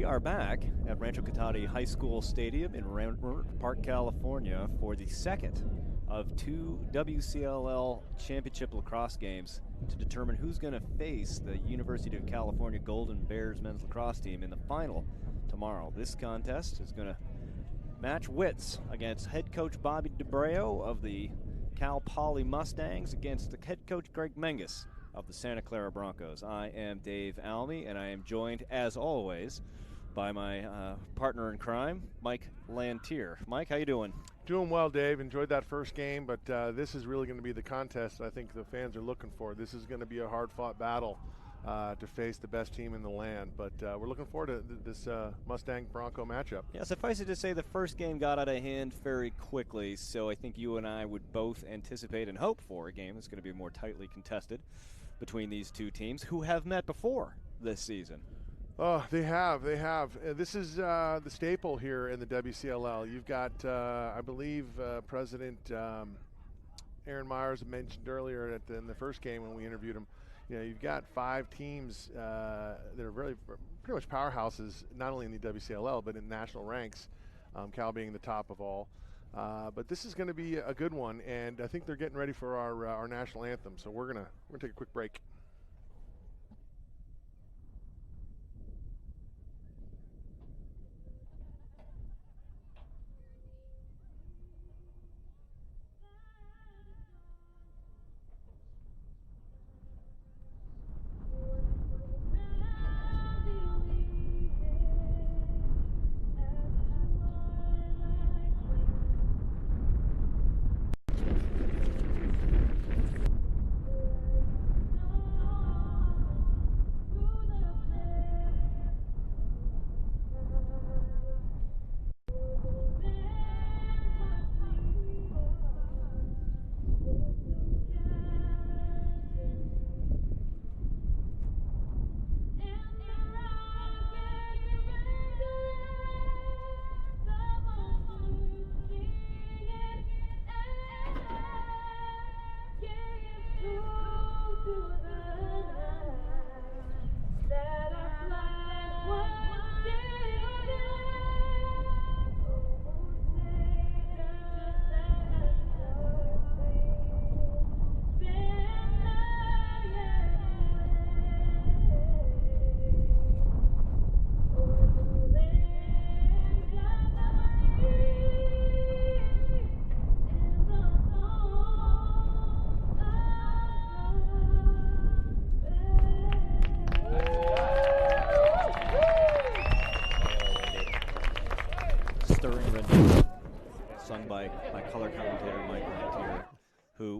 are back at Rancho Cotati High School Stadium in Ramsey Park, California for the second of two WCLL championship lacrosse games to determine who's going to face the University of California Golden Bears men's lacrosse team in the final tomorrow. This contest is going to match wits against head coach Bobby DeBreo of the Cal Poly Mustangs against the head coach Greg Menges of the Santa Clara Broncos. I am Dave Almy, and I am joined, as always, by my partner in crime, Mike Lantier. Mike, how you doing? Doing well, Dave. Enjoyed that first game, but this is really going to be the contest I think the fans are looking for. This is going to be a hard-fought battle to face the best team in the land, but we're looking forward to this Mustang-Bronco matchup. Yeah, suffice it to say the first game got out of hand very quickly, so I think you and I would both anticipate and hope for a game that's going to be more tightly contested between these two teams who have met before this season. Oh, they have. This is the staple here in the WCLL. You've got, I believe, President Aaron Myers mentioned earlier in the first game when we interviewed him. You know, you've got 5 teams that are really pretty much powerhouses, not only in the WCLL but in national ranks. Cal being the top of all. But this is going to be a good one, and I think they're getting ready for our national anthem. So we're gonna take a quick break.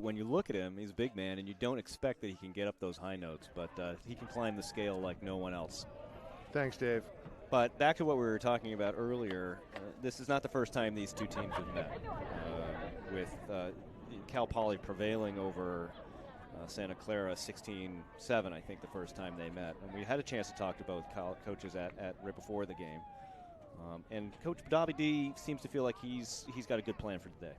When you look at him, he's a big man, and you don't expect that he can get up those high notes, but he can climb the scale like no one else. Thanks, Dave. But back to what we were talking about earlier, this is not the first time these two teams have met, with Cal Poly prevailing over Santa Clara 16-7, I think, the first time they met. And we had a chance to talk to both coaches at right before the game. And Coach Bobby D seems to feel like he's got a good plan for today.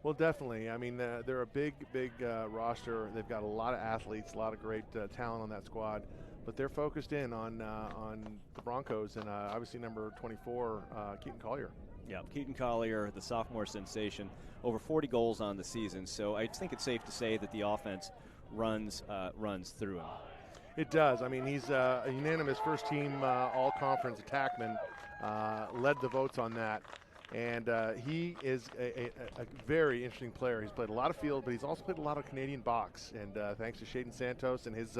Well, definitely. I mean, they're a big roster. They've got a lot of athletes, a lot of great talent on that squad. But they're focused in on the Broncos and obviously number 24, Keaton Collier. Yeah, Keaton Collier, the sophomore sensation, over 40 goals on the season. So I think it's safe to say that the offense runs through him. It does. I mean, he's a unanimous first-team all-conference attackman, led the votes on that. And he is a very interesting player. He's played a lot of field, but he's also played a lot of Canadian box. And thanks to Shaden Santos and his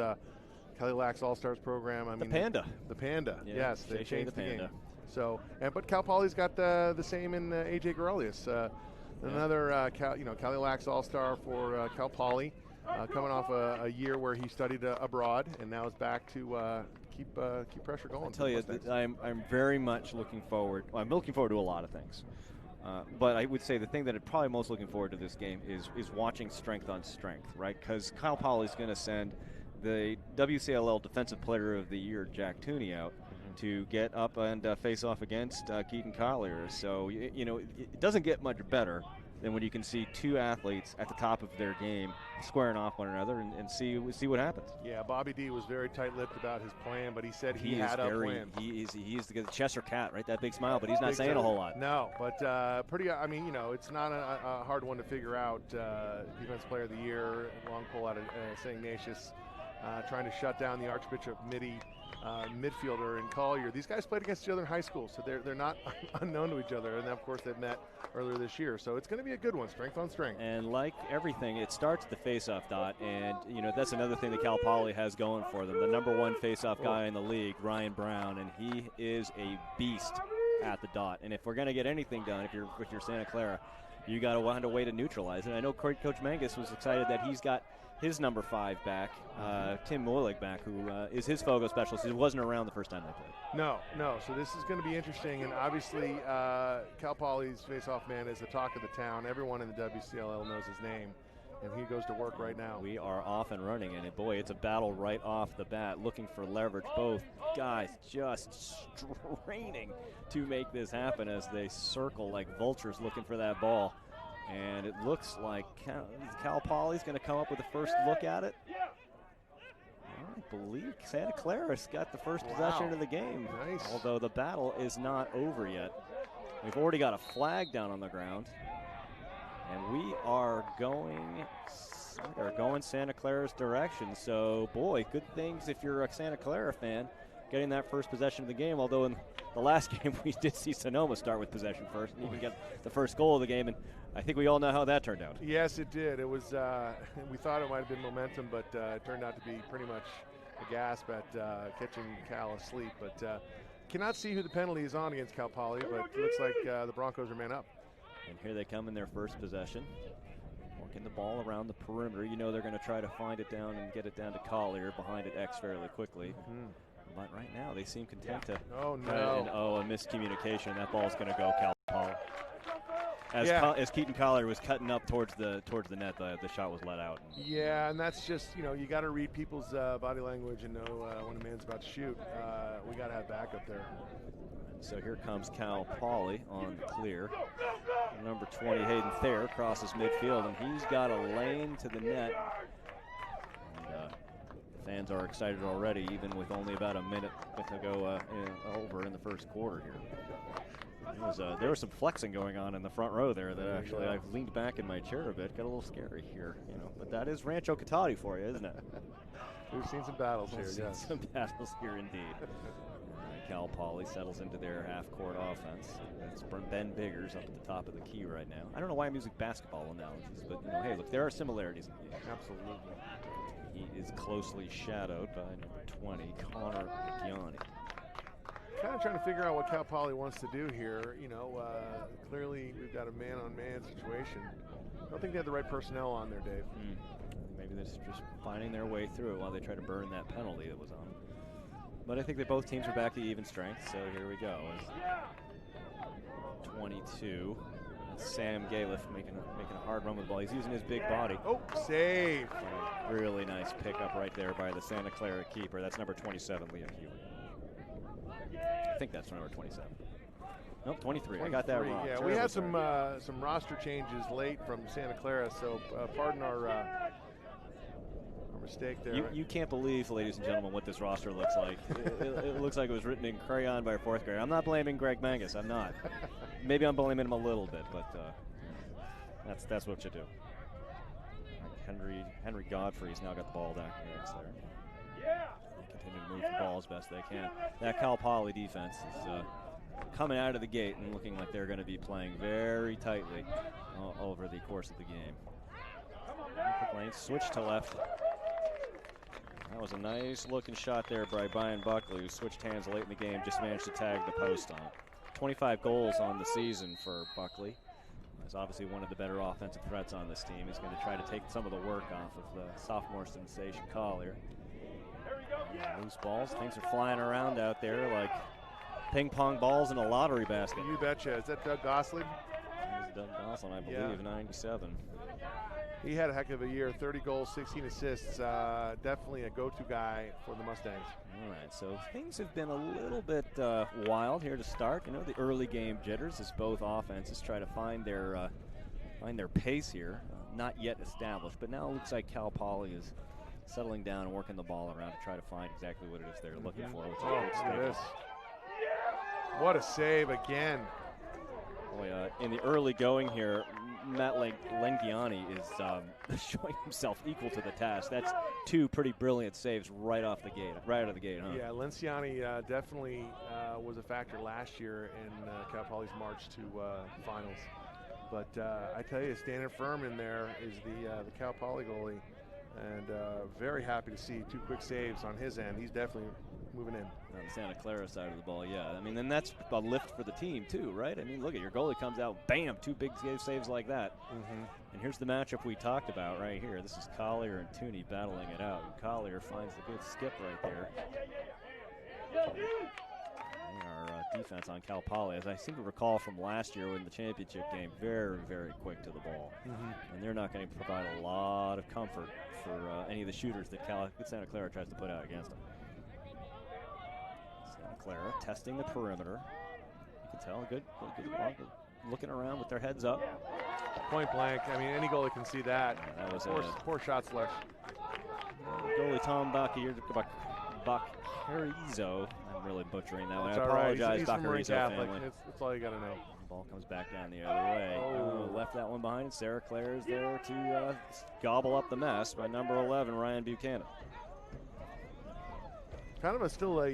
Cadillacs All-Stars program. The Panda. The Panda, yeah, yes. They changed the Panda. game. So, but Cal Poly's got the same in A.J. Gorelius. Another Cadillacs All-Star for Cal Poly, coming off a year where he studied abroad and now is back to keep pressure going. I tell you, I'm very much looking forward. Well, I'm looking forward to a lot of things, but I would say the thing that I'm probably most looking forward to this game is watching strength on strength, right? Because Cal Poly is going to send the WCLL Defensive Player of the Year, Jack Tooney, out to get up and face off against Keaton Collier. So it doesn't get much better than when you can see two athletes at the top of their game squaring off one another and see what happens. Yeah, Bobby D was very tight-lipped about his plan, but he said he had a plan. He's the Cheshire Cat, right? That big smile, but he's not saying a whole lot. No, but pretty. I mean, it's not a hard one to figure out. Defensive Player of the Year, long pull out of St. Ignatius, trying to shut down the Archbishop Mitty midfielder and Collier. These guys played against each other in high school, so they're not unknown to each other. And of course, they've met earlier this year, so it's going to be a good one, strength on strength. And like everything, it starts at the face-off dot, and that's another thing that Cal Poly has going for them. The #1 face-off guy in the league, Ryan Brown, and he is a beast at the dot. And if we're going to get anything done, if you're Santa Clara, you got to find a way to neutralize it. I know Coach Mangus was excited that he's got his #5 back, Tim Moylik back, who is his Fogo specialist. He wasn't around the first time they played. No. So this is going to be interesting, and obviously Cal Poly's face-off man is the talk of the town. Everyone in the WCLL knows his name, and he goes to work right now. We are off and running, and boy, it's a battle right off the bat, looking for leverage. Both guys just straining to make this happen as they circle like vultures looking for that ball. And it looks like Cal Poly's going to come up with the first look at it. I believe Santa Clara's got the first possession of the game. Nice. Although the battle is not over yet. We've already got a flag down on the ground. And we are going Santa Clara's direction. So, boy, good things if you're a Santa Clara fan, getting that first possession of the game. Although in the last game we did see Sonoma start with possession first and even get the first goal of the game. And I think we all know how that turned out. Yes, it did. It was. We thought it might have been momentum, but it turned out to be pretty much a gasp at catching Cal asleep. But cannot see who the penalty is on against Cal Poly, but it looks like the Broncos are man up. And here they come in their first possession. Working the ball around the perimeter. They're going to try to find it down and get it down to Collier. Behind it, X fairly quickly. But right now, they seem content to. Oh, no. A miscommunication. That ball's going to go Cal Poly. As Keaton Collier was cutting up towards the net, the shot was let out. Yeah, and that's just, you got to read people's body language and know when a man's about to shoot. We got to have backup there. So here comes Cal Poly on the clear. Number 20, Hayden Thayer, crosses midfield, and he's got a lane to the net. And fans are excited already, even with only about a minute to go over in the first quarter here. There was some flexing going on in the front row there that actually I've leaned back in my chair a bit. Got a little scary here, But that is Rancho Cotati for you, isn't it? We've seen some battles here, yes. Some battles here indeed. Cal Poly settles into their half-court offense. That's Ben Biggers up at the top of the key right now. I don't know why I'm using basketball analogies, but hey, look, there are similarities. Absolutely. He is closely shadowed by number 20, Connor McGiani. Kind of trying to figure out what Cal Poly wants to do here. Clearly we've got a man-on-man situation. I don't think they have the right personnel on there, Dave. Maybe they're just finding their way through it while they try to burn that penalty that was on. But I think that both teams are back to even strength, so here we go. 22. Sam Galiff making a hard run with the ball. He's using his big body. Oh, save. Really nice pickup right there by the Santa Clara keeper. That's number 27, Liam Hewitt. I think that's number 27. Nope, 23. I got that wrong. Yeah, we had some roster changes late from Santa Clara, so pardon our mistake there. You can't believe, ladies and gentlemen, what this roster looks like. it looks like it was written in crayon by a fourth grader. I'm not blaming Greg Mangus. I'm not. Maybe I'm blaming him a little bit, but that's what you do. Henry Godfrey's now got the ball back in the there. They continue to move the ball as best they can. That Cal Poly defense is coming out of the gate and looking like they're going to be playing very tightly over the course of the game. Lane switch to left. That was a nice looking shot there by Brian Buckley, who switched hands late in the game, just managed to tag the post on it. 25 goals on the season for Buckley. He's obviously one of the better offensive threats on this team. He's going to try to take some of the work off of the sophomore sensation Collier. Loose balls, things are flying around out there like ping pong balls in a lottery basket. You betcha. Is that Doug Gosling? That is Doug Gosling, I believe, 97. He had a heck of a year, 30 goals, 16 assists. Definitely a go-to guy for the Mustangs. All right, so things have been a little bit wild here to start. The early game jitters as both offenses try to find their find their pace here. Not yet established, but now it looks like Cal Poly is settling down and working the ball around to try to find exactly what it is they're looking for. Which is look at this. What a save again. Boy, in the early going here, Matt Lengiani is showing himself equal to the task. That's two pretty brilliant saves right out of the gate, huh? Yeah, Lenciani definitely was a factor last year in Cal Poly's march to finals. But I tell you, standing firm in there is the Cal Poly goalie, and very happy to see two quick saves on his end. He's definitely moving in. On the Santa Clara side of the ball, yeah. I mean, then that's a lift for the team too, right? I mean, look at your goalie comes out, bam, two big saves like that. And here's the matchup we talked about right here. This is Collier and Tooney battling it out. And Collier finds the good skip right there. Our defense on Cal Poly, as I seem to recall from last year in the championship game, very, very quick to the ball. And they're not going to provide a lot of comfort for any of the shooters that Santa Clara tries to put out against them. Clara testing the perimeter. You can tell, good looking around with their heads up. Point blank. I mean, any goalie can see that. That was poor shots left. Goalie Tom Bacarizo. I'm really butchering that one. I apologize, apologize, he's Bacarizo family. That's all you got to know. The ball comes back down the other way. Left that one behind. Sarah Claire is there to gobble up the mess by number 11, Ryan Buchanan. Kind of still a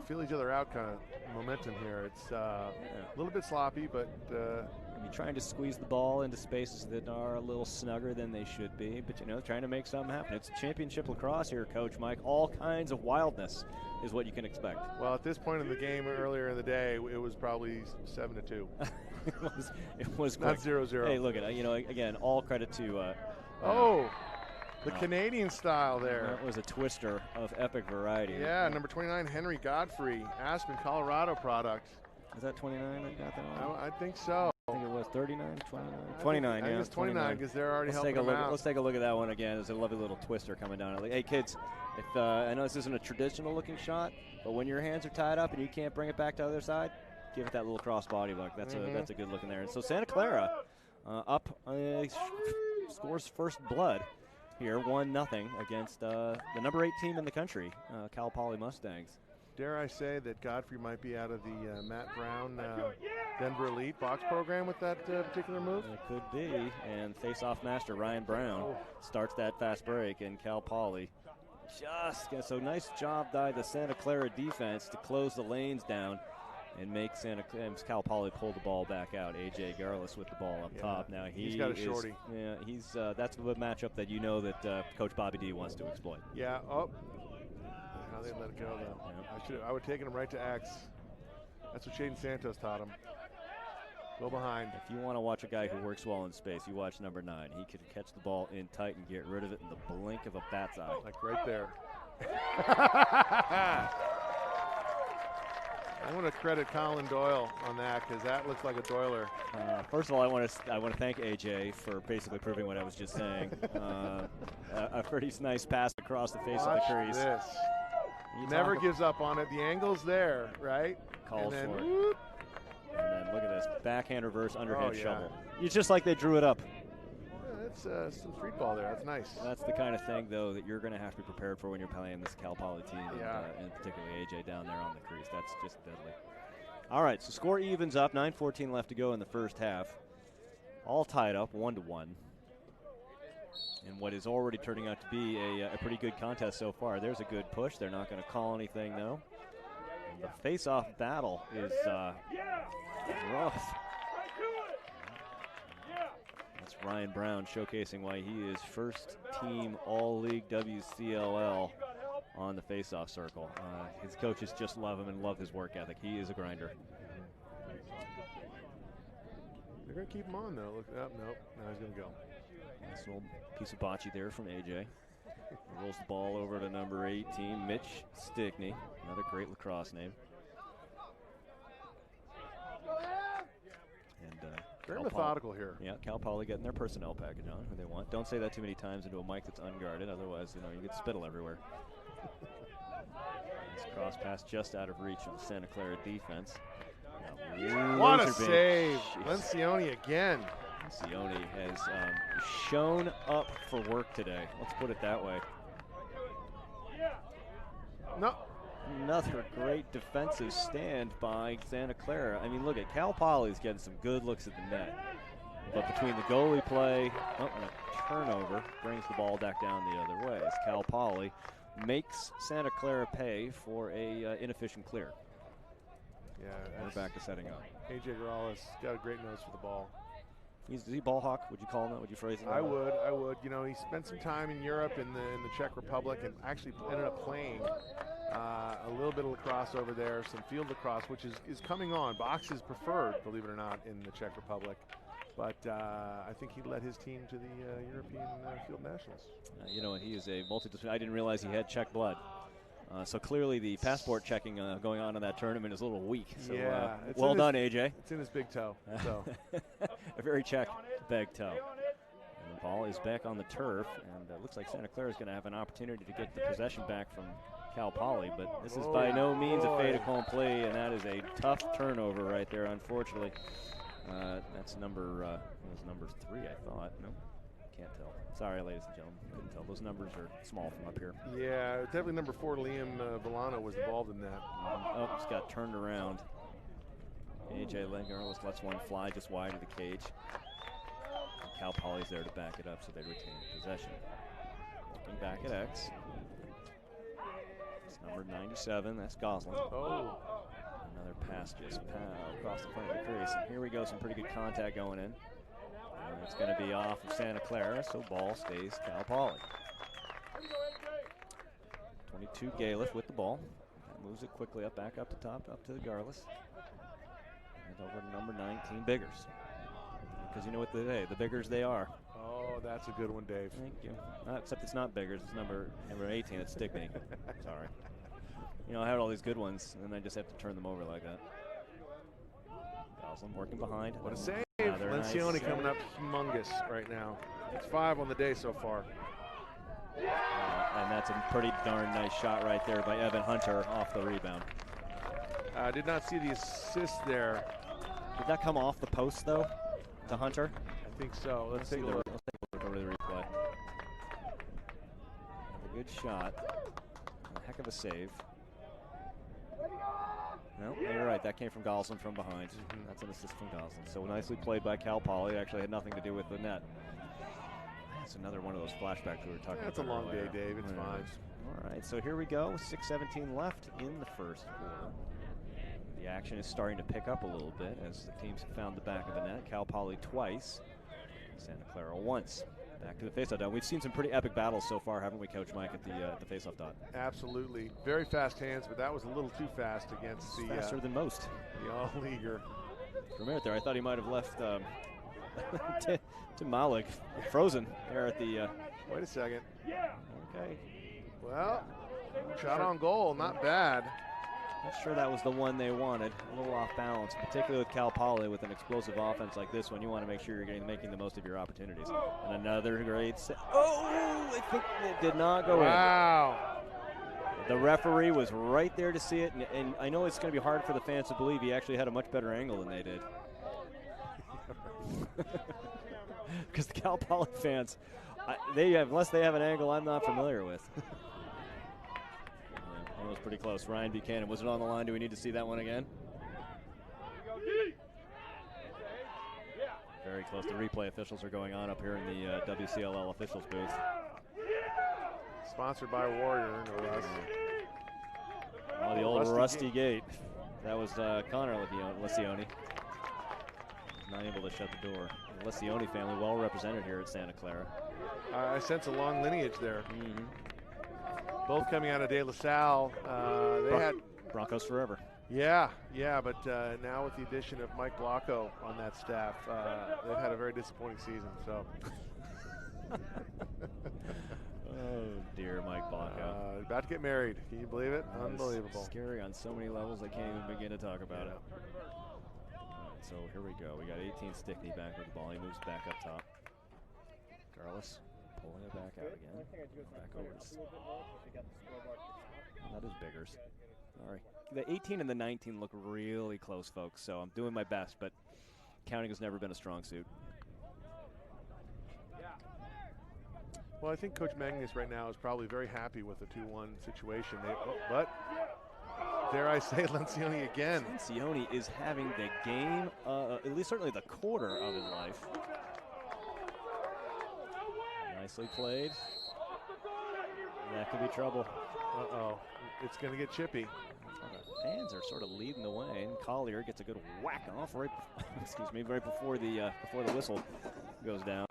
feel each other out kind of momentum here. It's a little bit sloppy, but trying to squeeze the ball into spaces that are a little snugger than they should be, but trying to make something happen. It's championship lacrosse here, Coach Mike. All kinds of wildness is what you can expect. Well, at this point in the game earlier in the day, it was probably 7-2. it was not quick. 0-0. Hey, look at again, all credit to the Canadian style there. That was a twister of epic variety. Yeah, number 29, Henry Godfrey, Aspen, Colorado product. Is that 29 that got that one? I think so. I think it was 39, 29. 29, I think it's 29 because they're already helping them out. Let's take a look at that one again. There's a lovely little twister coming down. Hey, kids, if I know this isn't a traditional-looking shot, but when your hands are tied up and you can't bring it back to the other side, give it that little cross body look. That's a good look in there. And so Santa Clara scores first blood here, 1-0 against the number 8 team in the country, Cal Poly Mustangs. Dare I say that Godfrey might be out of the Matt Brown Denver Elite box program with that particular move? It could be. And face-off master Ryan Brown starts that fast break, and Cal Poly so nice job by the Santa Clara defense to close the lanes down and make Cal Poly pull the ball back out. AJ Garlis with the ball up top. Now he's got a shorty. Yeah, that's the matchup that that Coach Bobby D wants to exploit. Yeah. How they let it go though. Yeah. I would have taken him right to X. That's what Shaden Santos taught him. Go behind. If you want to watch a guy who works well in space, you watch number 9. He can catch the ball in tight and get rid of it in the blink of a bat's eye. Like right there. I want to credit Colin Doyle on that because that looks like a Doyler. First of all, I want to thank AJ for basically proving what I was just saying. A pretty nice pass across the face of the crease. This. He never gives up on it. The angle's there, right? Calls for it. Whoop. And then look at this backhand reverse underhand shovel. It's just like they drew it up. That's some street ball there. That's nice. That's the kind of thing, though, that you're going to have to be prepared for when you're playing this Cal Poly team, and particularly AJ down there on the crease. That's just deadly. All right, so score evens up. 9:14 left to go in the first half. All tied up, 1-1. And what is already turning out to be a pretty good contest so far. There's a good push. They're not going to call anything, though. And the face-off battle is rough. That's Ryan Brown showcasing why he is first-team All-League WCLL on the face-off circle. His coaches just love him and love his work ethic. He is a grinder. They're going to keep him on, though. Look up. Nope. Now he's going to go. Nice little piece of bocce there from AJ. He rolls the ball over to number 18, Mitch Stickney. Another great lacrosse name. And very methodical here. Yeah, Cal Poly getting their personnel package on, who they want. Don't say that too many times into a mic that's unguarded, otherwise, you get spittle everywhere. Nice cross pass just out of reach of the Santa Clara defense. What a save. Lencioni again. Sione has shown up for work today. Let's put it that way. No. Another great defensive stand by Santa Clara. I mean, look at Cal Poly's getting some good looks at the net. But between the goalie play and a turnover, brings the ball back down the other way as Cal Poly makes Santa Clara pay for a inefficient clear. Yeah, we're back to setting up. AJ Garales got a great nose for the ball. Is he ball hawk? Would you call him that? Would you phrase him that? I would. You know, he spent some time in Europe in the Czech Republic and actually ended up playing a little bit of lacrosse over there, some field lacrosse, which is coming on. Box is preferred, believe it or not, in the Czech Republic. But I think he led his team to the European Field Nationals. You know, he is a multidisciplinary. I didn't realize he had Czech blood. So clearly the passport checking going on in that tournament is a little weak. So, yeah. Well done, AJ. It's in his big toe. So. A very Czech big toe. And the ball is back on the turf, and it looks like Santa Clara is going to have an opportunity to get the possession back from Cal Poly, but this is by no means a fait accompli, and that is a tough turnover right there, unfortunately. That's number 3, I thought. No, can't tell. Sorry, ladies and gentlemen, couldn't tell. Those numbers are small from up here. Yeah, definitely number 4, Liam Villano was involved in that. Oh, just got turned around. AJ Garales lets one fly just wide of the cage. And Cal Poly's there to back it up, so they retain possession. Looking back at X. It's number 97. That's Goslin. Oh. Another pass just across the front of the crease. And here we go, some pretty good contact going in. And it's going to be off of Santa Clara, so ball stays Cal Poly. 22 Galef with the ball. That moves it quickly up, back up the top, up to the Garles. And over to number 19, Biggers. Because you know what they say, the Biggers they are. Oh, that's a good one, Dave. Thank you. Except it's not Biggers, it's number 18, it's Stickney. Sorry. You know, I had all these good ones, and then I just have to turn them over like that. Goslin working behind. What a save. Lencioni nice. Coming up humongous right now. It's 5 on the day so far. And that's a pretty darn nice shot right there by Evan Hunter off the rebound. I did not see the assist there. Did that come off the post, though, to Hunter? I think so. Let's take a look. Let's take a look over the replay. A good shot. A heck of a save. No, you're right. That came from Goslin from behind. That's an assist from Goslin. So nicely played by Cal Poly. Actually had nothing to do with the net. That's another one of those flashbacks we were talking about. It's a long day, Dave. It's fine. All right, so here we go. 6:17 left in the first quarter. The action is starting to pick up a little bit as the teams have found the back of the net. Cal Poly twice, Santa Clara once. Back to the faceoff dot. We've seen some pretty epic battles so far, haven't we, Coach Mike, at the faceoff dot? Absolutely. Very fast hands, but that was a little too fast against the faster than most. The all-leaguer. For a minute there, I thought he might have left to Malik frozen there at the. Wait a second. Okay. Well, shot on goal, not bad. Not sure that was the one they wanted. A little off balance, particularly with Cal Poly with an explosive offense like this one. You want to make sure you're making the most of your opportunities. And another great set. Oh, I think it did not go in. Wow. The referee was right there to see it, and I know it's going to be hard for the fans to believe he actually had a much better angle than they did. Because the Cal Poly fans, unless they have an angle I'm not familiar with. That was pretty close. Ryan Buchanan, was it on the line? Do we need to see that one again? Very close. The replay officials are going on up here in the WCLL officials booth. Sponsored by Warrior, no less. Oh, the old Rusty Gate. That was Connor Lencioni. Not able to shut the door. The Lencioni family well represented here at Santa Clara. I sense a long lineage there. Both coming out of De La Salle. They had Broncos forever. Yeah, but now with the addition of Mike Blocko on that staff, they've had a very disappointing season. So. Oh dear, Mike Blocko. About to get married. Can you believe it? Unbelievable. Scary on so many levels. I can't even begin to talk about it. All right, so here we go. We got 18 Stickney back with the ball. He moves back up top. Garles pulling it back out again. Back over. That is Biggers. Sorry. The 18 and the 19 look really close, folks. So I'm doing my best, but counting has never been a strong suit. Well, I think Coach Magnus right now is probably very happy with the 2-1 situation. But dare I say, Lencioni again. Lencioni is having the game, at least certainly the quarter of his life. Nicely played. That could be trouble. Uh-oh. It's going to get chippy. The fans are sort of leading the way, and Collier gets a good whack off right, excuse me, right before the whistle goes down.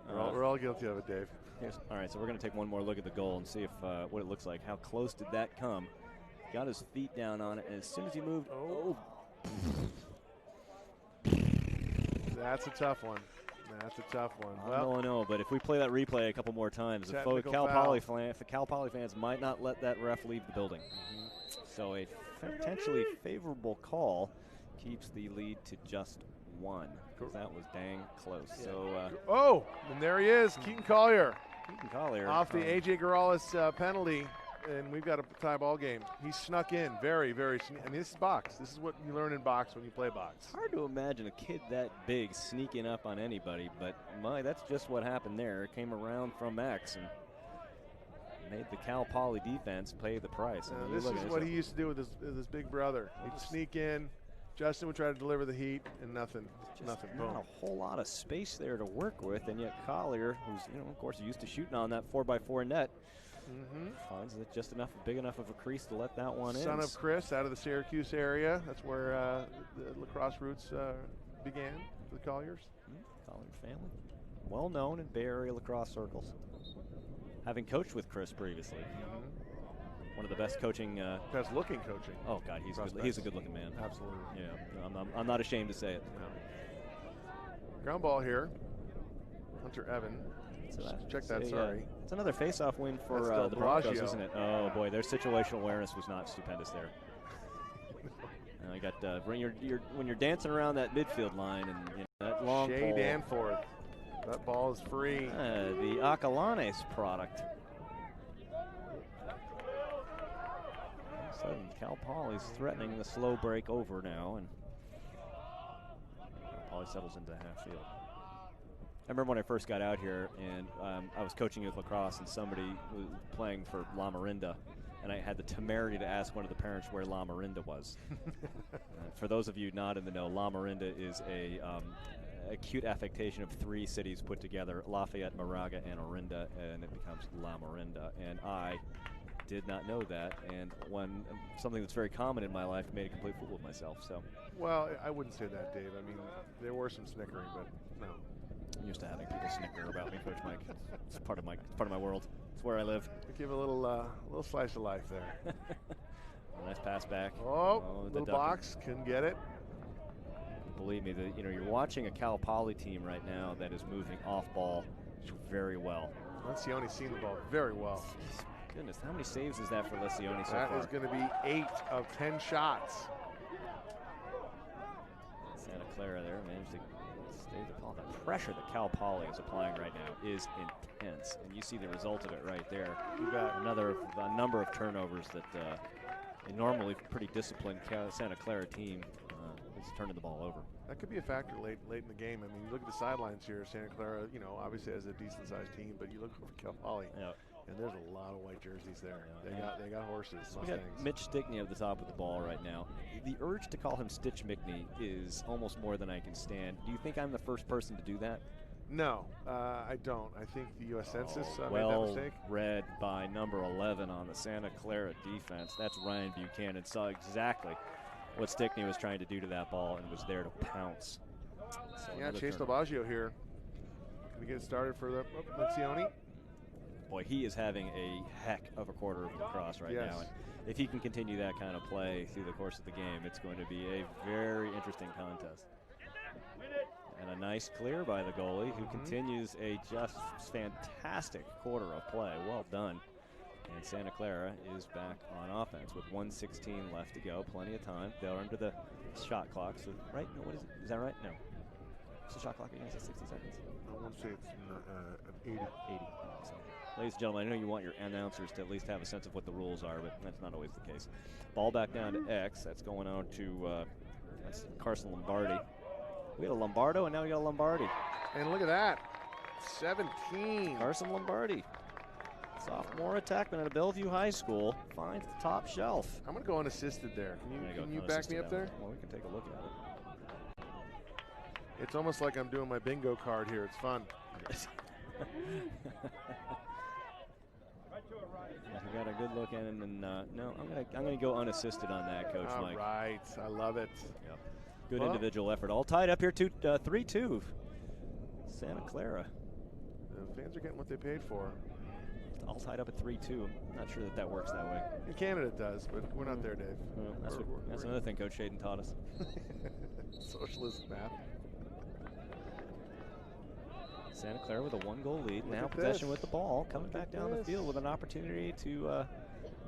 We're all guilty of it, Dave. All right, so we're going to take one more look at the goal and see if what it looks like. How close did that come? Got his feet down on it, and as soon as he moved, That's a tough one. That's a tough one. Well, no, but if we play that replay a couple more times, the Cal Poly fans might not let that ref leave the building. So a potentially favorable call keeps the lead to just 1. That was dang close. Yeah. So, and there he is, Keaton Collier. Keaton Collier. Off the A.J. Gorales penalty, and we've got a tie ball game. He snuck in very, very I mean, this is box. This is what you learn in box when you play box. It's hard to imagine a kid that big sneaking up on anybody, but that's just what happened there. It came around from X and made the Cal Poly defense pay the price. This is what he used to do with his big brother. He'd sneak in. Justin would try to deliver the heat, and nothing. Nothing. Not a whole lot of space there to work with, and yet Collier, who's of course used to shooting on that 4x4 net, finds it just big enough of a crease to let that one in. Son of Chris, out of the Syracuse area. That's where the lacrosse roots began for the Colliers. Collier family, well known in Bay Area lacrosse circles. Having coached with Chris previously. One of the best coaching. Best looking coaching. Oh God, he's a good looking man. Absolutely. Yeah, I'm not ashamed to say it. No. Ground ball here. Hunter Evan. Check that. Sorry. It's another face-off win for the Broncos, isn't it? Oh boy, their situational awareness was not stupendous there. I got when you're dancing around that midfield line and that long Shea Danforth. That ball is free. The Acalanes product. Sudden, Cal Poly's threatening the slow break over now, and Cal Poly settles into half field. I remember when I first got out here, and I was coaching youth lacrosse, and somebody was playing for La Marinda, and I had the temerity to ask one of the parents where La Marinda was. For those of you not in the know, La Marinda is a acute affectation of 3 cities put together: Lafayette, Moraga, and Orinda, and it becomes La Marinda. And I did not know that, and when something that's very common in my life, made a complete fool of myself. So, well, I wouldn't say that, Dave. I mean, there were some snickering, but no. I'm used to having people snicker about me, Coach Mike. It's part of my world. It's where I live. Give a little slice of life there. Nice pass back. Little box, couldn't get it. Believe me, you're watching a Cal Poly team right now that is moving off ball very well. Lencioni's seen the ball very well. Goodness, how many saves is that for Lencioni so far? That is going to be 8 of 10 shots. Santa Clara there managed to stay the call. The pressure that Cal Poly is applying right now is intense, and you see the result of it right there. We've got a number of turnovers that a normally pretty disciplined Santa Clara team is turning the ball over. That could be a factor late in the game. I mean, you look at the sidelines here. Santa Clara, obviously has a decent-sized team, but you look over Cal Poly. Yeah. And there's a lot of white jerseys there. Yeah. They got horses. So we got Mitch Stickney at the top of the ball right now. The urge to call him Stitch McNey is almost more than I can stand. Do you think I'm the first person to do that? No, I don't. I think the U.S. Census made well that mistake. Read by number 11 on the Santa Clara defense. That's Ryan Buchanan. Saw exactly what Stickney was trying to do to that ball and was there to pounce. So Chase Lavaggio here. Can we get it started for the Lencioni? Boy, he is having a heck of a quarter of lacrosse right now. And if he can continue that kind of play through the course of the game, it's going to be a very interesting contest. And a nice clear by the goalie, who continues a just fantastic quarter of play. Well done. And Santa Clara is back on offense with 1:16 left to go. Plenty of time. They're under the shot clock. So, right? No, what is it? Is that right? No. What's the shot clock again? Is it 60 seconds? I want to say it's 80. 80. So, ladies and gentlemen, I know you want your announcers to at least have a sense of what the rules are, but that's not always the case. Ball back down to X. That's going out to that's Carson Lombardi. We had a Lombardo, and now we got a Lombardi. And look at that. 17. Carson Lombardi, sophomore attackman at Bellevue High School, finds the top shelf. I'm going to go unassisted there. Can you back me up there? Well, we can take a look at it. It's almost like I'm doing my bingo card here. It's fun. I got a good look at him, and no, I'm gonna go unassisted on that, Coach Mike. All right, I love it. Yep. Good individual effort. All tied up here, 3-2. Santa Clara. The fans are getting what they paid for. All tied up at 3-2. I'm not sure that works that way. In Canada it does, but we're not there, Dave. Well, that's another thing Coach Hayden taught us. Socialist math. Santa Clara with a 1-goal lead. Now possession with the ball. Coming back down the field with an opportunity to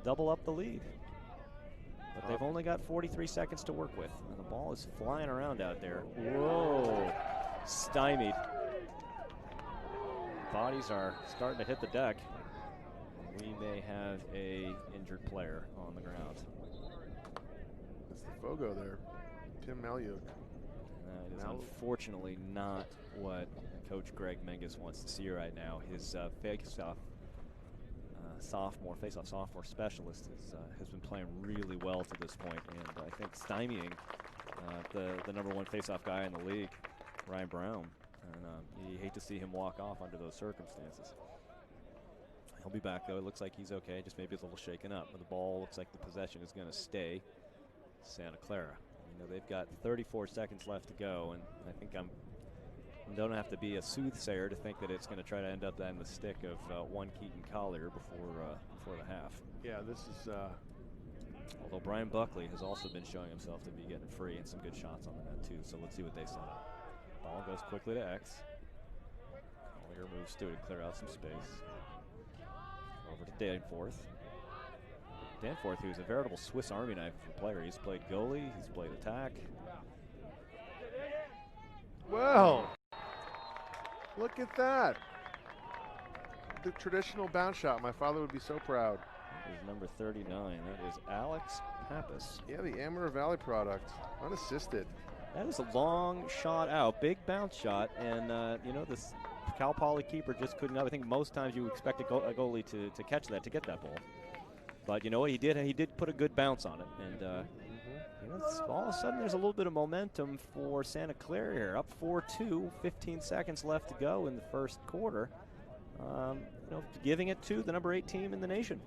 double up the lead. But they've only got 43 seconds to work with. And the ball is flying around out there. Whoa. Stymied. Bodies are starting to hit the deck. We may have a injured player on the ground. That's the Fogo there. Tim Malyuk. That is unfortunately not what Coach Greg Menges wants to see right now. His face-off sophomore specialist has been playing really well to this point, and I think stymieing the number 1 face-off guy in the league, Ryan Brown. And you hate to see him walk off under those circumstances. He'll be back, though. It looks like he's okay, just maybe a little shaken up. But the ball looks like the possession is going to stay Santa Clara. You know, they've got 34 seconds left to go, and I think I don't have to be a soothsayer to think that it's going to try to end up in the stick of one Keaton Collier before the half. Yeah, this is. Although Brian Buckley has also been showing himself to be getting free and some good shots on the net too. So let's see what they set up. Ball goes quickly to X. Collier moves to clear out some space. Over to Danforth. Danforth, who's a veritable Swiss Army knife of a player. He's played goalie. He's played attack. Well. Look at that. The traditional bounce shot. My father would be so proud. That is number 39. That is Alex Pappas. Yeah, the Amateur Valley product. Unassisted. That is a long shot out. Big bounce shot. And, you know, this Cal Poly keeper just couldn't. I think most times you expect a goalie to catch that, to get that ball. But you know what he did? He did put a good bounce on it. And, you know, all of a sudden there's a little bit of momentum for Santa Clara here. Up 4-2, 15 seconds left to go in the first quarter. You know, giving it to the number 8 team in the nation.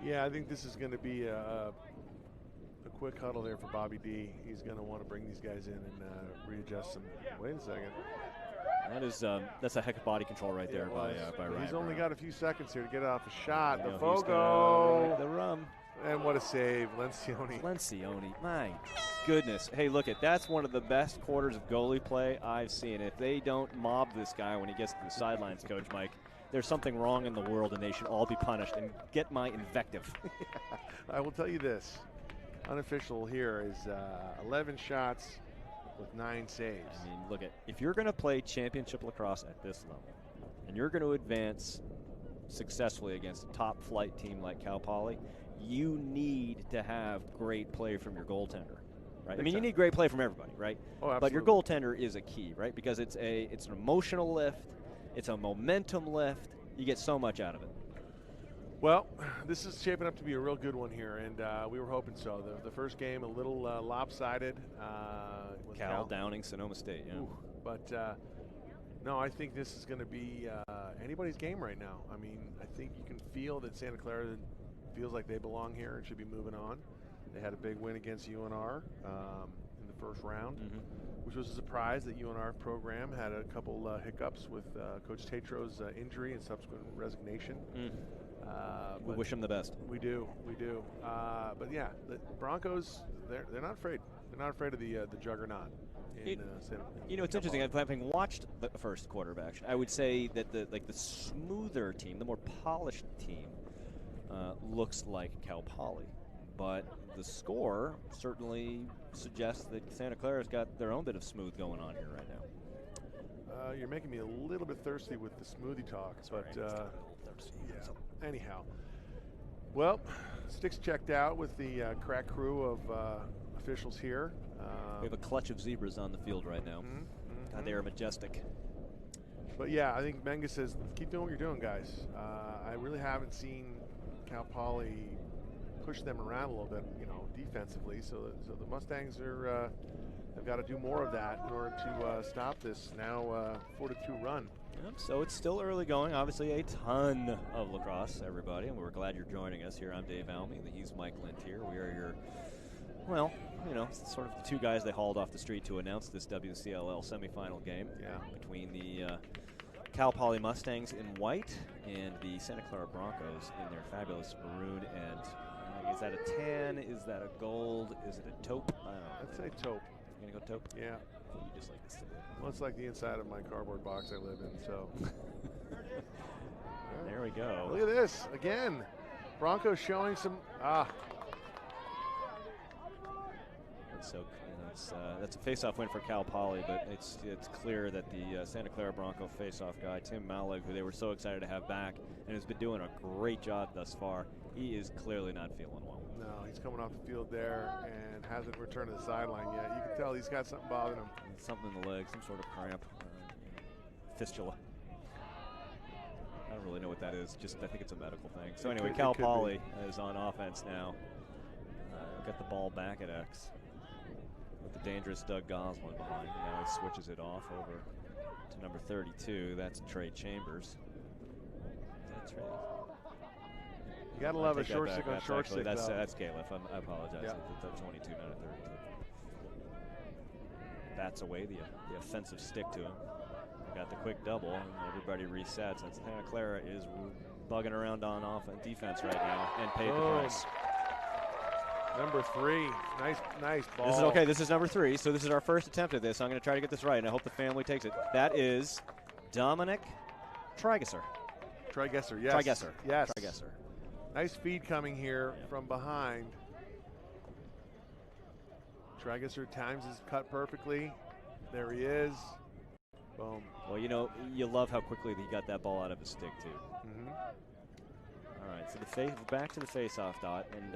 Yeah, I think this is going to be a quick huddle there for Bobby D. He's going to want to bring these guys in and readjust them. Wait a second. That is that's a heck of body control right there by Ryan. He's only got a few seconds here to get off a shot. The Fogo. The rum. And what a save, Lencioni. My goodness. Hey, look, that's one of the best quarters of goalie play I've seen. If they don't mob this guy when he gets to the sidelines, Coach Mike, there's something wrong in the world and they should all be punished. And get my invective. I will tell you this. Unofficial here is 11 shots with 9 saves. I mean, look, if you're going to play championship lacrosse at this level and you're going to advance successfully against a top flight team like Cal Poly, you need to have great play from your goaltender, right? I mean, you need great play from everybody, right? Oh, absolutely. But your goaltender is a key, right? Because it's an emotional lift, it's a momentum lift. You get so much out of it. Well, this is shaping up to be a real good one here, and we were hoping so. The first game a little lopsided. Cal downing Sonoma State, yeah. Ooh, but no, I think this is going to be anybody's game right now. I mean, I think you can feel that Santa Clara feels like they belong here and should be moving on. They had a big win against UNR in the first round, which was a surprise. That UNR program had a couple hiccups with Coach Tetro's injury and subsequent resignation. We wish him the best. We do. But yeah, the Broncos, they're not afraid. They're not afraid of the juggernaut. You know, it's interesting. Having watched the first quarter of action, I would say that the smoother team, the more polished team, looks like Cal Poly, but the score certainly suggests that Santa Clara's got their own bit of smooth going on here right now. You're making me a little bit thirsty with the smoothie talk, but yeah. Anyhow, well, sticks checked out with the crack crew of officials here. We have a clutch of zebras on the field right now. God, they are majestic. But yeah, I think Menga says, keep doing what you're doing, guys. I really haven't seen Cal Poly push them around a little bit, defensively. So the Mustangs are have got to do more of that in order to stop this now 4-2 run. Yep, so it's still early going. Obviously, a ton of lacrosse, everybody, and we're glad you're joining us here. I'm Dave Almy. He's Mike Lint here. We are your, sort of the two guys they hauled off the street to announce this WCLL semifinal game between the Cal Poly Mustangs in white and the Santa Clara Broncos in their fabulous maroon. And is that a tan? Is that a gold? Is it a taupe? I don't know. I'd say taupe. You're going to go taupe? Yeah. You just like this thing. Well, it's like the inside of my cardboard box I live in, so. There we go. Look at this. Again, Broncos showing some, So that's a face-off win for Cal Poly, but it's clear that the Santa Clara Bronco face-off guy, Tim Malig, who they were so excited to have back and has been doing a great job thus far, he is clearly not feeling well. No, he's coming off the field there and hasn't returned to the sideline yet. You can tell he's got something bothering him. Something in the leg, some sort of cramp, fistula. I don't really know what that is. Just I think it's a medical thing. So anyway, Cal Poly is on offense now. Got the ball back at X with the dangerous Doug Goslin behind. Now he switches it off over to number 32. That's Trey Chambers. Is that Trey? You gotta love a short stick on short stick. That's Caleb. I apologize. Yep. That's 22, not a 32. Bats away the offensive stick to him. Got the quick double, and everybody resets. And Santa Clara is bugging around on defense right now and paid the price. Number 3, nice ball. This is okay. This is number 3, so this is our first attempt at this. I'm going to try to get this right, and I hope the family takes it. That is Dominic Trigesser. Trigesser, yes. Trigesser. Yes. Trigesser. Nice feed coming here from behind. Trigesser times his cut perfectly. There he is. Boom. Well, you love how quickly he got that ball out of his stick, too. Mm-hmm. All right, so back to the face-off dot, and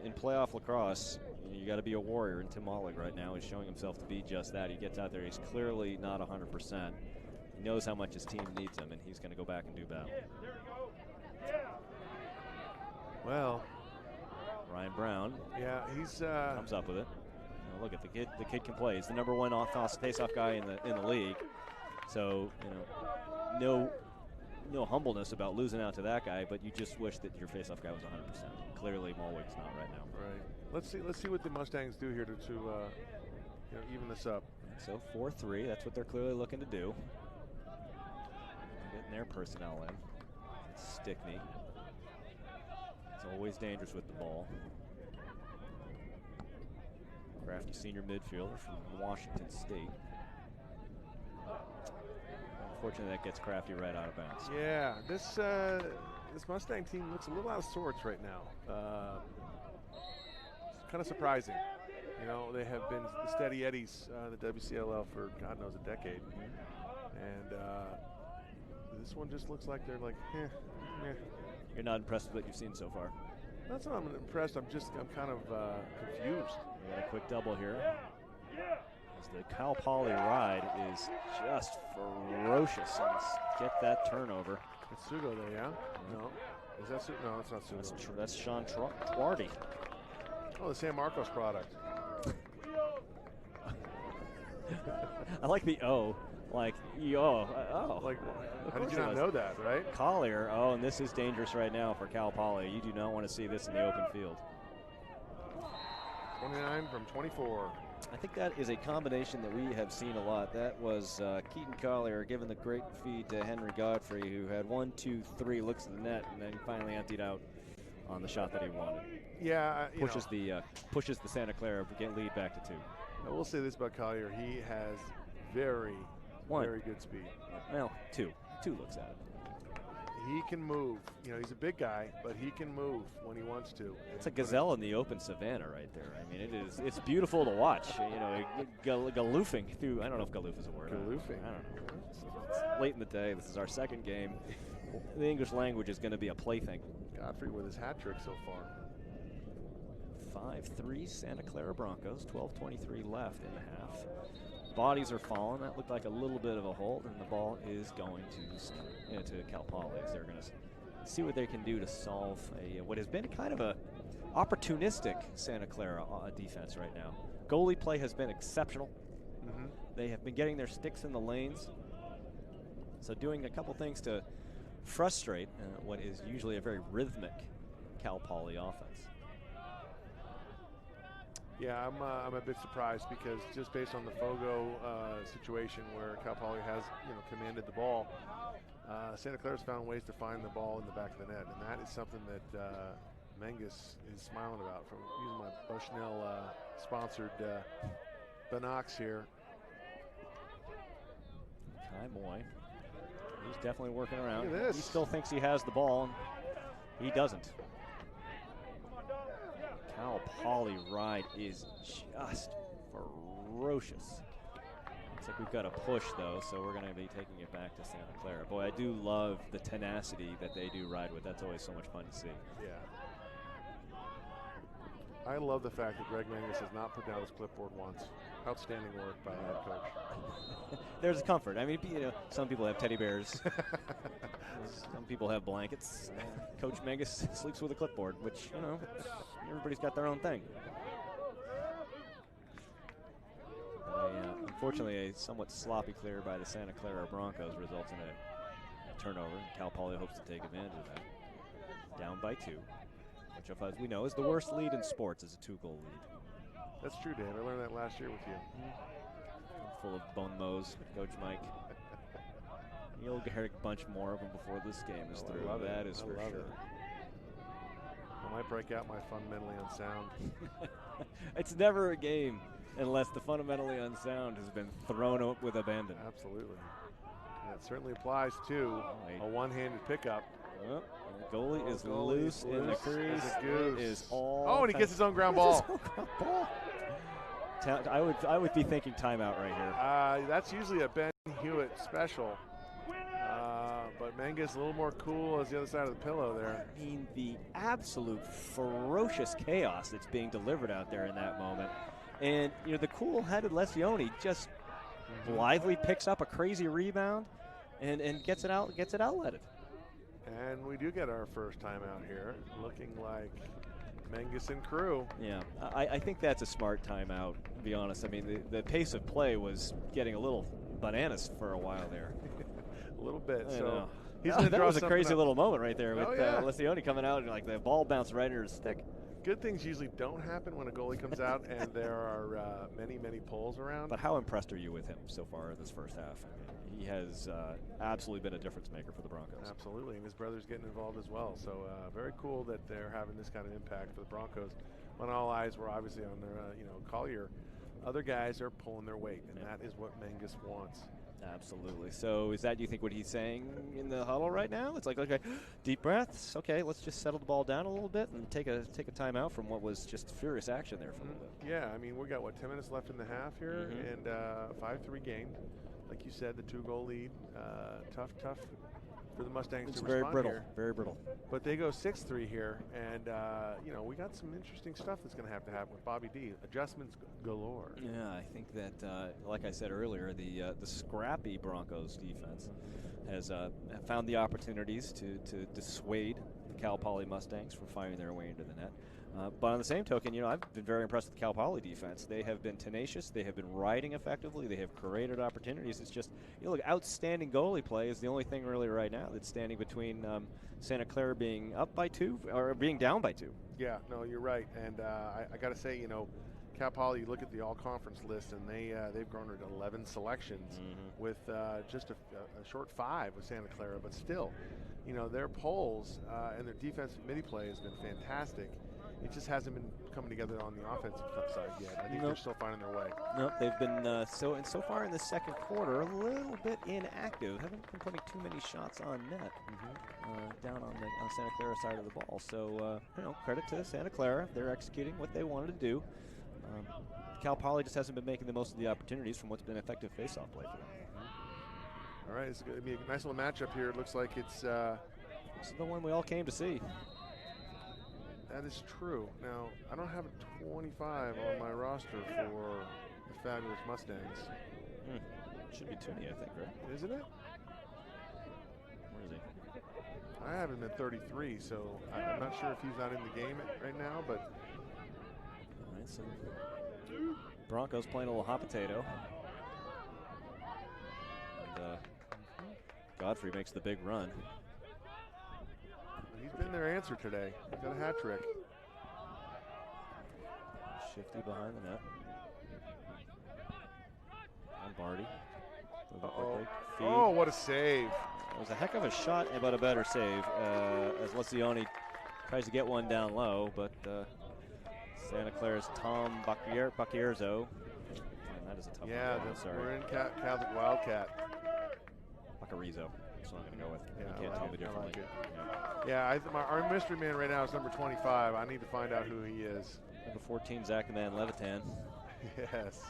in playoff lacrosse, you got to be a warrior. And Tim Malig right now is showing himself to be just that. He gets out there. He's clearly not 100%. He knows how much his team needs him, and he's going to go back and do battle. Well, Ryan Brown. Yeah, he's comes up with it. Look at the kid. The kid can play. He's the number 1 face-off guy in the league. So no humbleness about losing out to that guy, but you just wish that your face-off guy was 100%. Clearly, Mulwig's not right now. Right. Let's see what the Mustangs do here to even this up. So 4-3. That's what they're clearly looking to do. Getting their personnel in. Stickney. He's always dangerous with the ball. Crafty senior midfielder from Washington State. Unfortunately, that gets Crafty right out of bounds. Yeah, this Mustang team looks a little out of sorts right now. It's kind of surprising. They have been the steady eddies in the WCLL for God knows a decade, and this one just looks like they're like, eh. You're not impressed with what you've seen so far? That's not I'm impressed. I'm kind of confused. We got a quick double here. As the Cal Poly ride is just ferocious. And get that turnover. It's Sugo there, yeah? No. Is that Sugo? No, it's not Sugo. That's Sean Twardy. Oh, the San Marcos product. I like the O. Like, oh. Like, how did you not know that, right? Collier. Oh, and this is dangerous right now for Cal Poly. You do not want to see this in the open field. 29 from 24. I think that is a combination that we have seen a lot. That was Keaton Collier giving the great feed to Henry Godfrey, who had 1, 2, 3 looks at the net, and then finally emptied out on the shot that he wanted. Yeah, pushes the Santa Clara lead back to 2. I will say this about Collier: he has very good speed. Well, 2 looks at it. He can move. He's a big guy, but he can move when he wants to. It's a gazelle in the open savannah right there. I mean, it's beautiful to watch. Galoofing through. I don't know if galoof is a word. Galoofing. I don't know. It's late in the day. This is our second game. The English language is going to be a plaything. Godfrey with his hat trick so far. 5-3 Santa Clara Broncos. 12:23 left in the half. bodies are falling. That looked like a little bit of a hold, and the ball is going to Cal Poly. They're going to see what they can do to solve what has been kind of a opportunistic Santa Clara defense right now. Goalie play has been exceptional. They have been getting their sticks in the lanes. So doing a couple things to frustrate what is usually a very rhythmic Cal Poly offense. Yeah, I'm a bit surprised because just based on the Fogo situation where Cal Poly has commanded the ball, Santa Clara's found ways to find the ball in the back of the net, and that is something that Menges is smiling about from using my Bushnell sponsored binocs here. Kai Moy, he's definitely working around. Look at this. He still thinks he has the ball, and he doesn't. Cal Poly ride is just ferocious. Looks like we've got a push, though, so we're going to be taking it back to Santa Clara. Boy, I do love the tenacity that they do ride with. That's always so much fun to see. Yeah. I love the fact that Greg Menges has not put down his clipboard once. Outstanding work by the head coach. There's comfort. I mean, some people have teddy bears. Some people have blankets. Coach Menges sleeps with a clipboard, which, everybody's got their own thing. Unfortunately, a somewhat sloppy clear by the Santa Clara Broncos results in a turnover. Cal Poly hopes to take advantage of that. Down by 2. Which, as we know, is the worst lead in sports, is a 2-goal lead. That's true, Dave. I learned that last year with you. Full of bone mows, Coach Mike. You'll get a bunch more of them before this game is through. That is for sure. I might break out my fundamentally unsound. It's never a game unless the fundamentally unsound has been thrown up with abandon. Absolutely. That certainly applies to a one-handed pickup. Well, the goalie is loose in the crease. It is all. Oh, and he gets his own ground ball. I would be thinking timeout right here. That's usually a Ben Hewitt special. But Menges a little more cool as the other side of the pillow there. I mean, the absolute ferocious chaos that's being delivered out there in that moment. And, the cool-headed Lesioni just blithely picks up a crazy rebound and gets it outletted. And we do get our first timeout here, looking like Menges and crew. Yeah, I think that's a smart timeout, to be honest. I mean, the pace of play was getting a little bananas for a while there. A little bit. So he's that was a crazy little moment right there with yeah. Lesioni coming out and the ball bounced right into his stick. Good things usually don't happen when a goalie comes out and there are many pulls around. But how impressed are you with him so far in this first half? He has absolutely been a difference maker for the Broncos. Absolutely, and his brother's getting involved as well. So very cool that they're having this kind of impact for the Broncos. When all eyes were obviously on their, Collier, other guys are pulling their weight, and that is what Menges wants. Absolutely. So is that, do you think, what he's saying in the huddle right now? It's like, okay, deep breaths. Okay, let's just settle the ball down a little bit and take a timeout from what was just furious action there for a little bit. Yeah, I mean, we got, 10 minutes left in the half here, and 5-3 game. Like you said, the 2-goal lead. Tough for the Mustangs to respond here. Very brittle. But they go 6-3 here, and, we got some interesting stuff that's going to happen with Bobby D. Adjustments galore. Yeah, I think that, like I said earlier, the scrappy Broncos defense has found the opportunities to dissuade the Cal Poly Mustangs from finding their way into the net. But on the same token, I've been very impressed with the Cal Poly defense. They have been tenacious. They have been riding effectively. They have created opportunities. It's just, look, outstanding goalie play is the only thing really right now that's standing between Santa Clara being up by 2 or being down by 2. Yeah, no, you're right. And I got to say, Cal Poly, you look at the all-conference list, and they've garnered 11 selections with just a short 5 with Santa Clara. But still, their polls and their defensive midi play has been fantastic. It just hasn't been coming together on the offensive side yet. I think they're still finding their way. Nope, they've been so far in the second quarter a little bit inactive. Haven't been putting too many shots on net down on Santa Clara side of the ball. So credit to Santa Clara. They're executing what they wanted to do. Cal Poly just hasn't been making the most of the opportunities from what's been effective face-off play for them. All right, it's going to be a nice little matchup here. It looks like it's this is the one we all came to see. That is true. Now, I don't have a 25 on my roster for the fabulous Mustangs. Should be Tooney, I think, right? Isn't it? Where is he? I have him at 33, so I'm not sure if he's not in the game right now, but. All right, so Broncos playing a little hot potato. And Godfrey makes the big run. He's been their answer today. He's got a hat trick. Shifty behind the net. And Barty. Oh, what a save. It was a heck of a shot, but a better save as Lencioni tries to get one down low, but Santa Clara's Tom Bacchierzo. That is a tough one. Sorry. We're in Catholic Wildcat. Bacchierzo. That's what I'm going to go with. Yeah, you can't tell me differently. Our mystery man right now is number 25. I need to find out who he is. Number 14, Zach the Man Levitan. Yes.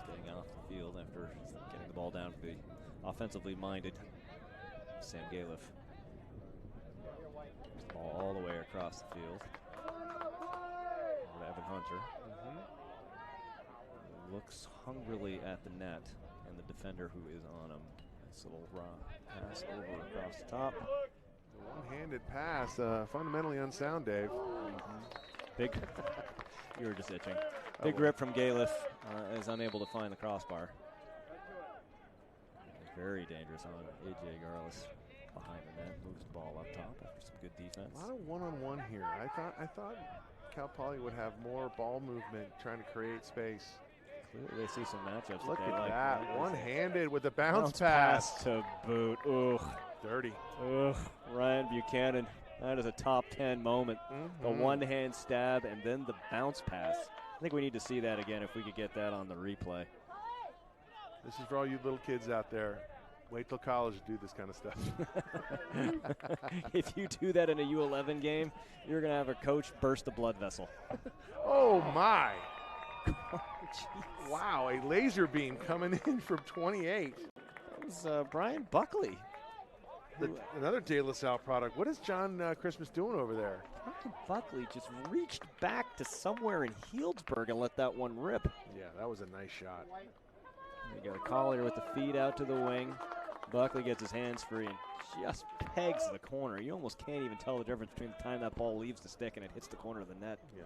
He's getting off the field after getting the ball down to the offensively minded Sam Galiff. The ball all the way across the field. Evan Hunter. Looks hungrily at the net and the defender who is on him. Nice little pass over across the top. One-handed pass, fundamentally unsound, Dave. Big, you were just itching. Big rip from Galiff, is unable to find the crossbar. Very dangerous on A.J. Garlis behind the net. Moves the ball up top after some good defense. A lot of one-on-one here. I thought Cal Poly would have more ball movement, trying to create space. Clearly they see some matchups. Look that at like. that. One-handed with a bounce pass. To boot. Ugh. Dirty. Ugh. Ryan Buchanan. That is a top 10 moment. The one-hand stab and then the bounce pass. I think we need to see that again if we could get that on the replay. This is for all you little kids out there. Wait till college to do this kind of stuff. If you do that in a U11 game, you're going to have a coach burst a blood vessel. Oh, my. Wow, a laser beam coming in from 28. That was Brian Buckley. Another De La Salle product. What is John Christmas doing over there? Brian Buckley just reached back to somewhere in Healdsburg and let that one rip. Yeah, that was a nice shot. You got a Collier with the feed out to the wing. Buckley gets his hands free and just pegs the corner. You almost can't even tell the difference between the time that ball leaves the stick and it hits the corner of the net. Yeah.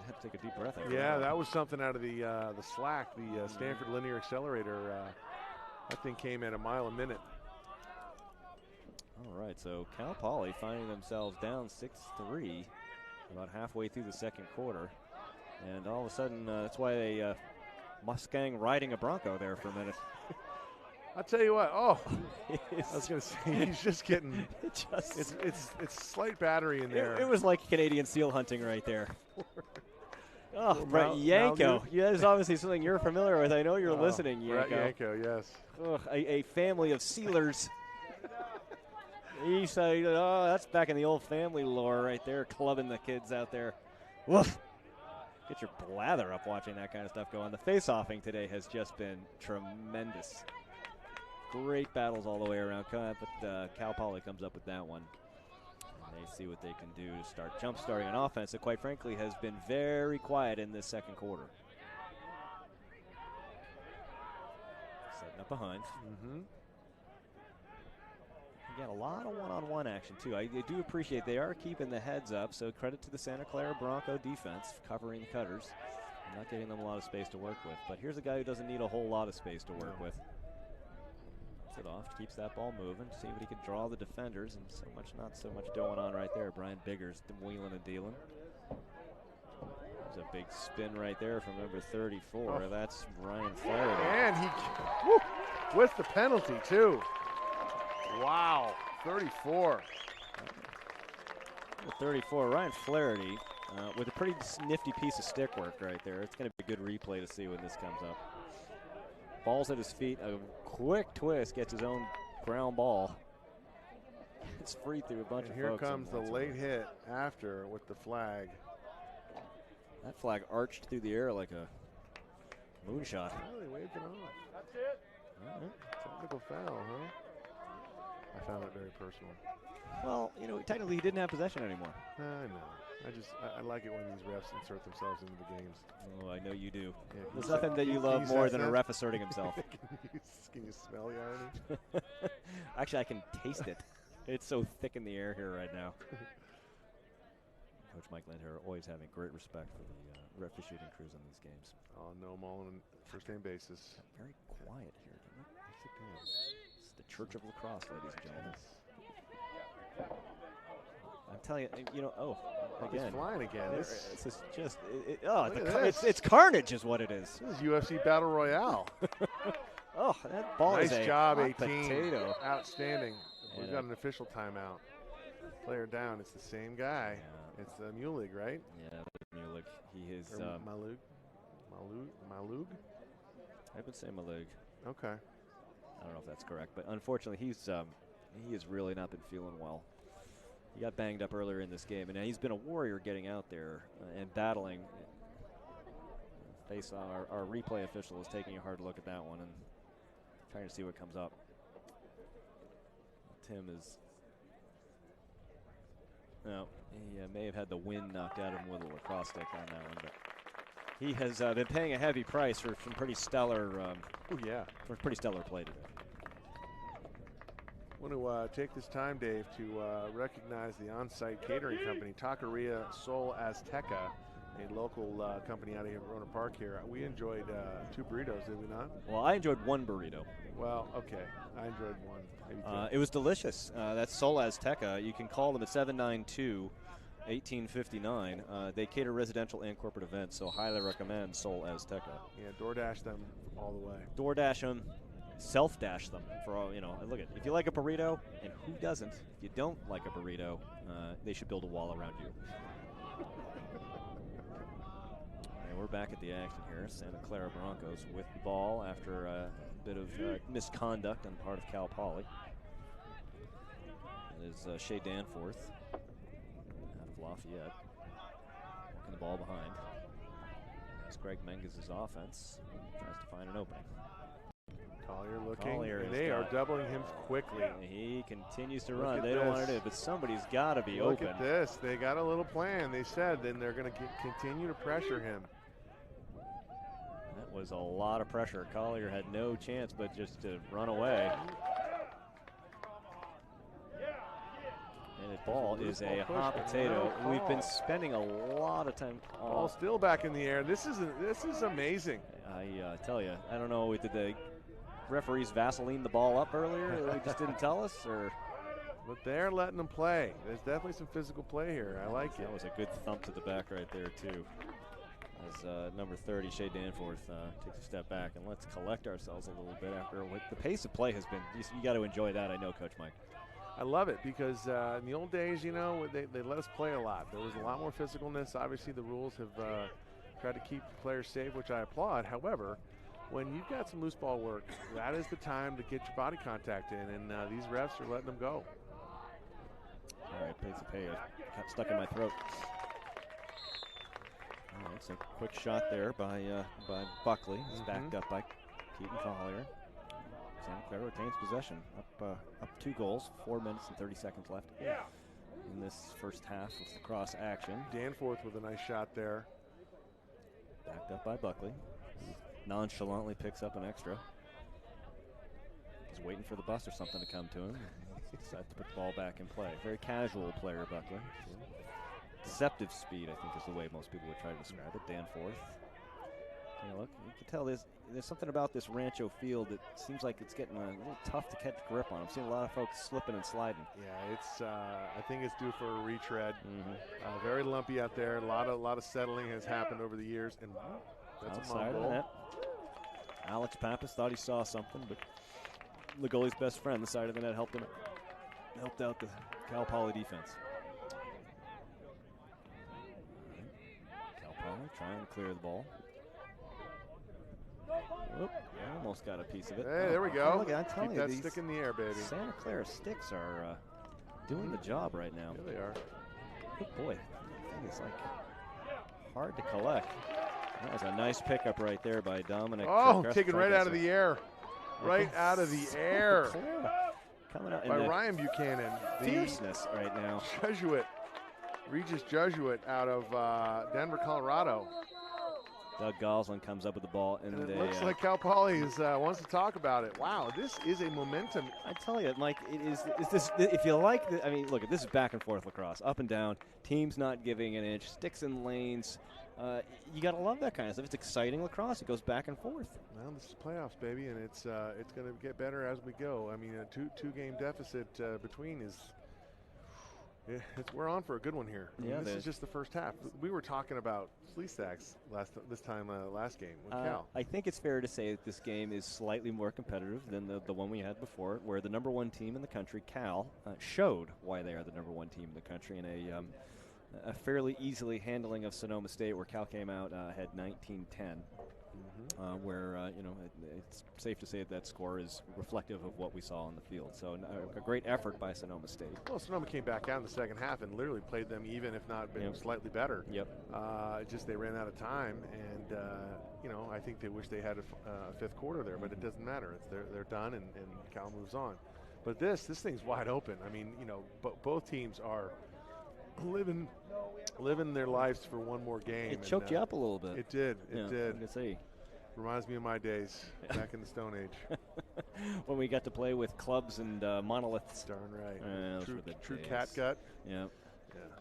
Had to take a deep breath. Yeah, that was something out of the slack. The Stanford Linear Accelerator. That thing came at a mile a minute. All right, so Cal Poly finding themselves down 6-3 about halfway through the second quarter. And all of a sudden, that's why they Mustang riding a Bronco there for a minute. I'll tell you what. Oh, I was going to say, he's just getting. It's slight battery in there. It was like Canadian seal hunting right there. Oh, Brett Yanko. Yeah, that is obviously something you're familiar with. I know you're listening, Yanko. Brett Yanko, yes. Ugh, a family of sealers. That's back in the old family lore right there, clubbing the kids out there. Woof. Get your blather up watching that kind of stuff go on. The face-offing today has just been tremendous. Great battles all the way around, but Cal Poly comes up with that one. And they see what they can do to start jump-starting an offense that, quite frankly, has been very quiet in this second quarter. Setting up behind. Again, a lot of one-on-one action, too. I do appreciate they are keeping the heads up, so credit to the Santa Clara Bronco defense, covering the cutters, not giving them a lot of space to work with. But here's a guy who doesn't need a whole lot of space to work with. It off, keeps that ball moving, see what he can draw the defenders, and not so much going on right there. Brian Biggers wheeling and dealing. There's a big spin right there from number 34. That's Ryan Flaherty. And he, with the penalty too. Wow, 34. 34, Ryan Flaherty with a pretty nifty piece of stick work right there. It's going to be a good replay to see when this comes up. Ball's at his feet, a quick twist, gets his own ground ball. It's free through a bunch of here folks. Here comes the late hit after with the flag. That flag arched through the air like a moonshot. Oh, they waved it off. That's it. All right. Technical foul, huh? I found it very personal. Well, technically he didn't have possession anymore. I know. I like it when these refs insert themselves into the games. Oh, I know you do. Yeah, There's nothing that you love more than a ref asserting himself. Can you smell the irony? Actually, I can taste it. It's so thick in the air here right now. Coach Mike Landher always having great respect for the ref officiating crews on these games. Oh, no Mullen, first-name basis. Very quiet here, isn't it? Yes, it is. It's the Church of Lacrosse, ladies and gentlemen. I'm telling you, again. He's flying again. This is just, it's carnage is what it is. This is UFC Battle Royale. Oh, that ball is nice job, hot 18. Potato. Outstanding. We've got an official timeout. Player down. It's the same guy. Yeah. It's Mulig, right? Yeah, Mulig. He is. Malug? I would say Malug. Okay. I don't know if that's correct, but unfortunately, he has really not been feeling well. He got banged up earlier in this game, and he's been a warrior getting out there and battling. Face our replay official is taking a hard look at that one and trying to see what comes up. Tim is. No, he may have had the wind knocked out of him with a lacrosse stick on that one, but he has been paying a heavy price for some pretty stellar. For pretty stellar play today. I want to take this time, Dave, to recognize the on-site catering company, Taqueria Sol Azteca, a local company out of here in Corona Park here. We enjoyed 2 burritos, did we not? Well, I enjoyed 1 burrito. Well, okay. I enjoyed 1. Maybe 2. It was delicious. That's Sol Azteca. You can call them at 792-1859. They cater residential and corporate events, so highly recommend Sol Azteca. Yeah, DoorDash them all the way. DoorDash them. Self-dash them for all, look at, if you like a burrito, and who doesn't, if you don't like a burrito, they should build a wall around you. And we're back at the action here. Santa Clara Broncos with the ball after a bit of misconduct on the part of Cal Poly. It is Shea Danforth out of Lafayette, walking the ball behind. As Greg Menges' offense tries to find an opening. Collier looking, and they are doubling him quickly. He continues to run. They don't want to do it, but somebody's got to be open. Look at this. They got a little plan. They said then they're going to continue to pressure him. That was a lot of pressure. Collier had no chance but just to run away. And the ball is a hot potato. We've been spending a lot of time. Ball still back in the air. This is amazing. I tell you, I don't know. Did the referees Vaseline the ball up earlier? They just didn't tell us, or? But they're letting them play. There's definitely some physical play here. I like it. That was a good thump to the back right there too. As number 30, Shea Danforth, takes a step back, and let's collect ourselves a little bit after what the pace of play has been. You got to enjoy that, I know, Coach Mike. I love it because in the old days, they let us play a lot. There was a lot more physicalness. Obviously, the rules have tried to keep the players safe, which I applaud. However, when you've got some loose ball work, that is the time to get your body contact in, and these refs are letting them go. All right, pace of pay got stuck in my throat. All right, so quick shot there by Buckley. It's backed up by Keaton Collier. Santa Clara retains possession. Up 2 goals, 4 minutes and 30 seconds left in this first half of the cross action. Danforth with a nice shot there. Backed up by Buckley. Nonchalantly picks up an extra. He's waiting for the bus or something to come to him. Decides to put the ball back in play. Very casual player, Buckley. Deceptive speed, I think, is the way most people would try to describe it. Danforth. Look, you can tell there's something about this Rancho field that seems like it's getting a little tough to catch grip on. I'm seeing a lot of folks slipping and sliding. Yeah, it's. I think it's due for a retread. Very lumpy out there. A lot of settling has happened over the years, and that's outside of that. Alex Pappas thought he saw something, but the goalie's best friend, the side of the net, helped out the Cal Poly defense. Cal Poly trying to clear the ball. Whoop, almost got a piece of it. Hey, there we go. Look, I'm telling Keep you, that stick in the air, baby. Santa Clara sticks are doing the job right now. Yeah, they are. Good boy. It's like hard to collect. That was a nice pickup right there by Dominic. Oh, taken right out of the air. Right out of the air. Coming out by Ryan Buchanan. Fierceness right now. Jesuit Regis Jesuit out of Denver, Colorado. Doug Goslin comes up with the ball, and it looks like Cal Poly wants to talk about it. Wow, this is a momentum. I tell you, Mike, it is this. If you like, I mean, look, this is back and forth lacrosse, up and down. Teams not giving an inch, sticks in lanes. You gotta love that kind of stuff. It's exciting lacrosse. It goes back and forth. Well, this is playoffs, baby, and it's going to get better as we go. I mean, a two-game deficit between is. We're on for a good one here. I mean, this is just the first half. We were talking about flea stacks last game with Cal. I think it's fair to say that this game is slightly more competitive than the one we had before, where the #1 team in the country, Cal, showed why they are the #1 team in the country in a fairly easily handling of Sonoma State, where Cal came out had 19-10. Where it's safe to say that score is reflective of what we saw on the field. So a great effort by Sonoma State. Well, Sonoma came back out in the second half and literally played them even, if not slightly better. Yep. Just they ran out of time, and I think they wish they had a fifth quarter there, but it doesn't matter. They're done, and Cal moves on. But this thing's wide open. I mean, both teams are living their lives for one more game. It choked you up a little bit. It did. It did. I can see. Reminds me of my days back in the Stone Age. When we got to play with clubs and monoliths. Darn right. True cat gut. Yeah.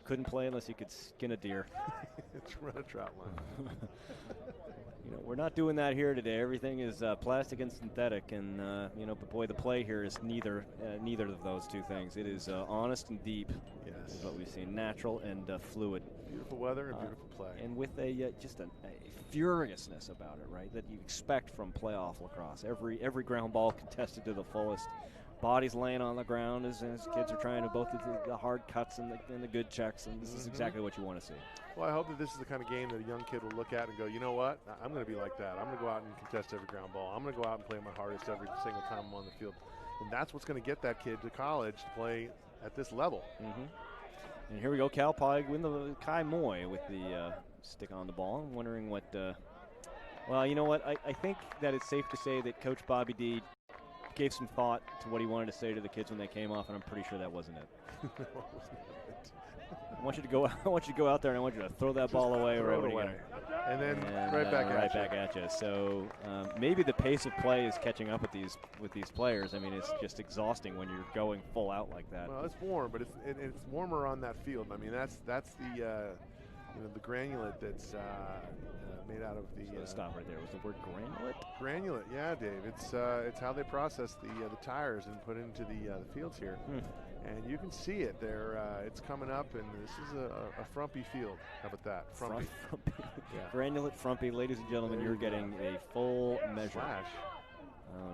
Couldn't play unless you could skin a deer. It's run a trout line. We're not doing that here today. Everything is plastic and synthetic, and but boy, the play here is neither of those two things. It is honest and deep. Yes. Is what we've seen, natural and fluid. Beautiful weather and beautiful play. And with just a furiousness about it, right? That you expect from playoff lacrosse. Every ground ball contested to the fullest. Bodies laying on the ground as kids are trying to both the hard cuts and the good checks, and this is exactly what you want to see. Well, I hope that this is the kind of game that a young kid will look at and go, you know what, I'm going to be like that. I'm going to go out and contest every ground ball. I'm going to go out and play my hardest every single time I'm on the field. And that's what's going to get that kid to college to play at this level. And here we go, Cal Poly win the Kai Moy with the stick on the ball. I'm wondering what, well, you know what, I think that it's safe to say that Coach Bobby D gave some thought to what he wanted to say to the kids when they came off, and I'm pretty sure that wasn't it. I want you to go out there, and I want you to throw that ball away wherever you go. And then right back at you. So maybe the pace of play is catching up with these players. I mean, it's just exhausting when you're going full out like that. Well, it's warm, but it's warmer on that field. I mean, that's the the granulate that's made out of the. Stop right there. Was the word granulate? Granulate, yeah, Dave. It's how they process the tires and put into the fields here. And you can see it there. It's coming up, and this is a frumpy field. How about that? Frumpy. Yeah. Granulate frumpy. Ladies and gentlemen, you're getting a full measure. Flash.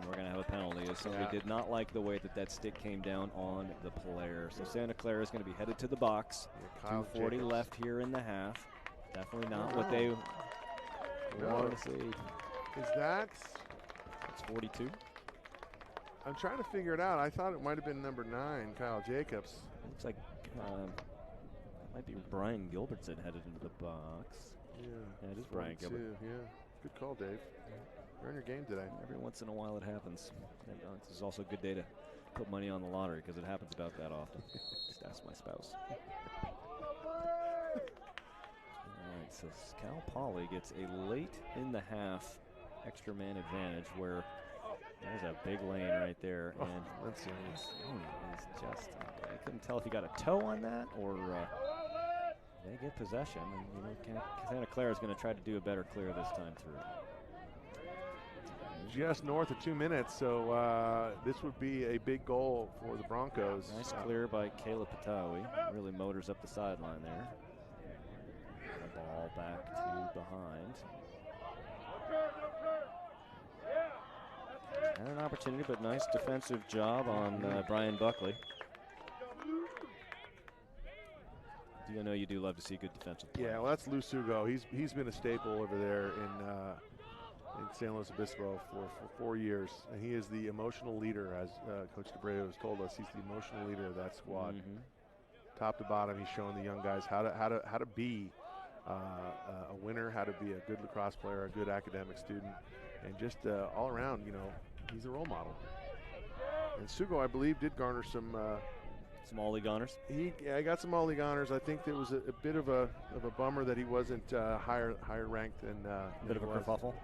We're going to have a penalty. Somebody did not like the way that stick came down on the player. So Santa Clara is going to be headed to the box. 2:40 left here in the half. Definitely not what they wanted to see. Is that? It's 42. I'm trying to figure it out. I thought it might have been number 9, Kyle Jacobs. Looks like it might be Brian Gilbertson headed into the box. Yeah, it is Brian Gilbert. Yeah, good call, Dave. You're on your game today. Every once in a while it happens. And this is also a good day to put money on the lottery because it happens about that often. Just ask my spouse. All right, so Cal Poly gets a late in the half extra man advantage where there's a big lane right there. And that's is just, I couldn't tell if he got a toe on that or they get possession. And Santa Clara is going to try to do a better clear this time through. Just north of 2 minutes, so this would be a big goal for the Broncos. Nice clear by Caleb Patawi. Really motors up the sideline there. The ball back to behind. And an opportunity, but nice defensive job on Brian Buckley. I know you do love to see good defensive play. Yeah, well, that's Lou Sugo. He's been a staple over there in San Luis Obispo for 4 years, and he is the emotional leader, as Coach DeBreo has told us. He's the emotional leader of that squad. Top to bottom, he's showing the young guys how to be a winner, how to be a good lacrosse player, a good academic student, and just all around, he's a role model. And Sugo, I believe, did garner some Some all league honors. I got some all league honors. I think there was a bit of a bummer that he wasn't higher ranked than. A bit of a kerfuffle.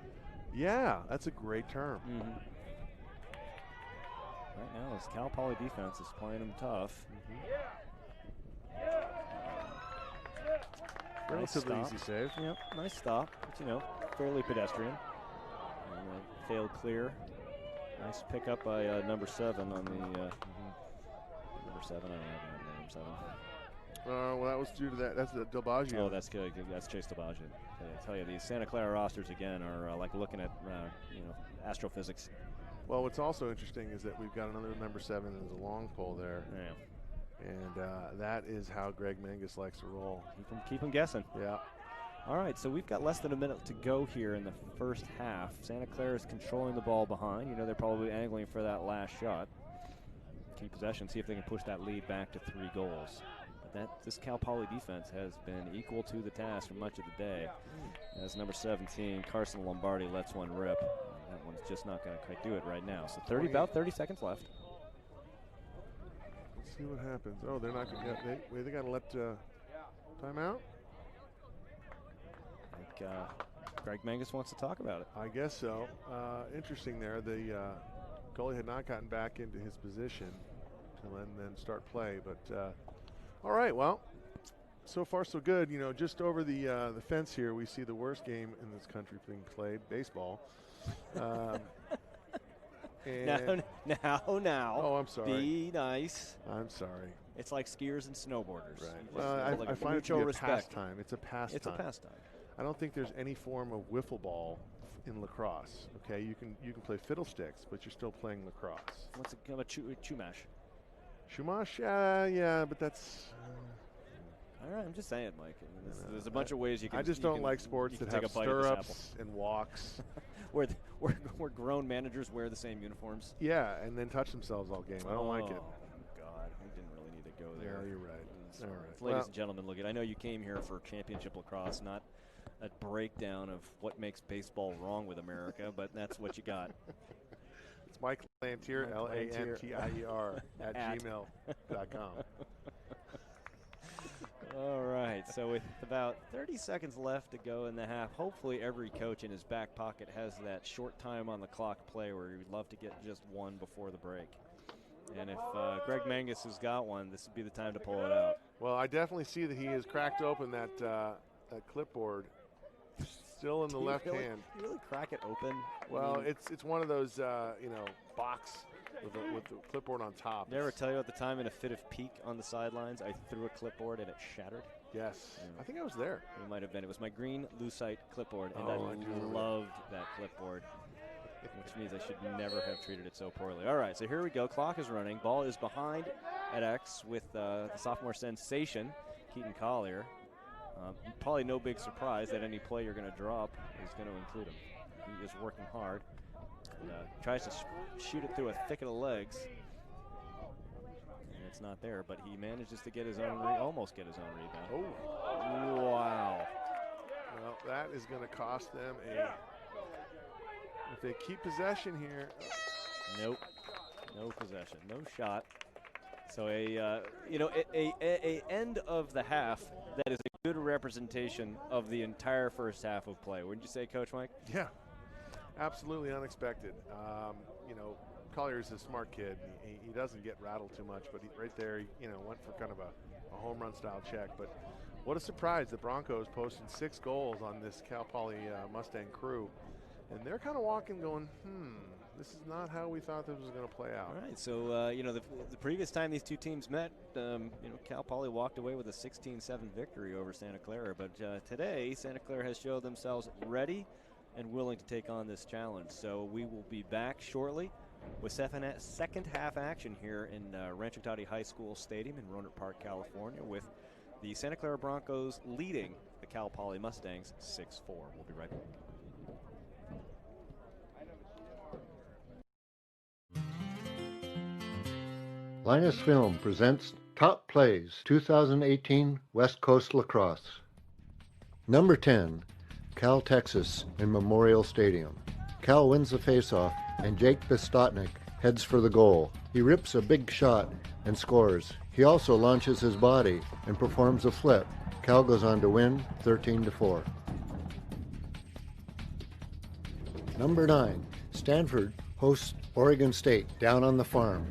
Yeah, that's a great term. Mm-hmm. Right now, this Cal Poly defense is playing them tough. Relatively nice easy save. Yep, nice stop. But, fairly pedestrian. And failed clear. Nice pickup by number 7 on the number 7. I don't have number 7. Well, that was due to that. That's the DelBaggio. Oh, that's good. That's Chase DelBaggio. I tell you, these Santa Clara rosters again are like looking at astrophysics. Well, what's also interesting is that we've got another number 7 and there's a long pole there. Yeah. And that is how Greg Mangus likes to roll. Keep him guessing. Yeah. All right, so we've got less than a minute to go here in the first half. Santa Clara is controlling the ball behind. They're probably angling for that last shot. Keep possession, see if they can push that lead back to 3 goals. But this Cal Poly defense has been equal to the task for much of the day. As number 17, Carson Lombardi lets one rip. That one's just not going to quite do it right now. So about 30 seconds left. Let's see what happens. Oh, they're not going to. They got to let timeout. I think Greg Mangus wants to talk about it. I guess so. Interesting there. The goalie had not gotten back into his position to then start play. But all right, well, so far so good. Just over the fence here, we see the worst game in this country being played, baseball. Now. Oh, I'm sorry. Be nice. I'm sorry. It's like skiers and snowboarders. Right. Well, I find it to be a pastime. It's a pastime. It's a pastime. I don't think there's any form of wiffle ball in lacrosse. Okay, you can play fiddlesticks, but you're still playing lacrosse. What's it called? A chumash. Chumash? Yeah, but that's. All right, I'm just saying, Mike. There's a bunch of ways you can. I just don't like sports that have stirrups and walks. where grown managers wear the same uniforms. Yeah, and then touch themselves all game. I don't like it. Oh God, we didn't really need to go there. Yeah, you're right. All right. Ladies and gentlemen, look, I know you came here for championship lacrosse, not a breakdown of what makes baseball wrong with America, but that's what you got. It's Mike Lantier, Lantier at gmail.com. All right, so with about 30 seconds left to go in the half, hopefully every coach in his back pocket has that short time on the clock play where he'd love to get just one before the break. And if Greg Mangus has got one, this would be the time to pull it out. Well, I definitely see that he has cracked open that clipboard, still in the left hand. You really crack it open? Well, it's one of those box with the clipboard on top. Did I ever tell you at the time in a fit of pique on the sidelines, I threw a clipboard and it shattered? Yes. I think I was there. It might have been. It was my green lucite clipboard, and I loved that clipboard, which means I should never have treated it so poorly. All right, so here we go. Clock is running. Ball is behind at X with the sophomore sensation, Keaton Collier. Probably no big surprise that any play you're going to drop is going to include him. He is working hard. Tries to shoot it through a thicket of legs. And it's not there, but he manages to get his own almost get his own rebound. Oh. Wow. Well, that is going to cost them if they keep possession here. Nope. No possession. No shot. So a end of the half that is a good representation of the entire first half of play. Wouldn't you say, Coach Mike? Yeah. Absolutely unexpected. Collier's a smart kid. He doesn't get rattled too much, but right there, went for kind of a home run style check. But what a surprise! The Broncos posted 6 goals on this Cal Poly Mustang crew, and they're kind of walking, going, this is not how we thought this was going to play out. All right. So the previous time these two teams met, Cal Poly walked away with a 16-7 victory over Santa Clara. But today, Santa Clara has showed themselves ready and willing to take on this challenge. So we will be back shortly with second half action here in Rancho County High School Stadium in Rohnert Park, California, with the Santa Clara Broncos leading the Cal Poly Mustangs 6-4. We'll be right back. Linus Film presents Top Plays 2018 West Coast Lacrosse. Number 10, Cal, Texas in Memorial Stadium. Cal wins the faceoff and Jake Bistotnik heads for the goal. He rips a big shot and scores. He also launches his body and performs a flip. Cal goes on to win 13-4. Number 9, Stanford hosts Oregon State down on the farm.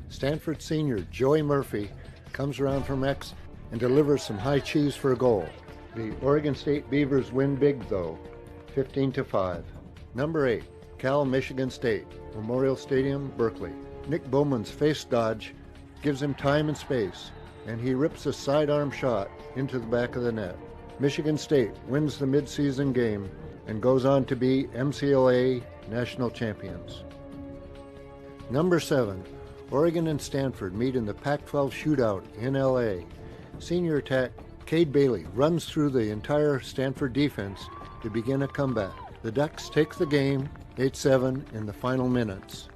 Stanford senior Joey Murphy comes around from X and delivers some high cheese for a goal. The Oregon State Beavers win big though, 15-5. Number 8, Cal Michigan State, Memorial Stadium, Berkeley. Nick Bowman's face dodge gives him time and space, and he rips a sidearm shot into the back of the net. Michigan State wins the midseason game and goes on to be MCLA national champions. Number 7, Oregon and Stanford meet in the Pac-12 shootout in LA. Senior attack Cade Bailey runs through the entire Stanford defense to begin a comeback. The Ducks take the game 8-7 in the final minutes.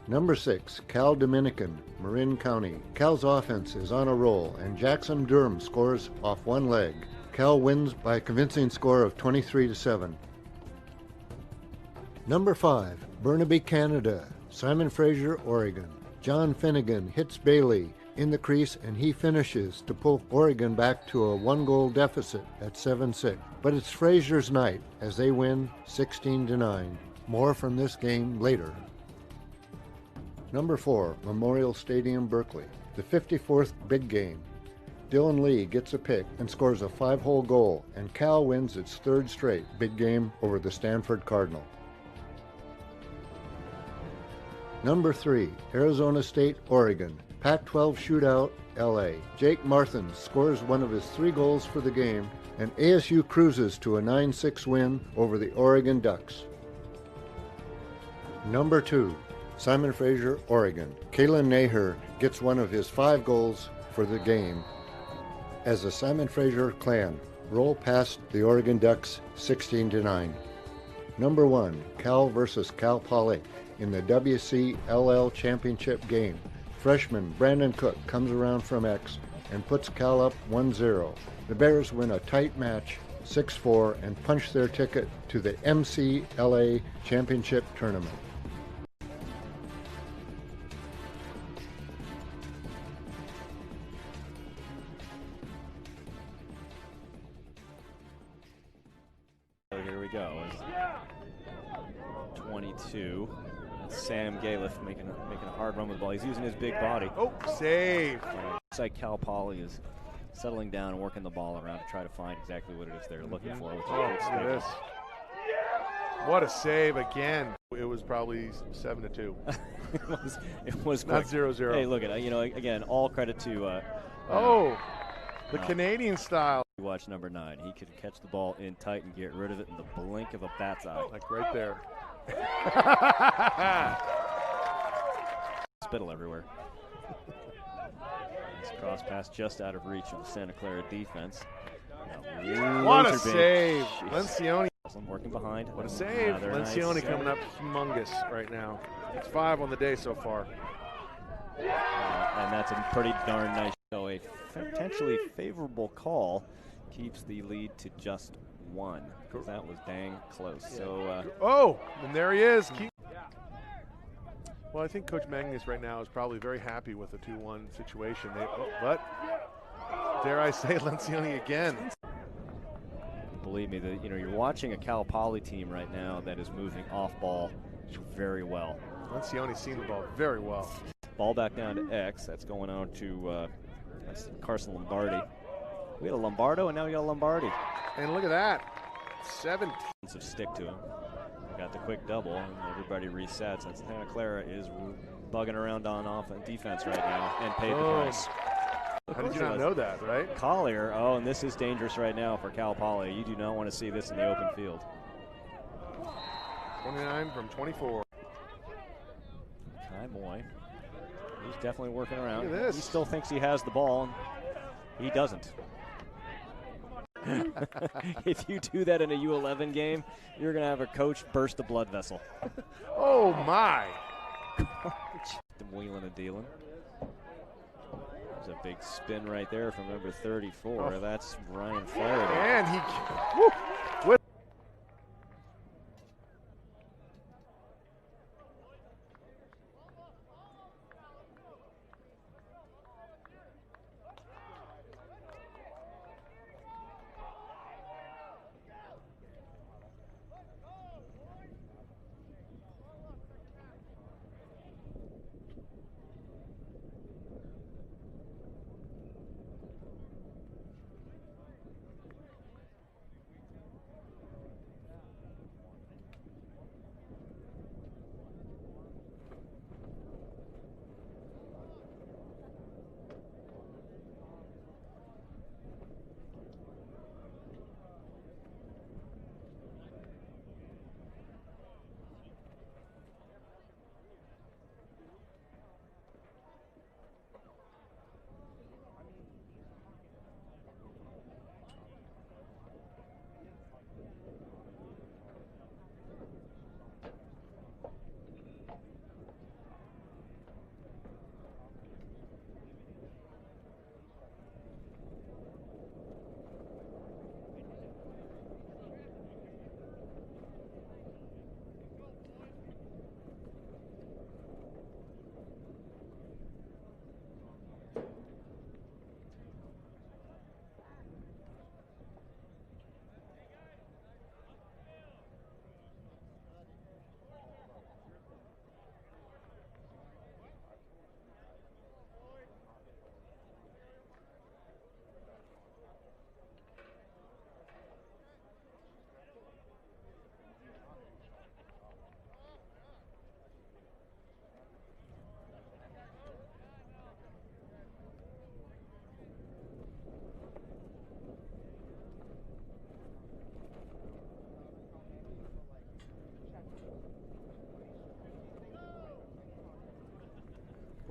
Number 6, Cal Dominican, Marin County. Cal's offense is on a roll, and Jackson Durham scores off one leg. Cal wins by a convincing score of 23-7. Number 5, Burnaby, Canada, Simon Fraser, Oregon. John Finnegan hits Bailey in the crease, and he finishes to pull Oregon back to a one-goal deficit at 7-6. But it's Fraser's night as they win 16-9. More from this game later. Number 4, Memorial Stadium, Berkeley. The 54th big game. Dylan Lee gets a pick and scores a 5-hole goal, and Cal wins its 3rd straight big game over the Stanford Cardinal. Number 3, Arizona State, Oregon. Pac-12 shootout, LA. Jake Marthin scores one of his 3 goals for the game, and ASU cruises to a 9-6 win over the Oregon Ducks. Number 2, Simon Fraser, Oregon. Kalen Naher gets one of his 5 goals for the game as the Simon Fraser clan roll past the Oregon Ducks 16-9. Number 1, Cal versus Cal Poly in the WCLL championship game. Freshman Brandon Cook comes around from X and puts Cal up 1-0. The Bears win a tight match 6-4 and punch their ticket to the MCLA championship tournament. Here we go. 22. Sam Galiff making a hard run with the ball. He's using his big body. Oh, save. Looks like Cal Poly is settling down and working the ball around to try to find exactly what it is they're looking for. Which Look at this. What a save again. It was probably 7-2. it was not quick. 0-0. Hey, look at it. You know, again, all credit to the Canadian style. Watch number 9. He could catch the ball in tight and get rid of it in the blink of a bat's eye. Like right there. Spittle everywhere. This cross pass just out of reach of the Santa Clara defense. What a save. Jeez. Lencioni. Working behind. What a save. Lencioni nice. coming up humongous right now. It's 5 on the day so far. And that's a pretty darn nice. So a potentially favorable call keeps the lead to just 1. Because that was dang close. Yeah. So. And there he is. Well, I think Coach Magnus right now is probably very happy with the 2-1 situation. But dare I say, Lencioni again. Believe me, you're watching a Cal Poly team right now that is moving off ball very well. Lencioni's seen the ball very well. Ball back down to X. That's going on to that's Carson Lombardi. We had a Lombardo, and now we got a Lombardi. And look at that. 7 of stick to him. We got the quick double, and everybody resets. And Santa Clara is bugging around on defense right now and paid the price. How did you not know that, right? Collier, and this is dangerous right now for Cal Poly. You do not want to see this in the open field. 29 from 24. Kai Moy. He's definitely working around. Look at this. He still thinks he has the ball. He doesn't. If you do that in a U11 game, you're going to have a coach burst a blood vessel. Oh, my. Wheeling and dealing. There's a big spin right there from number 34. That's Ryan Flaherty. And he...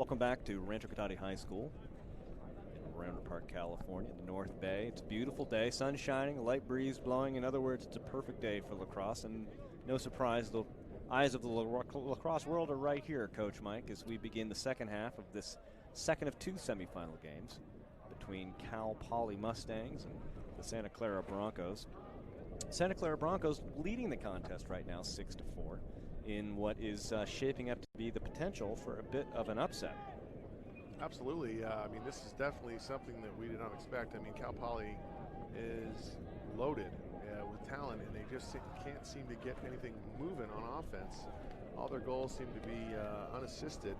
Welcome back to Rancho Cotati High School in Round Park, California, the North Bay. It's a beautiful day, sun shining, a light breeze blowing. In other words, it's a perfect day for lacrosse, and no surprise, the eyes of the lacrosse world are right here, Coach Mike, as we begin the second half of this second of two semifinal games between Cal Poly Mustangs and the Santa Clara Broncos. Santa Clara Broncos leading the contest right now 6-4 in what is shaping up to be the potential for a bit of an upset. Absolutely. I mean, this is definitely something that we did not expect. I mean, Cal Poly is loaded with talent, and they just can't seem to get anything moving on offense. All their goals seem to be unassisted.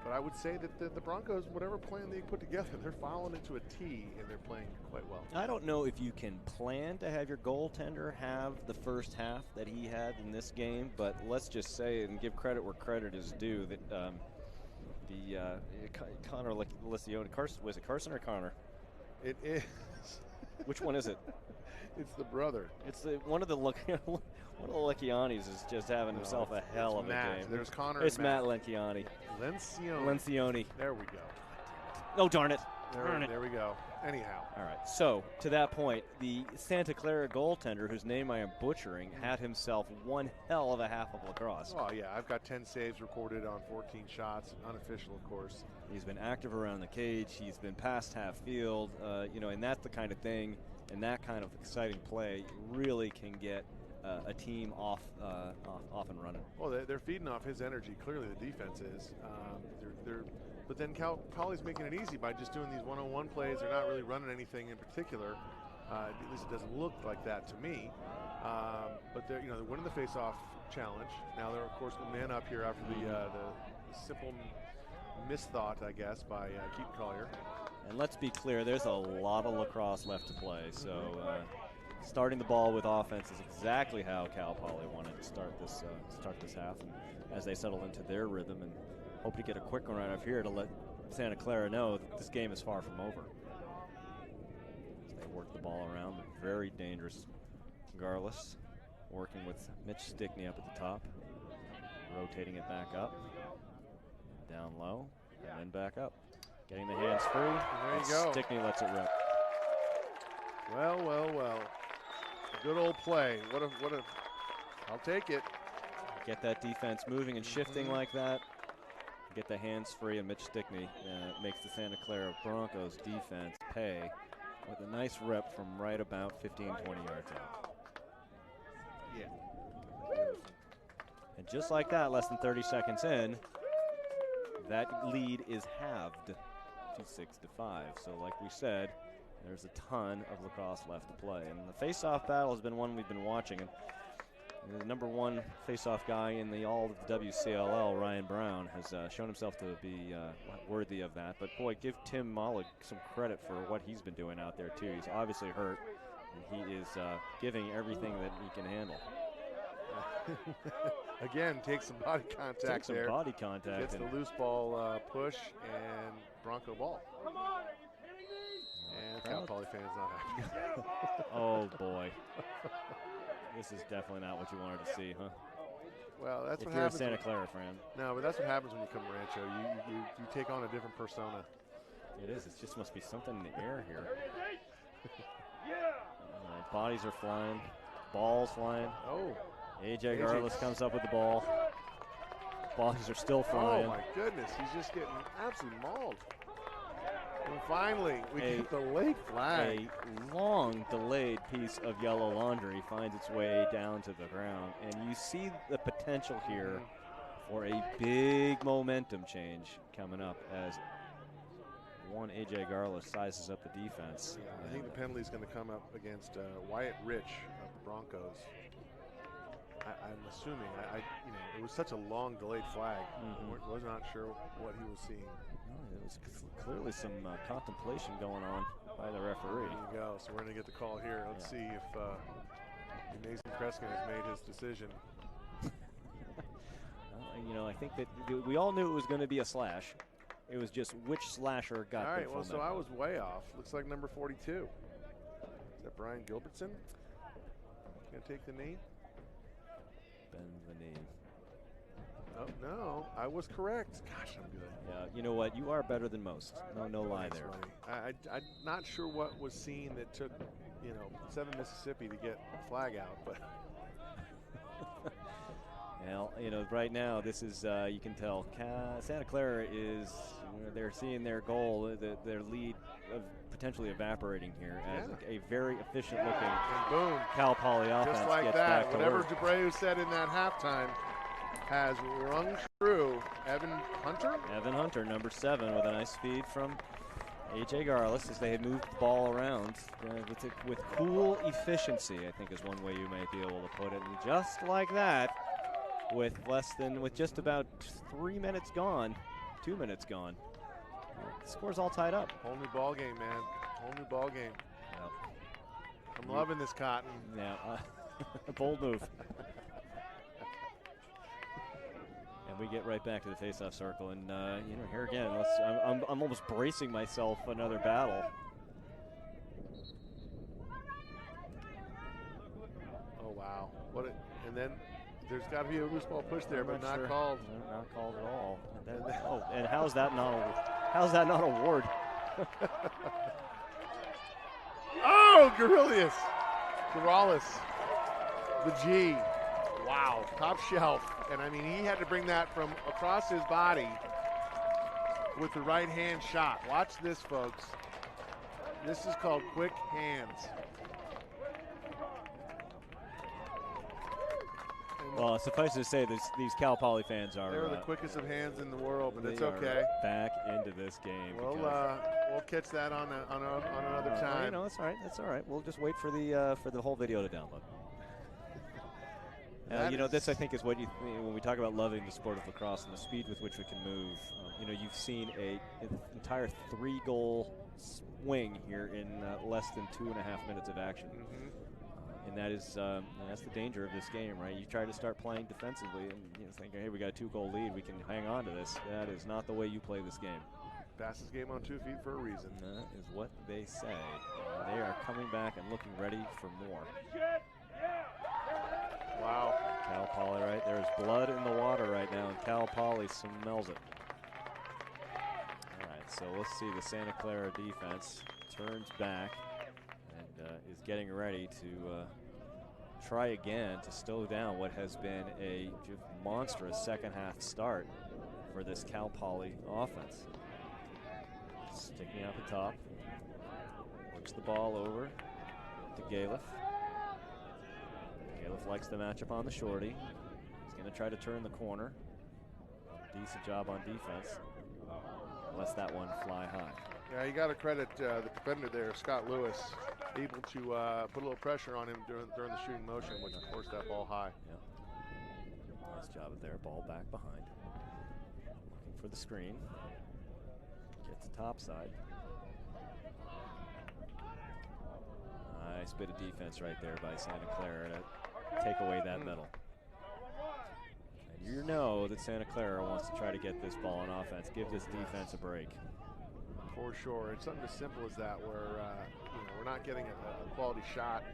But I would say that the Broncos, whatever plan they put together, they're following it to a T, and they're playing quite well. I don't know if you can plan to have your goaltender have the first half that he had in this game, but let's just say and give credit where credit is due that Connor Lecione, was it Carson or Connor? It is. Which one is it? It's the brother. It's one of the Lecchianis is just having himself a hell of a game. There's Connor. It's Matt Lecchiani. Lencioni. There we go. Oh, darn it. There we go. Anyhow. All right. So, to that point, the Santa Clara goaltender, whose name I am butchering, had himself one hell of a half of lacrosse. Oh, yeah. I've got 10 saves recorded on 14 shots, unofficial, of course. He's been active around the cage. He's been past half field, and that's the kind of thing and that kind of exciting play really can get a team off and running. Well, they're feeding off his energy. Clearly, the defense is. But then Cal Poly's making it easy by just doing these one-on-one plays. They're not really running anything in particular. At least it doesn't look like that to me. But they're winning the face-off challenge. Now they're of course man up here after the simple misthought, I guess, by Keaton Collier. And let's be clear, there's a lot of lacrosse left to play. So starting the ball with offense is exactly how Cal Poly wanted to start this half. And as they settle into their rhythm and hope to get a quick one right off here to let Santa Clara know that this game is far from over. As they work the ball around, the very dangerous Garlis working with Mitch Stickney up at the top, rotating it back up, down low, and then back up. Getting the hands free. There you go. Stickney lets it rip. Well. Good old play. What a I'll take it. Get that defense moving and shifting like that. Get the hands free, and Mitch Stickney makes the Santa Clara Broncos defense pay with a nice rip from right about 15, 20 yards out. Yeah. And just like that, less than 30 seconds in, that lead is halved to 6-5. So like we said, there's a ton of lacrosse left to play. And the face-off battle has been one we've been watching. And the number one face-off guy in all of the WCLL, Ryan Brown, has shown himself to be worthy of that. But boy, give Tim Mollig some credit for what he's been doing out there too. He's obviously hurt, and he is giving everything that he can handle. Again, take some body contact there. Take some body contact. Gets the loose ball push and Bronco ball. And Cal Poly fans not happy. Oh boy. This is definitely not what you wanted to see, huh? Well, that's if what you're happens. A Santa Clara fan. No, but that's what happens when you come to Rancho. You take on a different persona. It is. It just must be something in the air here. Bodies are flying. Balls flying. Oh. AJ Garlis comes up with the ball. Bodies are still flying. Oh, my goodness. He's just getting absolutely mauled. And finally, we get the late flag. A long delayed piece of yellow laundry finds its way down to the ground. And you see the potential here for a big momentum change coming up as one AJ Garlis sizes up the defense. Yeah, I think the penalty is going to come up against Wyatt Rich of the Broncos. I'm assuming. It was such a long delayed flag. Was not sure what he was seeing. There was clearly some contemplation going on by the referee. There you go. So we're going to get the call here. Let's see if Amazing Kreskin has made his decision. I think that we all knew it was going to be a slash. It was just which slasher got all the right, well, so I was way off. Looks like number 42. Is that Brian Gilbertson? Going to take the knee? Bends the knee. Oh, No, I was correct. Gosh, I'm good. Yeah, you know what? You are better than most. No lie Thanks, there. buddy. I'm not sure what was seen that took, 7 Mississippi to get a flag out, but. Well, right now this is, you can tell, Santa Clara is, they're seeing their goal, their lead of potentially evaporating here as a very efficient looking And boom. Cal Poly offense Just like gets that. back to Whatever work. DeBreu said in that halftime has rung true. Evan Hunter, number 7, with a nice feed from A.J. Garlis as they had moved the ball around with cool efficiency, I think is one way you might be able to put it. And just like that, with just about 3 minutes gone, 2 minutes gone, the score's all tied up. Whole new ball game, man. Whole new ball game. Yep. I'm loving this, Cotton. Yeah, bold move. And we get right back to the face-off circle, and here again, I'm almost bracing myself for another battle. Oh wow! And then there's got to be a loose ball push there, but not called. No, not called at all. And how's that not a ward? Oh, Garilius, the G. Wow, top shelf. And I mean, he had to bring that from across his body with the right hand shot. Watch this, folks. This is called quick hands. Well, suffice to say, these Cal Poly fans are. They're the quickest of hands in the world, but it's are okay. Back into this game. We'll catch that on another time. That's all right. That's all right. We'll just wait for the whole video to download. This I think is what when we talk about loving the sport of lacrosse and the speed with which we can move. You've seen an entire 3-goal swing here in less than 2.5 minutes of action. Mm-hmm. And that's the danger of this game, right? You try to start playing defensively and thinking, hey, we got a 2-goal lead, we can hang on to this. That is not the way you play this game. Pass this game on 2 feet for a reason. That is what they say. They are coming back and looking ready for more. Wow. Cal Poly, right? There's blood in the water right now, and Cal Poly smells it. All right, so let's see the Santa Clara defense turns back and is getting ready to try again to slow down what has been a monstrous second half start for this Cal Poly offense. Sticking out the top, works the ball over to Galef. Galef likes the matchup on the shorty. He's going to try to turn the corner. Decent job on defense. Lets that one fly high. Yeah, you got to credit the defender there, Scott Lewis, able to put a little pressure on him during the shooting motion, which forced that ball high. Yeah. Nice job there. Ball back behind. Looking for the screen. Gets the top side. Nice bit of defense right there by Santa Clara to take away that middle. And you know that Santa Clara wants to try to get this ball on offense, give this defense a break. For sure. It's something as simple as that where, we're not getting a quality shot.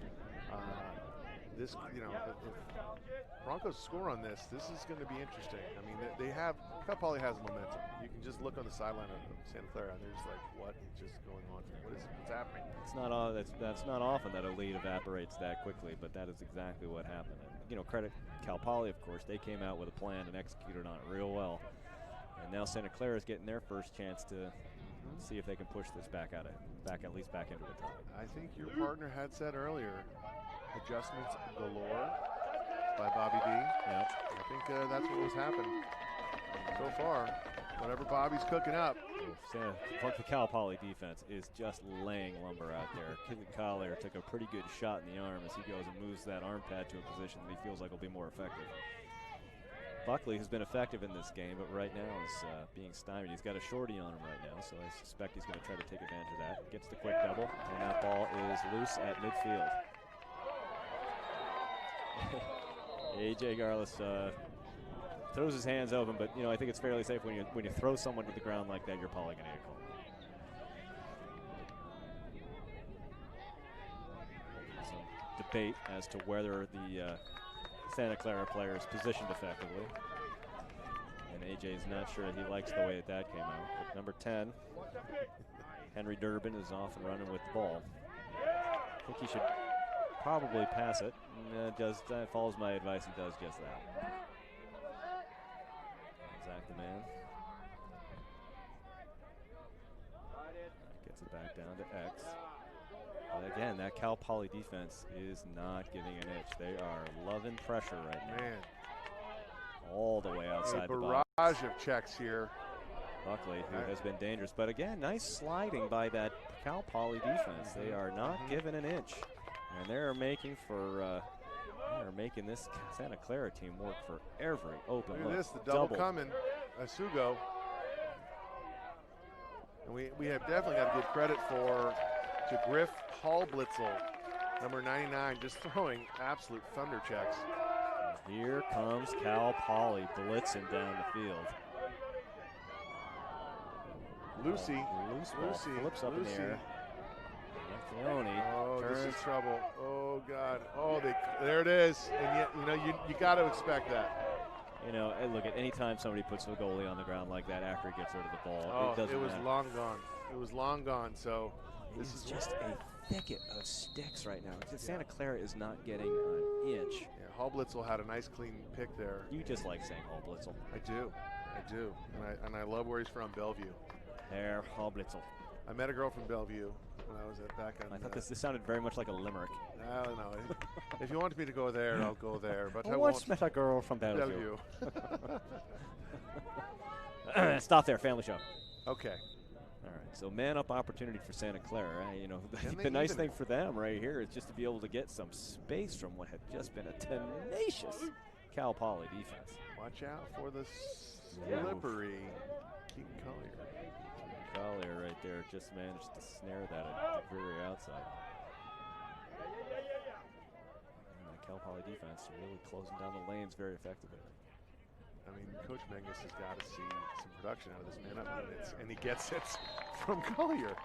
If Broncos score on this is going to be interesting. I mean, Cal Poly has momentum. You can just look on the sideline of Santa Clara and they're just like, what is just going on here? What's happening? That's not often that a lead evaporates that quickly, but that is exactly what happened. And, credit Cal Poly, of course. They came out with a plan and executed on it real well. And now Santa Clara is getting their first chance to see if they can push this back at least back into the tie. I think your partner had said earlier, adjustments galore by Bobby D. Yep. I think that's what was happening so far. Whatever Bobby's cooking up. The Cal Poly defense is just laying lumber out there. Kevin Collier took a pretty good shot in the arm as he goes and moves that arm pad to a position that he feels like will be more effective. Buckley has been effective in this game, but right now is being stymied. He's got a shorty on him right now, so I suspect he's going to try to take advantage of that. Gets the quick double, and that ball is loose at midfield. A.J. Garlis throws his hands open, but I think it's fairly safe when you throw someone to the ground like that, you're probably going to get called. Some debate as to whether the Santa Clara player is positioned effectively. AJ's not sure he likes the way that came out. But number 10, Henry Durbin, is off and running with the ball. I think he should probably pass it. Follows my advice and does just that. Zach the man. Gets it back down to X. But again, that Cal Poly defense is not giving an inch. They are loving pressure right now. Man. All the way outside the box. Barrage of checks here. Buckley, who has been dangerous. But again, nice sliding by that Cal Poly defense. They are not giving an inch. And they're making this Santa Clara team work for every open look. Look at this, the double coming. Asugo. And we have definitely got to give credit to Griff Hallblitzel, number 99, just throwing absolute thunder checks. Here comes Cal Poly blitzing down the field. Lucy flips up in the air. Leone turns. This is trouble. Oh God. Oh, there it is. And yet, you got to expect that. Look, at any time somebody puts a goalie on the ground like that after he gets rid of the ball, it was long gone. It was long gone. So this is just a thicket of sticks right now. Santa Clara is not getting an inch. Yeah, Hallblitzel had a nice clean pick there. You just like saying Hallblitzel. I do. And I love where he's from, Bellevue. Herr Hallblitzel. I met a girl from Bellevue when I was back on. I thought this sounded very much like a limerick. I don't know. If you want me to go there, I'll go there. But I once met a girl from Bellevue. Bellevue. Stop there, family show. Okay. All right, so man-up opportunity for Santa Clara. The nice thing for them right here is just to be able to get some space from what had just been a tenacious Cal Poly defense. Watch out for the slippery Keaton Collier. Collier right there just managed to snare that at the very outside. And the Cal Poly defense really closing down the lanes very effectively. I mean, Coach Menges has got to see some production out of this man-up units, and he gets it from Collier.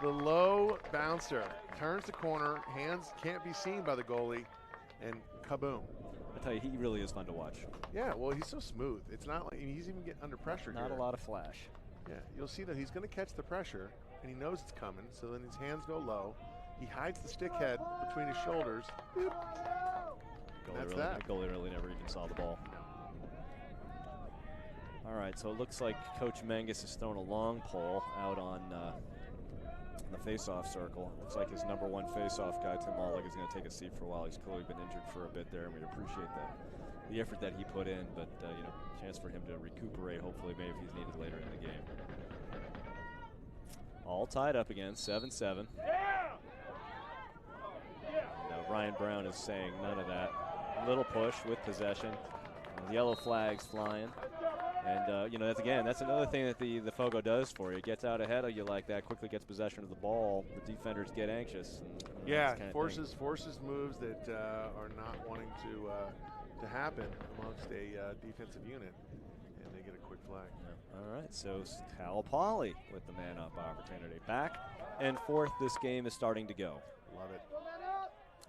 The low bouncer turns the corner, hands can't be seen by the goalie, and kaboom. I tell you, he really is fun to watch. Yeah, well, he's so smooth. It's not like he's even getting under pressure here. Not a lot of flash. Yeah, you'll see that he's going to catch the pressure, and he knows it's coming, so then his hands go low. He hides the stick head between his shoulders. Boop. The goalie really never even saw the ball. All right, so it looks like Coach Menges has thrown a long pole out on the face-off circle. Looks like his number one face-off guy, Tim Mollig, is going to take a seat for a while. He's clearly been injured for a bit there, and we appreciate the effort that he put in, but chance for him to recuperate, hopefully, maybe if he's needed later in the game. All tied up again, 7-7. And, Ryan Brown is saying none of that. Little push with possession. The yellow flag's flying. And, that's another thing that the Fogo does for you. It gets out ahead of you like that, quickly gets possession of the ball. The defenders get anxious. And, forces moves that are not wanting to happen amongst a defensive unit, and they get a quick flag. Yeah. All right, so Cal Poly with the man-up opportunity. Back and forth this game is starting to go. Love it.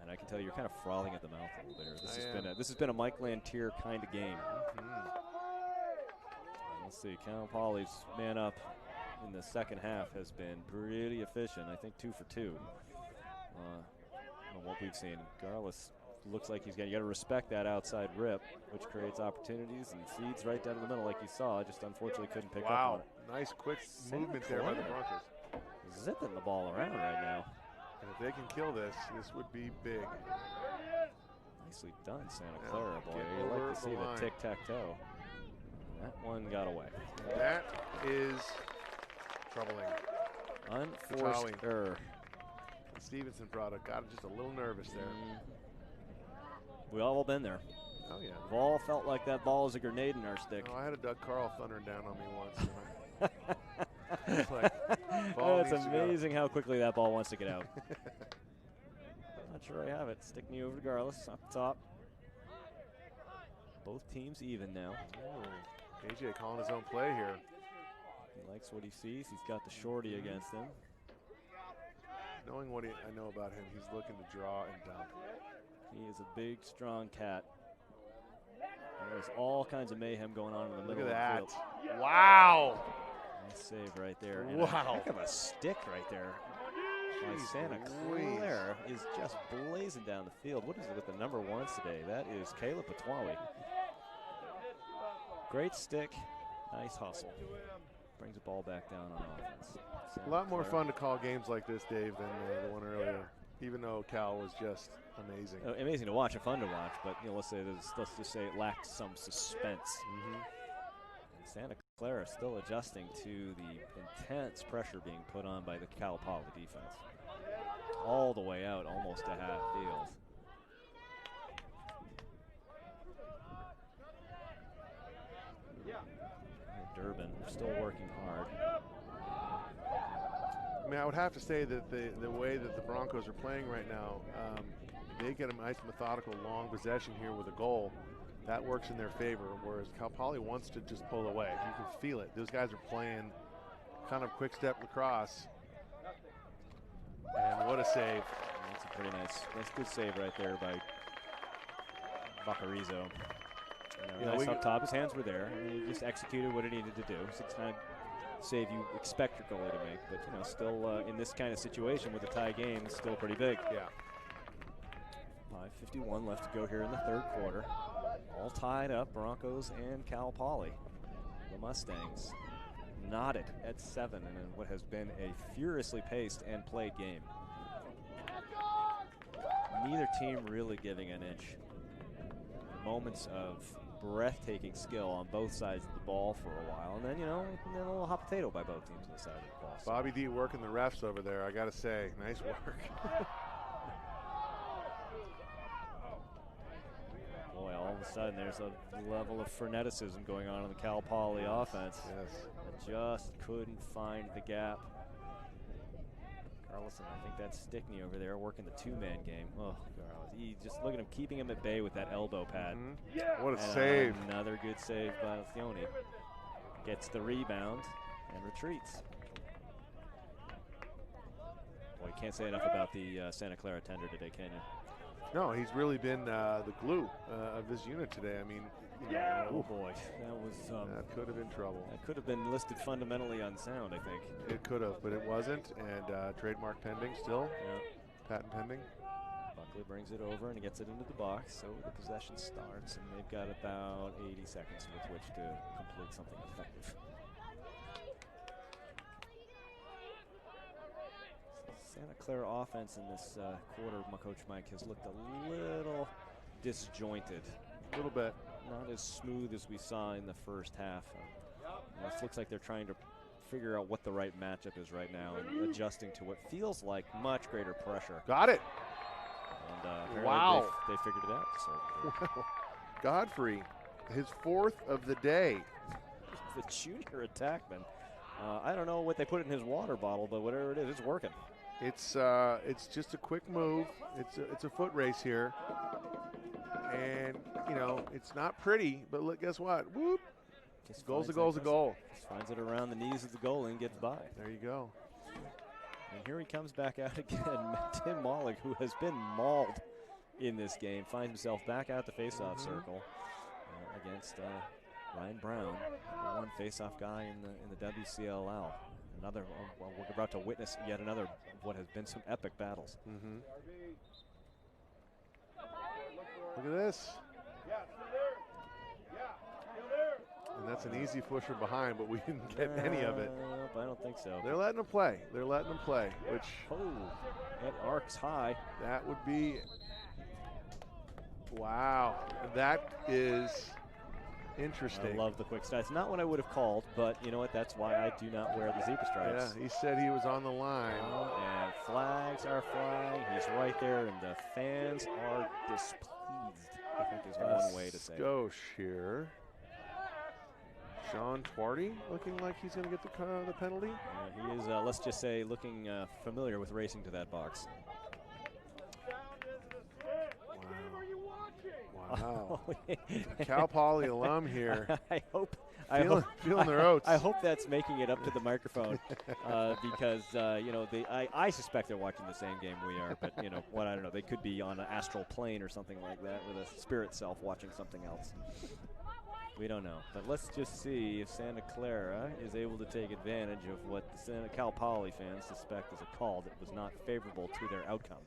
And I can tell you're kind of frothing at the mouth a little bit here. This has been a Mike Lantier kind of game. Let's see, Cal Poly's man up in the second half has been pretty efficient. I think 2 for 2 on what we've seen. Garlis looks like you got to respect that outside rip, which creates opportunities and feeds right down the middle like you saw. Just unfortunately couldn't pick up on it. Nice quick movement there by the Broncos. Zipping the ball around right now. And if they can kill this would be big. Nicely done, Santa Clara, boy. You like to see the tic-tac-toe. That one got away. That is troubling. Unforced error. The Stevenson product got just a little nervous there. We all been there. Oh, yeah. We've all felt like that ball is a grenade in our stick. I had a Doug Carl thundering down on me once. It's amazing how quickly that ball wants to get out. Not sure I have it. Stick me over to Garlis up top. Both teams even now. AJ calling his own play here. He likes what he sees. He's got the shorty against him. Knowing what I know about him, he's looking to draw and dump. He is a big, strong cat. There's all kinds of mayhem going on in the middle Look at of the that. field. Wow. Nice save right there. And Wow. a heck of a stick right there. By Santa Clara is just blazing down the field. What is it with the number ones today? That is Caleb Patwawi. Great stick. Nice hustle. Brings the ball back down on offense. A lot more fun to call games like this, Dave, than the one earlier. Even though Cal was just amazing. Amazing to watch and fun to watch, but let's just say it lacked some suspense. And Santa Clara still adjusting to the intense pressure being put on by the Cal Poly defense. All the way out, almost to half field. Durbin still working hard. I mean, I would have to say that the way that the Broncos are playing right now, they get a nice methodical long possession here with a goal. That works in their favor, whereas Cal Poly wants to just pull away. You can feel it. Those guys are playing kind of quick step lacrosse. And what a save. That's a pretty nice good save right there by Bacarizo. Nice up top. His hands were there. And he just executed what he needed to do. It's the kind of save you expect your goalie to make, but still in this kind of situation with a tie game, it's still pretty big. Yeah. 5:51 left to go here in the third quarter. All tied up, Broncos and Cal Poly. The Mustangs knotted at 7 in what has been a furiously paced and played game. Neither team really giving an inch. Moments of breathtaking skill on both sides of the ball for a while, and then a little hot potato by both teams on the side of the ball. Bobby D working the refs over there, I gotta say, nice work. Boy, all of a sudden there's a level of freneticism going on in the Cal Poly offense. Yes. That just couldn't find the gap. Carlson, I think that's Stickney over there working the two-man game. Oh, Carlos, just look at him, keeping him at bay with that elbow pad. What a save. Another good save by Alcione. Gets the rebound and retreats. Boy, you can't say enough about the Santa Clara tender today, can you? No, he's really been the glue of this unit today. I mean, oh boy, that was that could have been trouble. That could have been listed fundamentally unsound, I think. It could have, but it wasn't. And trademark pending still. Yeah. Patent pending. Buckley brings it over and gets it into the box, so the possession starts, and they've got about 80 seconds with which to complete something effective. Santa Clara offense in this quarter, my coach Mike, has looked a little disjointed. A little bit. Not as smooth as we saw in the first half. It looks like they're trying to figure out what the right matchup is right now and adjusting to what feels like much greater pressure. Got it. And wow. They figured it out. So. Godfrey, his 4th of the day. The junior attackman. I don't know what they put in his water bottle, but whatever it is, it's working. It's just a quick move. It's a foot race here, and it's not pretty. But look, guess what? Whoop! Goal's a goal. Just finds it around the knees of the goalie and gets by. There you go. And here he comes back out again. Tim Mollick, who has been mauled in this game, finds himself back out the face-off circle against Ryan Brown, the one face-off guy in the WCLL. Another, we're about to witness yet another what has been some epic battles. Look at this. And that's an easy push from behind, but we didn't get any of it. I don't think so. They're letting them play. Which it arcs high. That would be, wow. That is interesting. I love the quick strikes. Not what I would have called, but you know what? That's why I do not wear the zebra stripes. Yeah, he said he was on the line. And flags are flying. He's right there, and the fans are displeased, I think is one way to say it. Skosh here. Sean Twardy looking like he's going to get the penalty. He is, let's just say, looking familiar with racing to that box. Wow. Cal Poly alum here. I hope. Feeling their oats. I hope that's making it up to the microphone because, I suspect they're watching the same game we are. But, I don't know. They could be on an astral plane or something like that with a spirit self watching something else. We don't know. But let's just see if Santa Clara is able to take advantage of what the Cal Poly fans suspect is a call that was not favorable to their outcome.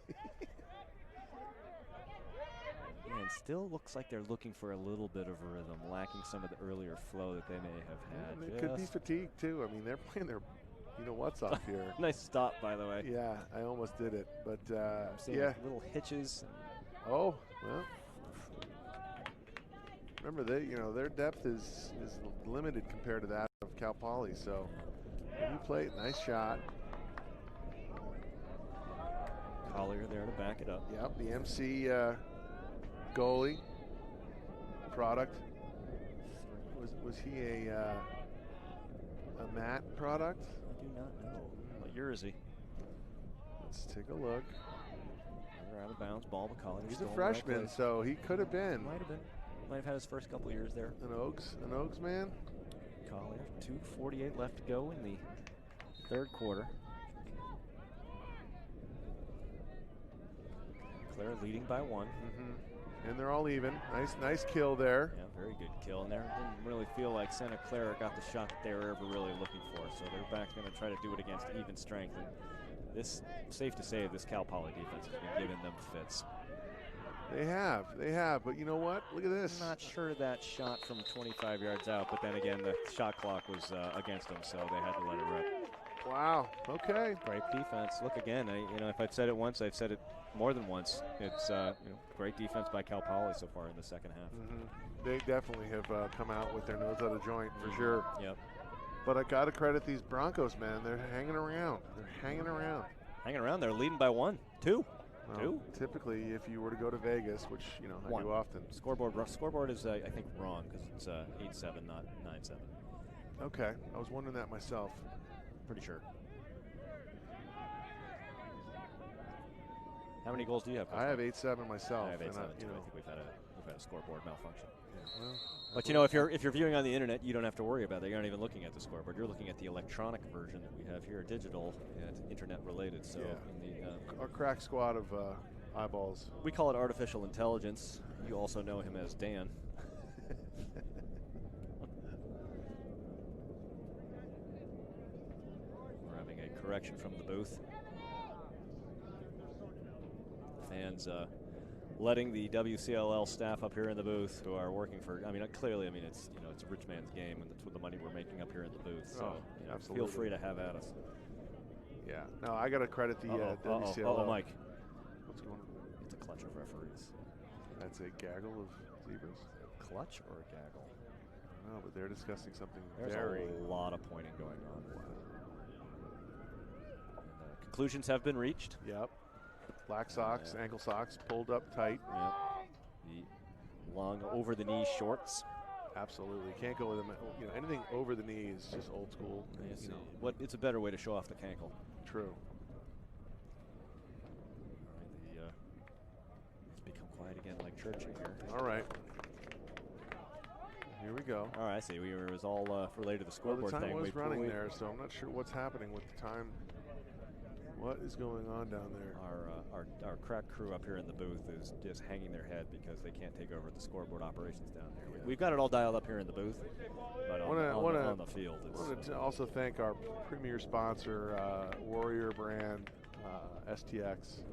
And still looks like they're looking for a little bit of rhythm, lacking some of the earlier flow that they may have had. Yeah, it could be fatigue, too. I mean, they're playing their you-know-what's off here. Nice stop, by the way. Yeah, I almost did it. But, I'm seeing yeah. little hitches. Oh, well. Remember, their depth is limited compared to that of Cal Poly. So, new plate, nice shot. Collier there to back it up. Yep, the MC goalie product. Was he a Matt product? I do not know. What year is he? Let's take a look. Another out of bounds ball, but Collier. He's a freshman, so he could have been. Might have been. Might have had his first couple years there. An Oaks man. Collier, 2:48 left to go in the third quarter. Clara leading by 1. And they're all even. Nice kill there. Yeah, very good kill. And there didn't really feel like Santa Clara got the shot that they were ever really looking for. So they're back going to try to do it against even strength. And this, safe to say, this Cal Poly defense has been giving them fits. They have. But you know what? Look at this. I'm not sure that shot from 25 yards out, but then again, the shot clock was against them, so they had to let it rip. Wow. Okay. Great defense. Look again. If I've said it once, I've said it more than once. It's great defense by Cal Poly so far in the second half. They definitely have come out with their nose out of joint for sure. Yep. But I got to credit these Broncos, man. They're hanging around. Hanging around. They're leading by 1, 2. Well, 2. Typically, if you were to go to Vegas, which I do often. Scoreboard is I think wrong because it's 8-7, not 9-7. Okay, I was wondering that myself. Pretty sure. How many goals do you have, Coach? I have 8-7 myself. I have 8-7 too. I I think we've had a scoreboard malfunction. Yeah, well, but if you're viewing on the internet, you don't have to worry about that. You're not even looking at the scoreboard. You're looking at the electronic version that we have here, digital and internet related. So our crack squad of eyeballs. We call it artificial intelligence. You also know him as Dan. We're having a correction from the booth. Fans letting the WCLL staff up here in the booth who are working for, clearly, it's a rich man's game, and that's what the money we're making up here in the booth. So feel free to have at us. Yeah. No, I got to credit the WCLL. Mike. What's going on? It's a clutch of referees. That's a gaggle of zebras. Clutch or a gaggle? I don't know, but they're discussing something There's very. a lot of pointing going on. And, conclusions have been reached. Yep. Black socks, ankle socks, pulled up tight. Yep. The long over-the-knee shorts. Absolutely. Can't go with them. Anything over the knee is just old school. It's a better way to show off the cankle. True. It's become quiet again like church in here. All right. Here we go. All right, I see. It was all related to the scoreboard the time thing. was running there, so I'm not sure what's happening with the time. What is going on down there? Our crack crew up here in the booth is just hanging their head because they can't take over the scoreboard operations down there. Yeah. We've got it all dialed up here in the booth, but on the field. I want to also thank our premier sponsor, Warrior brand, STX.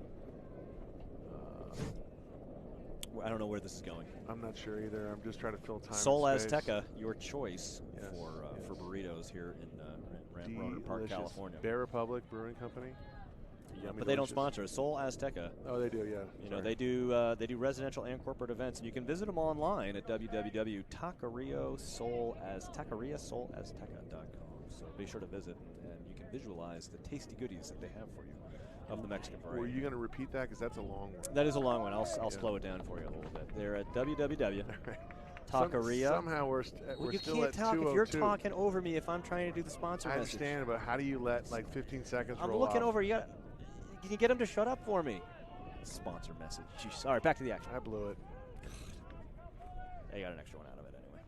I don't know where this is going. I'm not sure either. I'm just trying to fill time. Sol and space. Azteca, your choice for burritos here in Rohnert Park, California. Bear Republic Brewing Company. Yeah, but they don't sponsor us. Sol Azteca. Oh, they do, yeah. They do residential and corporate events, and you can visit them online at www.taqueriasolazteca.com. So be sure to visit, and you can visualize the tasty goodies that they have for you of the Mexican variety. Were you going to repeat that? Because that's a long one. That is a long one. I'll slow it down for you a little bit. They're at www.taqueria. Somehow we're still at 2:02. If you're talking over me if I'm trying to do the sponsor message. I understand, but how do you let 15 seconds roll I'm looking off? over. Can you get him to shut up for me? Sponsor message. Jeez. All right, back to the action. I blew it. Yeah, you got an extra one out of it anyway.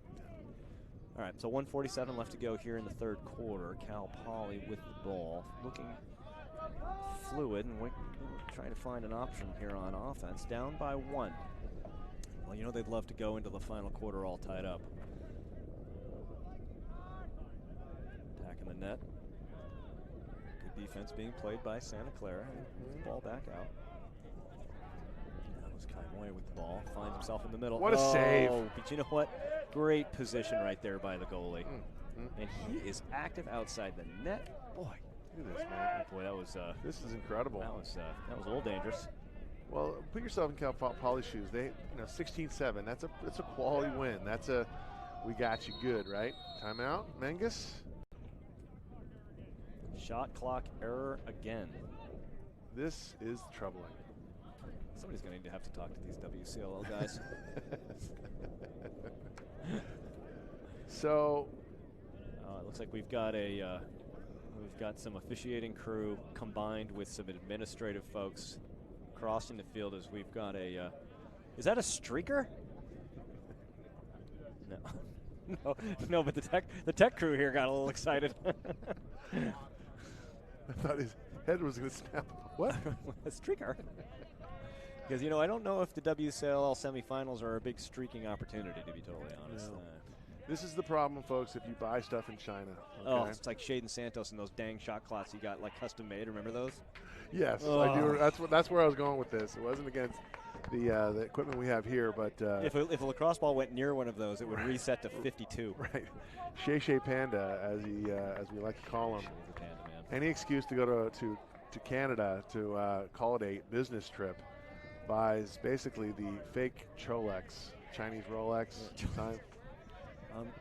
All right, so 1:47 left to go here in the third quarter. Cal Poly with the ball, looking fluid, and we're trying to find an option here on offense. Down by 1. Well, they'd love to go into the final quarter all tied up. in the net. Good defense being played by Santa Clara. Ball back out. That was Kai Moyer with the ball. Finds himself in the middle. What a save. But you know what? Great position right there by the goalie. And he is active outside the net. Boy, look at this, man. Boy, that was this is incredible. That was a little dangerous. Well, put yourself in Cal Poly's shoes. They, 16-7. That's a quality win. That's a we got you good, right? Timeout, Mangus. Shot clock error again. This is troubling. Somebody's going to have to talk to these WCLL guys. So, it looks like we've got some officiating crew combined with some administrative folks crossing the field as we've got a. Is that a streaker? No. No, but the tech crew here got a little excited. I thought his head was going to snap. What? A streaker. Because, I don't know if the WCLL semifinals are a big streaking opportunity, to be totally honest. No. This is the problem, folks, if you buy stuff in China. Okay? Oh, it's like Shaden Santos and those dang shot clocks you got, like, custom made. Remember those? Yes, I do. That's where I was going with this. It wasn't against the equipment we have here, but if a lacrosse ball went near one of those, it would reset to 52. Right, Shay Panda, as we like to call him. Panda, man. Any excuse to go to Canada to call it a business trip, buys basically the fake Cholex, Chinese Rolex time.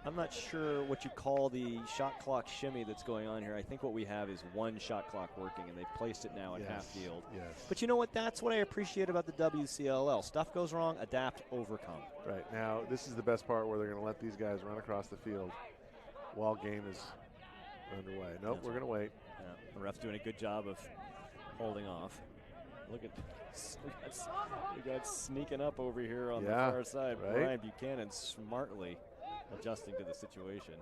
I'm not sure what you call the shot clock shimmy that's going on here. I think what we have is one shot clock working, and they've placed it now at half field. Yes. But you know what? That's what I appreciate about the WCLL. Stuff goes wrong, adapt, overcome. Right. Now, this is the best part where they're going to let these guys run across the field while game is underway. Nope, we're going to wait. Yeah, the ref's doing a good job of holding off. Look at we got sneaking up over here on the far side. Right? Brian Buchanan smartly adjusting to the situation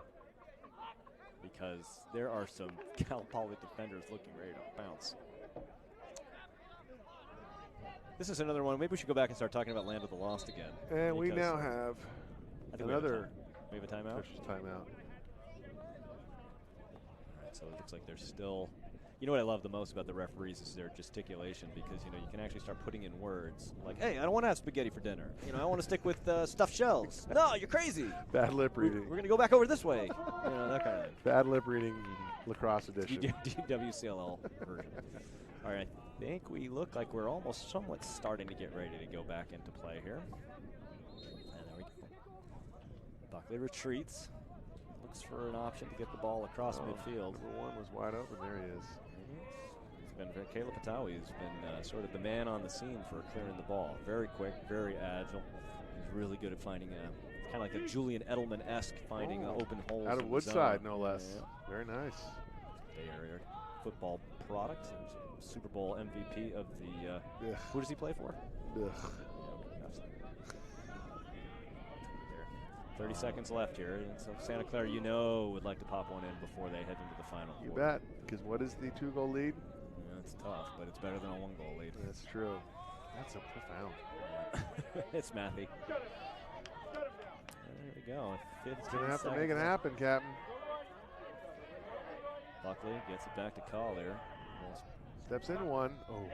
because there are some Cal Poly defenders looking ready to bounce. This is another one. Maybe we should go back and start talking about Land of the Lost again. And we now have another. We have a timeout? Timeout. All right, so it looks like there's still. You know what I love the most about the referees is their gesticulation because, you can actually start putting in words like, hey, I don't want to have spaghetti for dinner. I want to stick with stuffed shells. No, you're crazy. Bad lip reading. We're going to go back over this way. That kind of thing. Bad lip reading lacrosse edition. WCLL version. All right, I think we look like we're almost somewhat starting to get ready to go back into play here. And there we go. Buckley retreats. Looks for an option to get the ball across midfield. Number one was wide open. There he is. Caleb Patawi has been sort of the man on the scene for clearing the ball. Very quick, very agile. He's really good at finding kind of like a Julian Edelman-esque finding open holes. Out of Woodside, no less. Yeah. Very nice. Bay Area football product. Super Bowl MVP of the. Who does he play for? Ugh. 30 seconds left here, and so Santa Clara, would like to pop one in before they head into the final. You bet, because what is the 2-goal lead? Yeah, it's tough, but it's better than a 1-goal lead. That's true. That's so profound. It's mathy. There we go. It's going to have to make it happen, Captain. Buckley gets it back to Collier. Steps in one. Oh,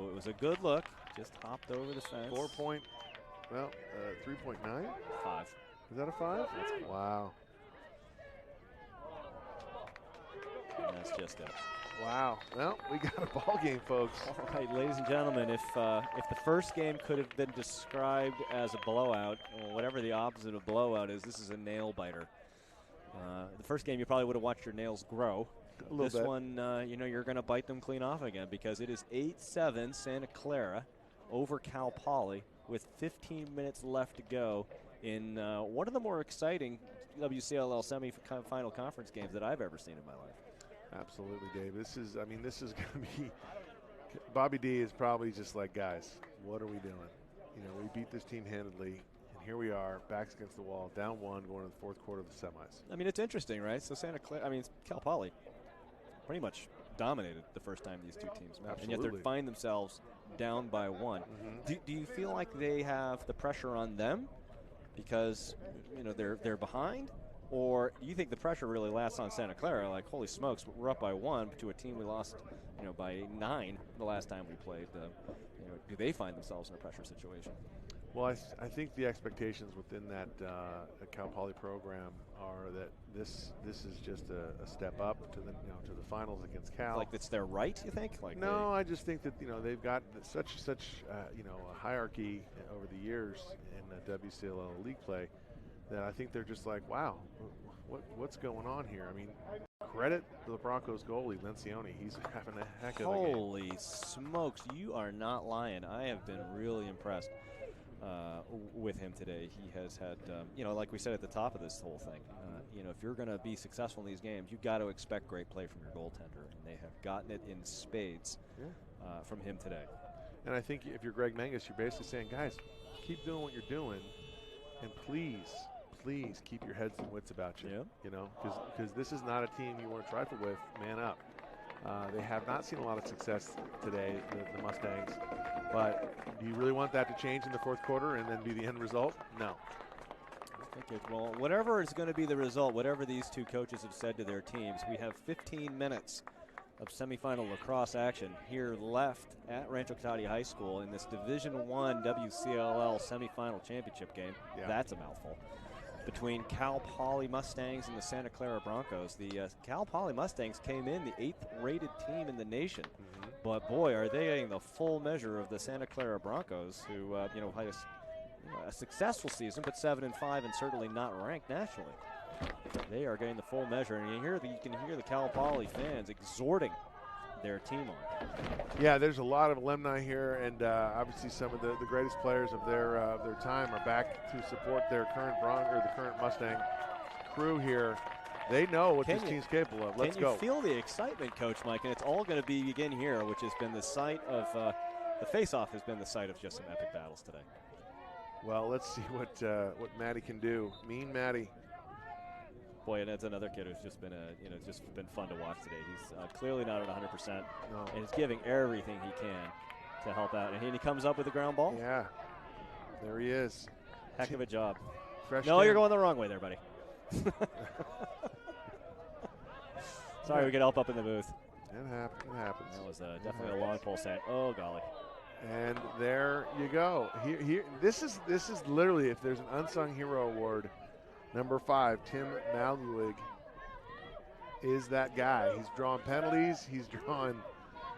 it was a good look. Just hopped over the fence. 3.9? 5. Is that a 5? Wow. And that's just it. Wow. Well, we got a ball game, folks. All right, ladies and gentlemen, if the first game could have been described as a blowout, or whatever the opposite of blowout is, this is a nail biter. The first game, you probably would have watched your nails grow. This bit. one, you're going to bite them clean off again because it is 8-7 Santa Clara over Cal Poly with 15 minutes left to go in one of the more exciting WCLL semi-final conference games that I've ever seen in my life. Absolutely, Dave. This is going to be – Bobby D is probably just like, guys, what are we doing? We beat this team handedly, and here we are, backs against the wall, down one, going to the fourth quarter of the semis. It's interesting, right? So Cal Poly pretty much dominated the first time these two teams met. Absolutely. And yet they find themselves down by one. Mm-hmm. Do you feel like they have the pressure on them because they're behind, Or do you think the pressure really lasts on Santa Clara? Like, holy smokes, we're up by 1 to a team we lost, by 9 the last time we played. Do they find themselves in a pressure situation? Well, I think the expectations within that Cal Poly program are that this is just a step up to the to the finals against Cal. Like it's their right, you think? Like no, I just think that they've got such a hierarchy over the years in WCLL league play that I think they're just like, wow, what's going on here? I mean, credit the Broncos goalie Lencioni. He's having a heck of a game. Holy smokes, you are not lying. I have been really impressed with him today. He has had, like we said at the top of this whole thing, if you're going to be successful in these games, you've got to expect great play from your goaltender, and they have gotten it in spades from him today. And I think if you're Greg Menges, you're basically saying, guys, keep doing what you're doing, and please keep your heads and wits about you. Because this is not a team you want to trifle with. Man up. They have not seen a lot of success today, the Mustangs. But do you really want that to change in the fourth quarter and then be the end result? No. I think well, whatever is going to be the result, whatever these two coaches have said to their teams, we have 15 minutes of semifinal lacrosse action here left at Rancho Cotati High School in this Division I WCLL semifinal championship game. Yeah. That's a mouthful. Between Cal Poly Mustangs and the Santa Clara Broncos. The Cal Poly Mustangs came in the 8th rated team in the nation. Mm-hmm. But boy, are they getting the full measure of the Santa Clara Broncos, who had a successful season, but 7-5 and certainly not ranked nationally. They are getting the full measure, and you can hear the Cal Poly fans exhorting their team on. Yeah, there's a lot of alumni here, and obviously some of the greatest players of their time are back to support their current the current Mustang crew here. They know what this team's capable of. Let's go. Can you feel the excitement, Coach Mike? And it's all going to begin here, which has been the site of the face-off has been the site of just some epic battles today. Well, let's see what Maddie can do. Mean Maddie. Boy, and that's another kid who's just been just been fun to watch today. He's clearly not at 100%, and he's giving everything he can to help out. And he comes up with the ground ball. Yeah, there he is. Heck of a job. Fresh no, you're going the wrong way there, buddy. Sorry, we get help up in the booth. It happens. That was definitely a long pole stand. Oh, golly. And there you go. Here, this is literally, if there's an unsung hero award, number 5, Tim Maluig, is that guy. He's drawing penalties. He's drawing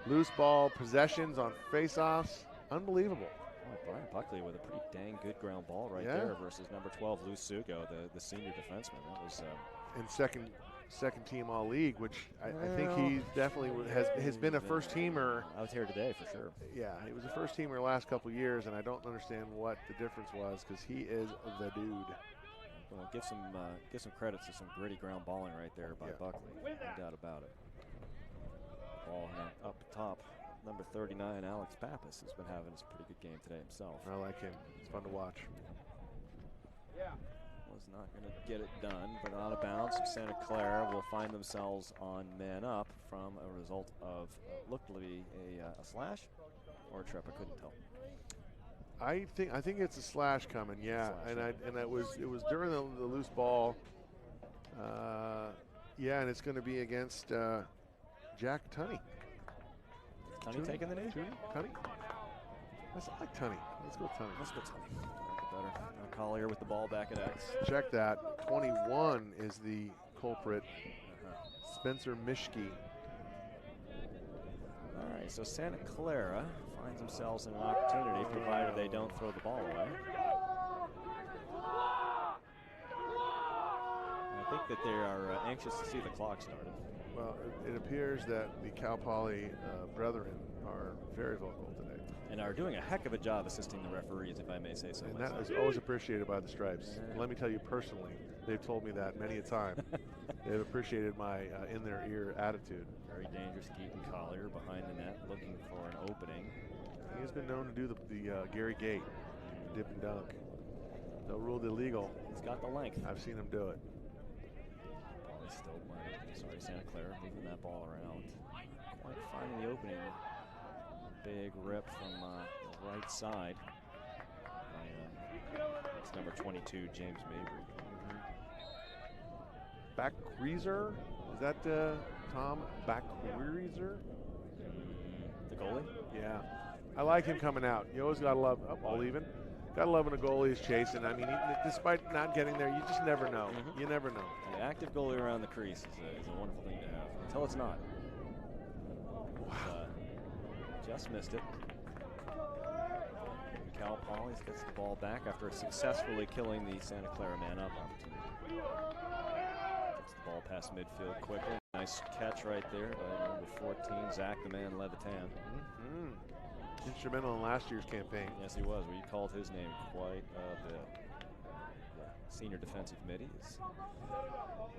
loose ball possessions on face-offs. Unbelievable. Oh, Brian Buckley with a pretty dang good ground ball right there versus number 12, Lou Sugo, the senior defenseman. That was and second team all league, which I think he definitely has been a first teamer. I was here today for sure. Yeah, he was a first teamer the last couple of years, and I don't understand what the difference was because he is the dude. Well, give some credit to some gritty ground balling right there by Buckley. No doubt about it. Ball up top. Number 39, Alex Pappas, has been having a pretty good game today himself. I like him. It's fun to watch. Yeah. Was not going to get it done, but out of bounds. Santa Clara will find themselves on man up from a result of looked to be a slash or a trip. I couldn't tell. I think it's a slash coming, yeah. And it was during the loose ball. Yeah, and it's going to be against Jack Tunney. Tunney taking the knee? Tunney? I like Tunney. Let's go Tunney. Let's go Tunney. Better. Now Collier with the ball back at X. Check that. 21 is the culprit. Spencer Mischke. All right, so Santa Clara finds themselves in an opportunity, provided they don't throw the ball away. I think that they are anxious to see the clock started. Well, it appears that the Cal Poly brethren are very vocal today. And are doing a heck of a job assisting the referees, if I may say so and myself. That is always appreciated by the Stripes. Yeah. Let me tell you personally, they've told me that many a time. They've appreciated my in-their-ear attitude. Very dangerous. Keaton Collier behind the net looking for an opening. He has been known to do the Gary Gate, dip and dunk. No ruled illegal. He's got the length. I've seen him do it. Still Santa Clara moving that ball around. Quite finding the opening. Big rip from the right side by it's number 22, James Mabry. Backweiser. Is that Tom Backweiser? The goalie? Yeah. I like him coming out. You always got to love, all even. Got to love when a goalie is chasing. I mean, despite not getting there, you just never know. You never know. The active goalie around the crease is a wonderful thing to have until it's not. Wow. Just missed it. Cal Poly gets the ball back after successfully killing the Santa Clara man-up opportunity. Gets the ball past midfield quickly. Nice catch right there by number 14, Zach the Man Levitan. Instrumental in last year's campaign. Yes, he was. We called his name quite a bit. The senior defensive midi is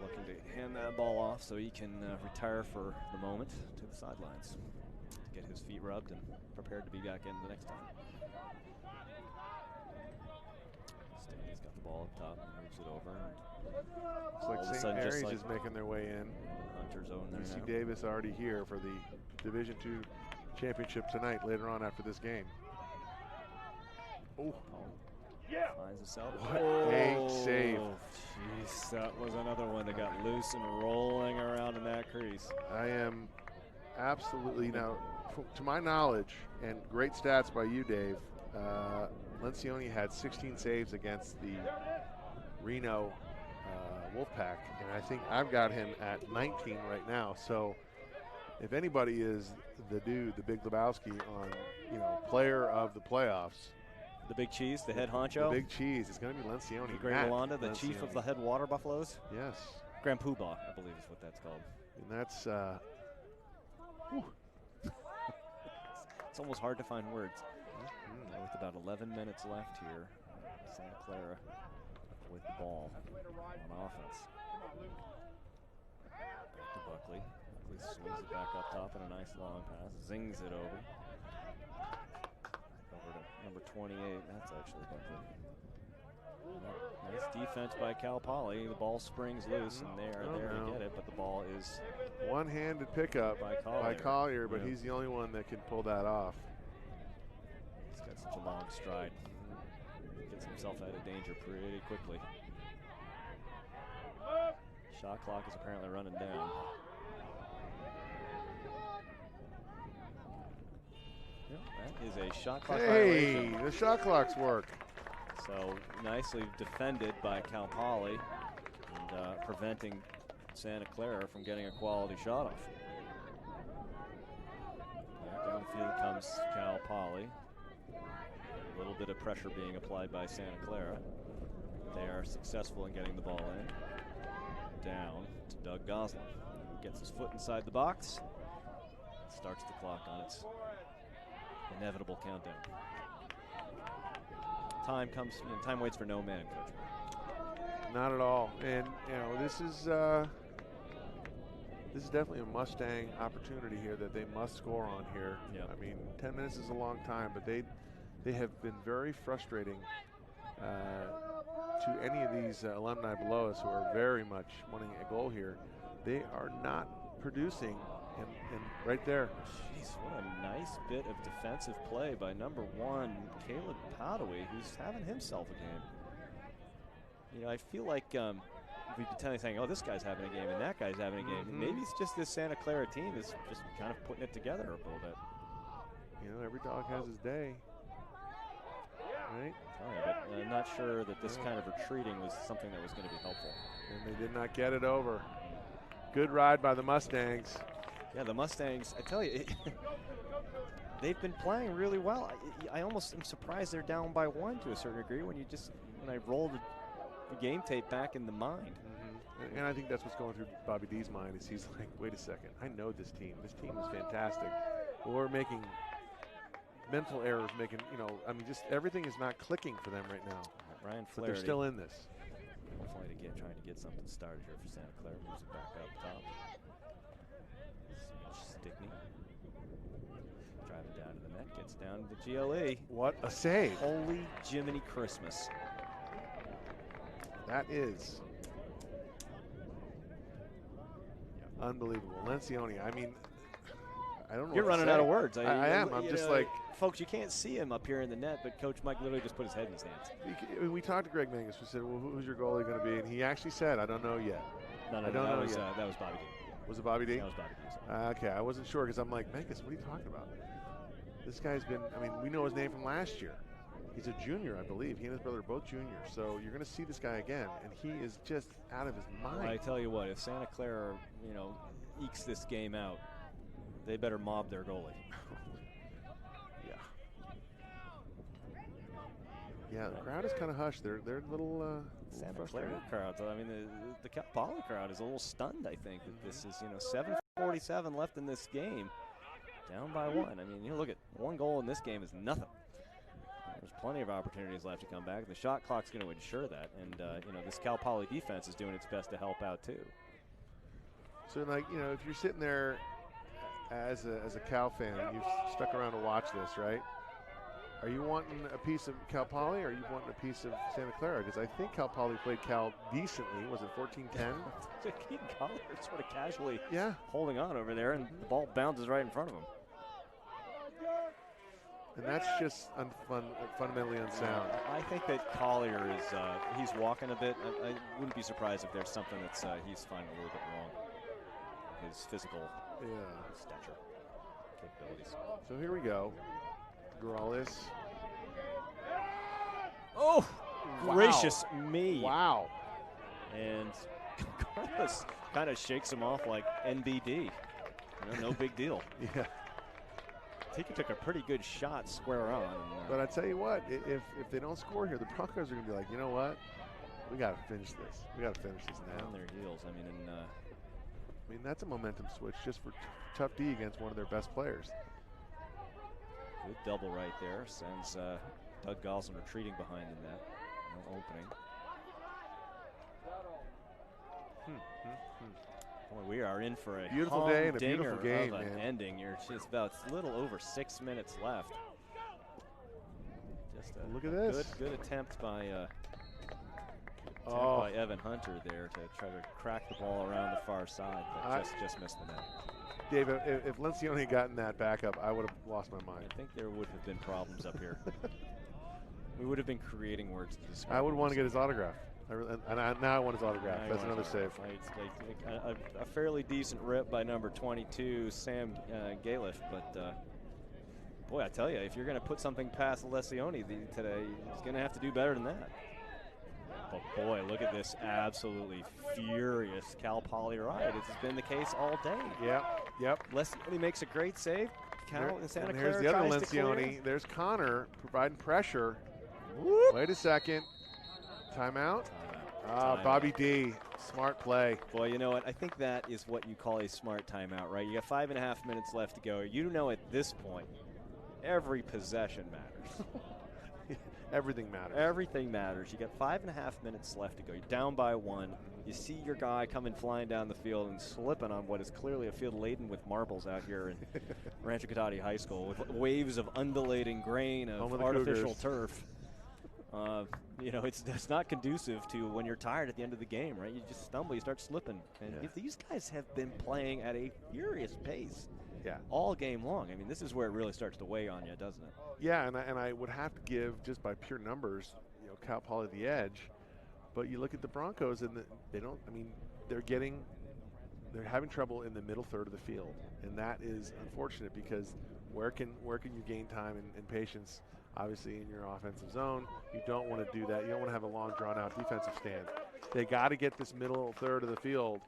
looking to hand that ball off so he can retire for the moment to the sidelines. Get his feet rubbed and prepared to be back in the next time. Stanley's got the ball up top and moves it over. Looks like St. Mary's is making their way in. Hunter zone there UC now. Davis already here for the Division II championship tonight, later on after this game. Oh. Finds himself. What a save. Jeez, that was another one that got loose and rolling around in that crease. I am absolutely, now, to my knowledge, and great stats by you, Dave, Lencioni had 16 saves against the Reno Wolfpack, and I think I've got him at 19 right now. So if anybody is the dude, the Big Lebowski on, player of the playoffs, the big cheese, the head honcho, the big cheese, it's going to be Lencioni. The Great Rolanda, the chief of the head water buffaloes. Yes. Grand Poobah, I believe is what that's called. And that's it's almost hard to find words. With about 11 minutes left here, Santa Clara with the ball on offense. Back to Buckley. Buckley swings it back up top and a nice long pass. Zings it over. Over to number 28. That's actually Buckley. Nice defense by Cal Poly. The ball springs loose, and they are there to get it, but the ball is one-handed pickup by Collier, but he's the only one that can pull that off. He's got such a long stride. Gets himself out of danger pretty quickly. Shot clock is apparently running down. Yep, that is a shot clock violation. Hey, the shot clocks work. So nicely defended by Cal Poly and preventing Santa Clara from getting a quality shot off. Back down the field comes Cal Poly. A little bit of pressure being applied by Santa Clara. They are successful in getting the ball in. Down to Doug Goslin. Gets his foot inside the box. Starts the clock on its inevitable countdown. Time comes, time waits for no man, Coach. Not at all. And this is definitely a Mustang opportunity here that they must score on here. Yeah. I mean, 10 minutes is a long time, but they have been very frustrating to any of these alumni below us who are very much wanting a goal here. They are not producing, and right there. Jeez, what a nice bit of defensive play by number 1, Caleb Powdaway, who's having himself a game. I feel like we've been saying, oh, this guy's having a game and that guy's having a game. And maybe it's just this Santa Clara team is just kind of putting it together a little bit. Every dog has his day. Right? But I'm not sure that this kind of retreating was something that was going to be helpful. And they did not get it over. Good ride by the Mustangs. Yeah, the Mustangs, I tell you, they've been playing really well. I almost am surprised they're down by 1 to a certain degree when I rolled the game tape back in the mind. And I think that's what's going through Bobby D's mind is he's like, wait a second, I know this team. This team is fantastic. But we're making mental errors, just everything is not clicking for them right now. Ryan Flaherty. But they're still in this. Definitely trying to get something started here for Santa Clara. Moves it back up top. Stickney. Driving down to the net. Gets down to the GLE. What a save. Holy Jiminy Christmas. That is unbelievable. Lencioni, I mean, I don't know. You're running out of words. I am. I'm just like. Folks, you can't see him up here in the net, but Coach Mike literally just put his head in his hands. We talked to Greg Mangus. We said, well, who's your goalie going to be? And he actually said, I don't know yet. No, I don't know yet. that was Bobby D. Was it Bobby D? That was Bobby D. Okay, I wasn't sure because I'm like, Megas, what are you talking about? This guy's been, I mean, we know his name from last year. He's a junior, I believe. He and his brother are both juniors. So you're going to see this guy again, and he is just out of his mind. Well, I tell you what, if Santa Clara, ekes this game out, they better mob their goalie. Yeah, the crowd is kind of hushed. They're a little Santa frustrated. Clara crowd. I mean, the Cal Poly crowd is a little stunned, I think, that this is, 7:47 left in this game, down by 1. I mean, look at 1 goal in this game is nothing. There's plenty of opportunities left to come back. The shot clock's going to ensure that, and this Cal Poly defense is doing its best to help out too. So, like, if you're sitting there as a Cal fan, you've stuck around to watch this, right? Are you wanting a piece of Cal Poly, or are you wanting a piece of Santa Clara? Because I think Cal Poly played Cal decently. Was it 14-10? Keaton Collier sort of casually yeah. holding on over there, and the ball bounces right in front of him. And that's just fundamentally unsound. I think that Collier is he's walking a bit. I wouldn't be surprised if there's something that's he's finding a little bit wrong. His physical stature, capabilities. So here we go. Graulis. Oh, wow. Gracious me. Wow. And Graulis kind of shakes him off like NBD. No big deal. Yeah. I think he took a pretty good shot square on. But I tell you what, if they don't score here, the Broncos are going to be like, you know what? We got to finish this. We got to finish this now. On their heels. I mean, that's a momentum switch just for tough D against one of their best players. Good double right there. Sends Doug Gosselin retreating behind the net. No opening. Boy, we are in for a beautiful day and a beautiful game, of an ending. You're just about a little over 6 minutes left. Just look at this. Good attempt by Evan Hunter there to try to crack the ball around the far side, but just missed the net. Dave, if Lencioni had gotten that back up, I would have lost my mind. I think there would have been problems up here. We would have been creating words to describe. I would want to get his autograph. Now I want his autograph. That's another save. A fairly decent rip by number 22, Sam Galiff, but boy, I tell you, if you're going to put something past Lencioni today, he's going to have to do better than that. But boy, look at this absolutely furious Cal Poly ride. This has been the case all day. Yep. Lencioni makes a great save. Cal and Santa Clara here's the other tries to Lencioni. clear. There's Connor providing pressure. Whoop. Wait a second. Timeout. Bobby D, smart play. Boy, you know what? I think that is what you call a smart timeout, right? You got 5.5 minutes left to go. You know at this point, every possession matters. Everything matters. Everything matters. You got 5.5 minutes left to go. You're down by 1. You see your guy coming flying down the field and slipping on what is clearly a field laden with marbles out here in Rancho Cotati High School with waves of undulating grain of artificial turf. It's not conducive to when you're tired at the end of the game, right? You just stumble, you start slipping. And these guys have been playing at a furious pace all game long. I mean, this is where it really starts to weigh on you, doesn't it? Yeah, and I would have to give, just by pure numbers, Cal Poly the edge. But you look at the Broncos, and they're having trouble in the middle third of the field. And that is unfortunate because where can you gain time and patience? Obviously, in your offensive zone, you don't want to do that. You don't want to have a long, drawn-out defensive stand. They got to get this middle third of the field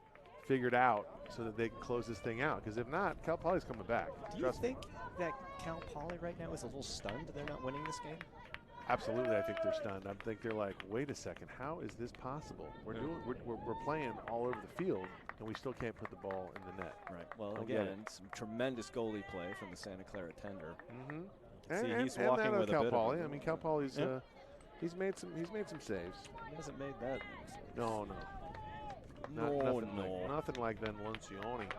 figured out so that they can close this thing out. Because if not, Cal Poly's coming back. Do you think that Cal Poly right now is a little stunned they're not winning this game? Absolutely, I think they're stunned. I think they're like, wait a second, how is this possible? We're playing all over the field, and we still can't put the ball in the net. Right. Well, again, some tremendous goalie play from the Santa Clara tender. Mm-hmm. See, he's walking with Cal a bit Poly. of I mean, Cal Poly's he's made some saves. He hasn't made that. No. Nothing like then Lencioni,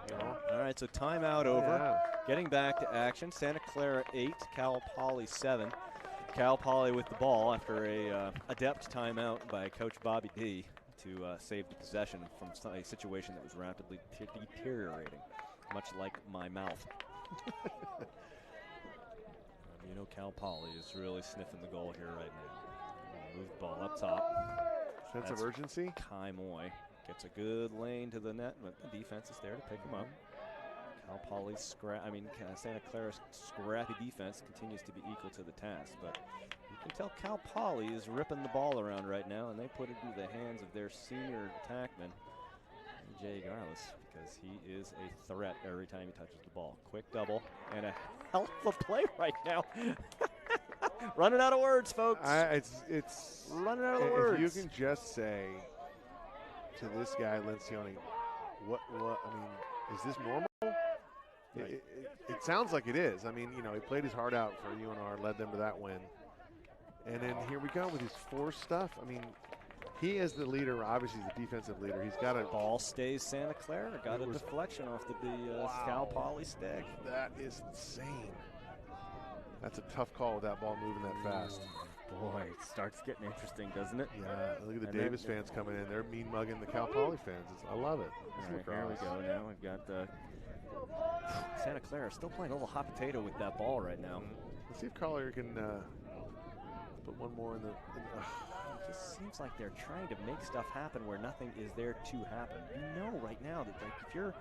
All right, so timeout over. Yeah. Getting back to action. Santa Clara 8, Cal Poly 7. Cal Poly with the ball after a adept timeout by Coach Bobby D to save the possession from a situation that was rapidly deteriorating, much like my mouth. Cal Poly is really sniffing the goal here right now. Move the ball up top. Sense of urgency. Kai Moy. Gets a good lane to the net, but the defense is there to pick him up. Cal Poly's Santa Clara's scrappy defense continues to be equal to the task, but you can tell Cal Poly is ripping the ball around right now, and they put it into the hands of their senior attackman, Jay Garlis, because he is a threat every time he touches the ball. Quick double and a hell of a play right now. Running out of words, folks. It's running out of words. If you can just say to this guy, Lencioni, what? I mean, is this normal? Right. It sounds like it is. I mean, you know, he played his heart out for UNR, led them to that win. And then here we go with his force stuff. I mean, he is the leader, obviously the defensive leader. He's got a ball stays Santa Clara. Got a deflection off the Cal Poly stick. That is insane. That's a tough call with that ball moving that fast. Boy, it starts getting interesting, doesn't it? Yeah, look at the Davis fans coming in. They're mean mugging the Cal Poly fans. I love it. Right, here we go now. We've got Santa Clara still playing a little hot potato with that ball right now. Let's see if Collier can put one more in the. It just seems like they're trying to make stuff happen where nothing is there to happen. You know right now that, like, if you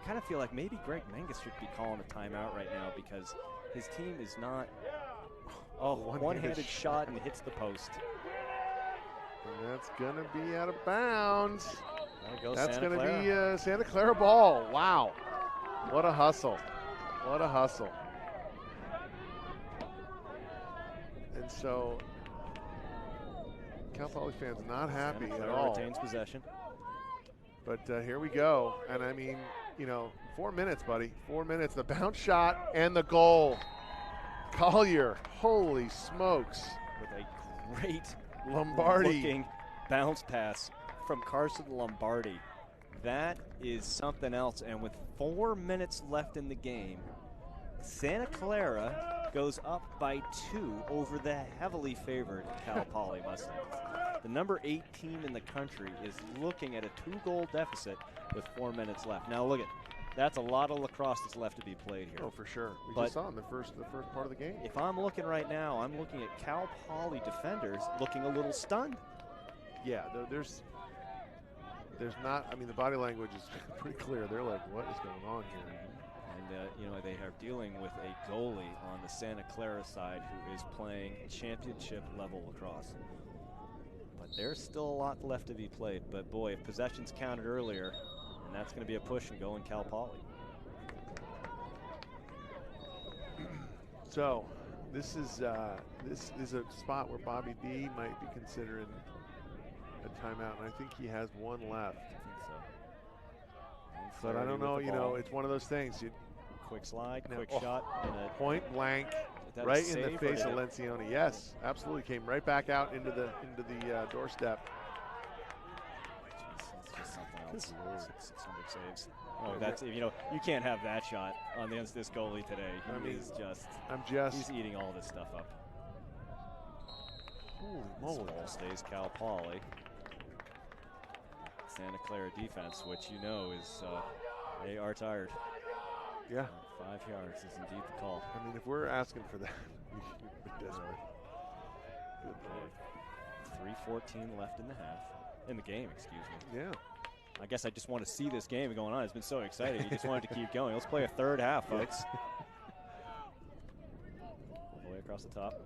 kind of feel like maybe Greg Menges should be calling a timeout right now because his team is not. Oh, one-handed shot and hits the post. And that's going to be out of bounds. That's going to be Santa Clara ball. Wow. What a hustle. What a hustle. And so, Cal Poly fans not happy at all. Retains possession. But here we go. And I mean, you know, 4 minutes, buddy. 4 minutes. The bounce shot and the goal. Collier, holy smokes. With a great Lombardi-looking bounce pass from Carson Lombardi. That is something else. And with 4 minutes left in the game, Santa Clara goes up by 2 over the heavily favored Cal Poly Mustangs. The number 8 team in the country is looking at a 2-goal deficit with 4 minutes left. Now look at. That's a lot of lacrosse that's left to be played here. Oh, for sure. We just saw in the first part of the game. If I'm looking right now, I'm looking at Cal Poly defenders looking a little stunned. Yeah, there's not. I mean, the body language is pretty clear. They're like, what is going on here? And you know, they are dealing with a goalie on the Santa Clara side who is playing championship level lacrosse. But there's still a lot left to be played. But boy, if possessions counted earlier. And that's going to be a push and go in Cal Poly. So, this is a spot where Bobby D might be considering a timeout, and I think he has one left. I think so. But I don't know. You know, it's one of those things. Quick slide, quick shot, and a point blank, right in the face of Lencioni. Yes, absolutely, came right back out into the doorstep. 600 saves. Oh, that's, you know, you can't have that shot against this goalie today. He's eating all this stuff up. Holy moly. Ball stays Cal Poly. Santa Clara defense, which you know is, they are tired. Yeah. 5 yards is indeed the call. I mean, if we're asking for that, we'd be desperate. Good Lord. 3:14 left in the game, excuse me. Yeah. I guess I just want to see this game going on. It's been so exciting. You just wanted to keep going. Let's play a third half, folks. All the way across the top.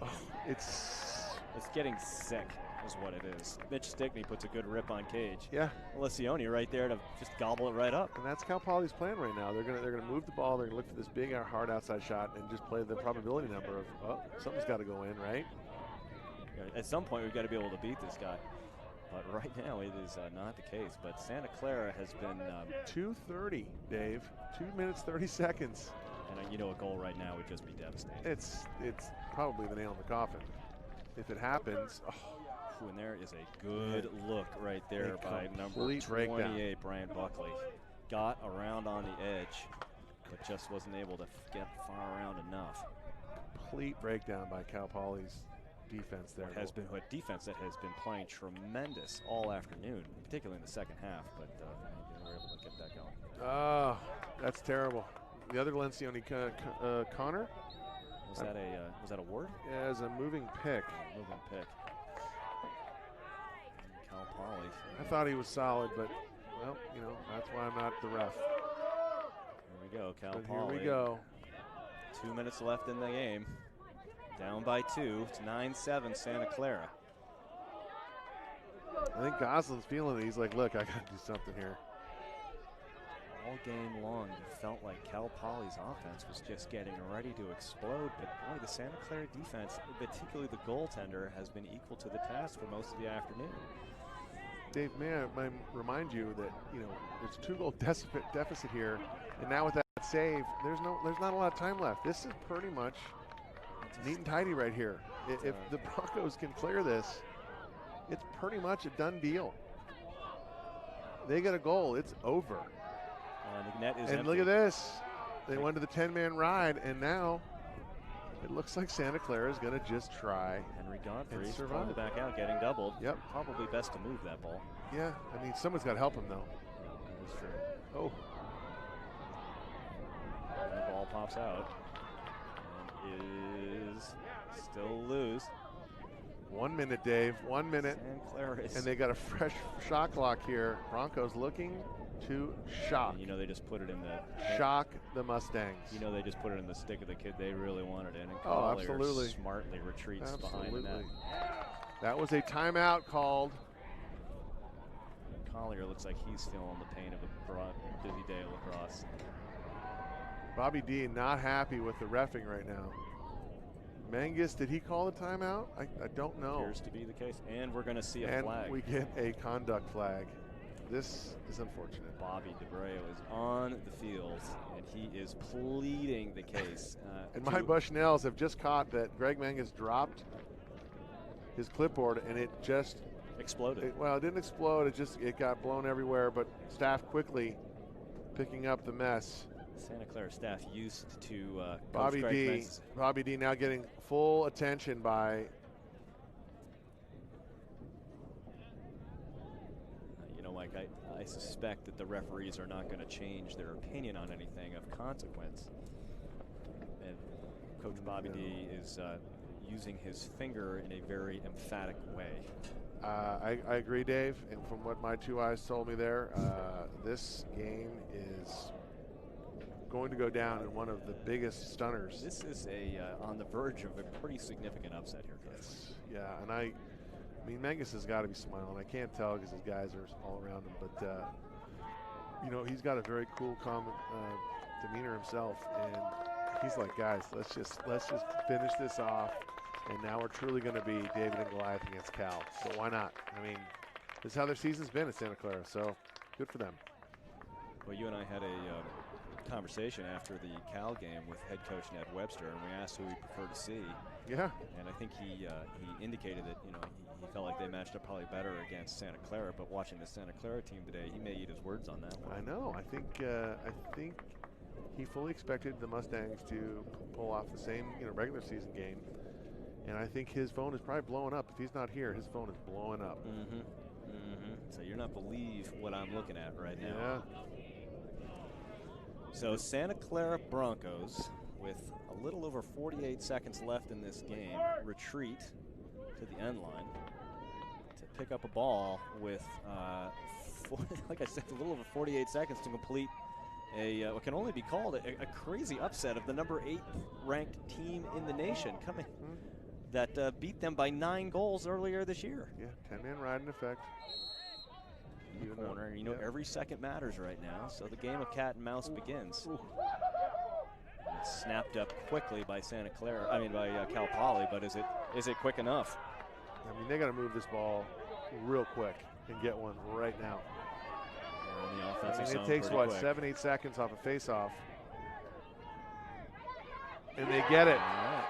Oh, it's getting sick is what it is. Mitch Stickney puts a good rip on Cage. Yeah. Lencioni right there to just gobble it right up. And that's Cal Poly's plan right now. They're gonna move the ball. They're gonna look for this big hard outside shot and just play the probability number of something's got to go in, right? Yeah, at some point we've got to be able to beat this guy. But right now it is not the case. But Santa Clara has been 2:30, Dave. 2 minutes 30 seconds. And you know, a goal right now would just be devastating. It's probably the nail in the coffin. If it happens, and there is a good look right there by number 28, breakdown. Brian Buckley. Got around on the edge, but just wasn't able to get far around enough. Complete breakdown by Cal Poly's defense there. Has been a defense that has been playing tremendous all afternoon, particularly in the second half, but they were able to get that going. Oh, that's terrible. The other Lencioni, Connor. Was that a word? Yeah, as a moving pick. Moving pick. Cal Poly. I thought he was solid, but, well, you know, that's why I'm not the ref. Here we go, Cal Poly. Here we go. 2 minutes left in the game. Down by 2. It's 9-7 Santa Clara. I think Goslin's feeling it. He's like, look, I got to do something here. All game long, it felt like Cal Poly's offense was just getting ready to explode. But boy, the Santa Clara defense, particularly the goaltender, has been equal to the task for most of the afternoon. Dave, may I remind you that, you know, there's a 2-goal deficit here, and now with that save, there's not a lot of time left. This is pretty much neat and tidy right here. If the Broncos can clear this, it's pretty much a done deal. They get a goal, it's over. The net is and empty. Look at this. They went to the 10-man ride, and now it looks like Santa Clara is going to just try. Henry Godfrey's survive. pulling it back out, getting doubled. Yep. Probably best to move that ball. Yeah, I mean, someone's got to help him, though. That is true. Oh. And the ball pops out. And is still loose. 1 minute, Dave. 1 minute. Santa Clara is. And they got a fresh shot clock here. Broncos looking to shock. And you know, they just put it in the shock the Mustangs. You know, they just put it in the stick of the kid they really wanted in. And absolutely. Smartly retreats behind the net. That was a timeout called. Collier looks like he's feeling the pain of a busy day of lacrosse. Bobby D not happy with the reffing right now. Mangus, did he call the timeout? I don't know. Appears to be the case. And we're going to see a flag. And we get a conduct flag. This is unfortunate. Bobby DeBreo is on the field, and he is pleading the case. And my Bushnells have just caught that Greg Mangus dropped his clipboard, and it just exploded. Well, it didn't explode. It got blown everywhere, but staff quickly picking up the mess. Santa Clara staff used to Bobby D. Bobby D now getting full attention by. You know, Mike, I suspect that the referees are not going to change their opinion on anything of consequence. And Coach Bobby D is using his finger in a very emphatic way. I agree, Dave. And from what my 2 eyes told me there, this game is going to go down in one of the biggest stunners. This is on the verge of a pretty significant upset here, Coach. Yeah, and I mean, Mangus has got to be smiling. I can't tell because his guys are all around him, but you know, he's got a very cool, calm demeanor himself, and he's like, guys, let's just finish this off, and now we're truly going to be David and Goliath against Cal. So why not? I mean, this is how their season's been at Santa Clara, so good for them. Well, you and I had a conversation after the Cal game with head coach Ned Webster, and we asked who he'd prefer to see. Yeah. And I think he indicated that, you know, he felt like they matched up probably better against Santa Clara, but watching the Santa Clara team today, he may eat his words on that one. I know. I think he fully expected the Mustangs to pull off the same, you know, regular season game, and I think his phone is probably blowing up. If he's not here, his phone is blowing up. Mm-hmm. Mm-hmm. So you're not believe what I'm looking at right now. Yeah. So Santa Clara Broncos, with a little over 48 seconds left in this game, retreat to the end line to pick up a ball with, like I said, a little over 48 seconds to complete what can only be called a crazy upset of the number 8 ranked team in the nation coming that beat them by 9 goals earlier this year. Yeah, 10-man ride in effect. In the corner, you know, every second matters right now, so the game of cat and mouse begins. It's snapped up quickly by by Cal Poly, but is it quick enough? I mean, they got to move this ball real quick and get one right now. In the offensive zone, it takes what, quick. 7-8 seconds off a face-off, and they get it,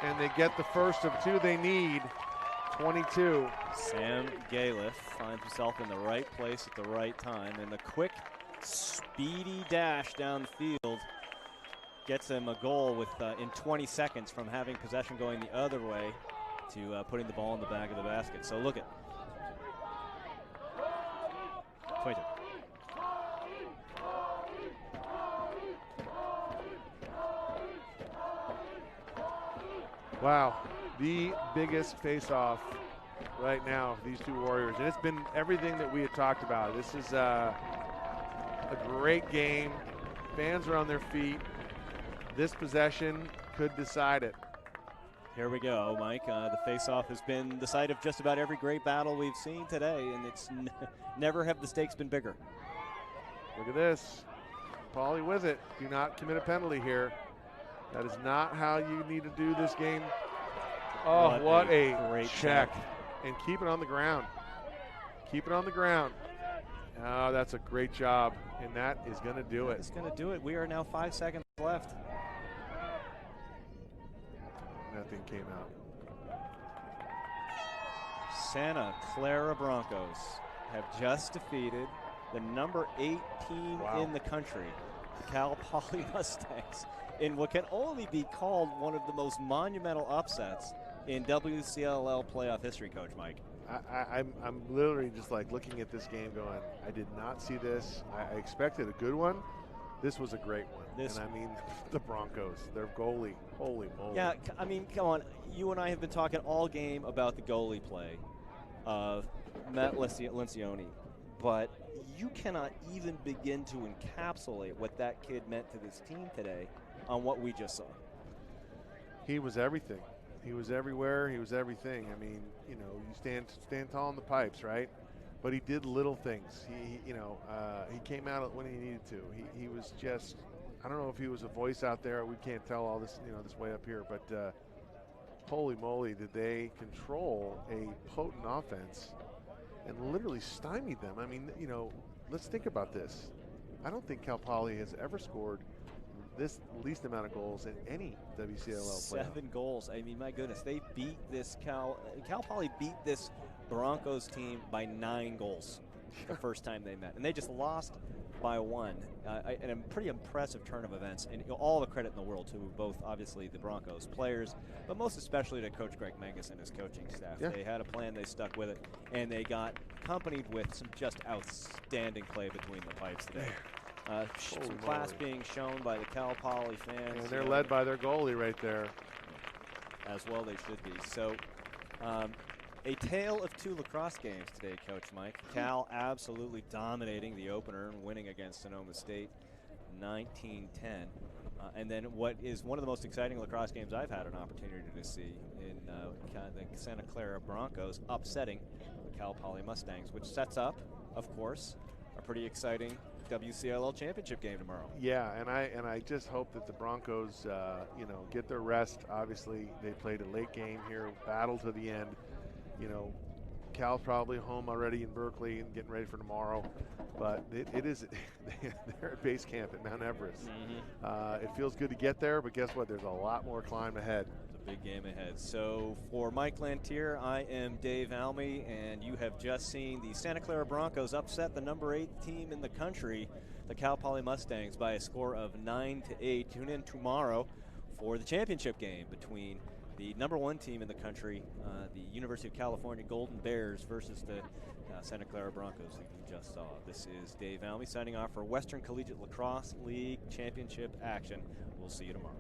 and they get the first of 2 they need. 22. Sam Galiff finds himself in the right place at the right time, and the quick, speedy dash down the field gets him a goal with in 20 seconds from having possession going the other way to putting the ball in the back of the basket. So look at 22. Wow, the biggest face-off right now, these two Warriors. And it's been everything that we had talked about. This is a great game. Fans are on their feet. This possession could decide it. Here we go, Mike. The face-off has been the site of just about every great battle we've seen today, and it's never have the stakes been bigger. Look at this. Pauly with it. Do not commit a penalty here. That is not how you need to do this game. Oh, what a great check. And keep it on the ground. Keep it on the ground. Oh, that's a great job. And that is going to do it. It's going to do it. We are now 5 seconds left. Nothing came out. Santa Clara Broncos have just defeated the number 8 team in the country, the Cal Poly Mustangs, in what can only be called one of the most monumental upsets in WCLL playoff history, Coach Mike. I'm literally just like looking at this game going, I did not see this. I expected a good one. This was a great one. And I mean, the Broncos, their goalie, holy moly. Yeah, I mean, come on. You and I have been talking all game about the goalie play of Matt Lencioni, but you cannot even begin to encapsulate what that kid meant to this team today on what we just saw. He was everything. He was everywhere. He was everything. I mean, you know, you stand tall in the pipes, right? But he did little things. He came out when he needed to. He was just, I don't know if he was a voice out there. We can't tell all this, this way up here. But holy moly, did they control a potent offense and literally stymied them. I mean, let's think about this. I don't think Cal Poly has ever scored this least amount of goals in any WCLL playoff. 7 goals. I mean, my goodness, they beat this Cal Poly beat this Broncos team by 9 goals the first time they met, and they just lost by 1. And a pretty impressive turn of events, and all the credit in the world to both, obviously, the Broncos players, but most especially to Coach Greg Menges and his coaching staff. Yeah. They had a plan, they stuck with it, and they got accompanied with some just outstanding play between the pipes today. Some class being shown by the Cal Poly fans. And they're led by their goalie right there. As well they should be. So a tale of 2 lacrosse games today, Coach Mike. Cal absolutely dominating the opener and winning against Sonoma State 19-10. And then what is one of the most exciting lacrosse games I've had an opportunity to see in the Santa Clara Broncos upsetting the Cal Poly Mustangs, which sets up, of course, a pretty exciting WCLL championship game tomorrow. Yeah, and I just hope that the Broncos, get their rest. Obviously, they played a late game here, battle to the end. Cal's probably home already in Berkeley and getting ready for tomorrow. But it is they're at base camp at Mount Everest. Mm-hmm. It feels good to get there, but guess what? There's a lot more climb ahead. It's a big game ahead. So for Mike Lantier, I am Dave Almy, and you have just seen the Santa Clara Broncos upset the number 8 team in the country, the Cal Poly Mustangs, by a score of 9-8. Tune in tomorrow for the championship game between the number 1 team in the country, the University of California Golden Bears, versus the Santa Clara Broncos, who you just saw. This is Dave Almy signing off for Western Collegiate Lacrosse League Championship action. We'll see you tomorrow.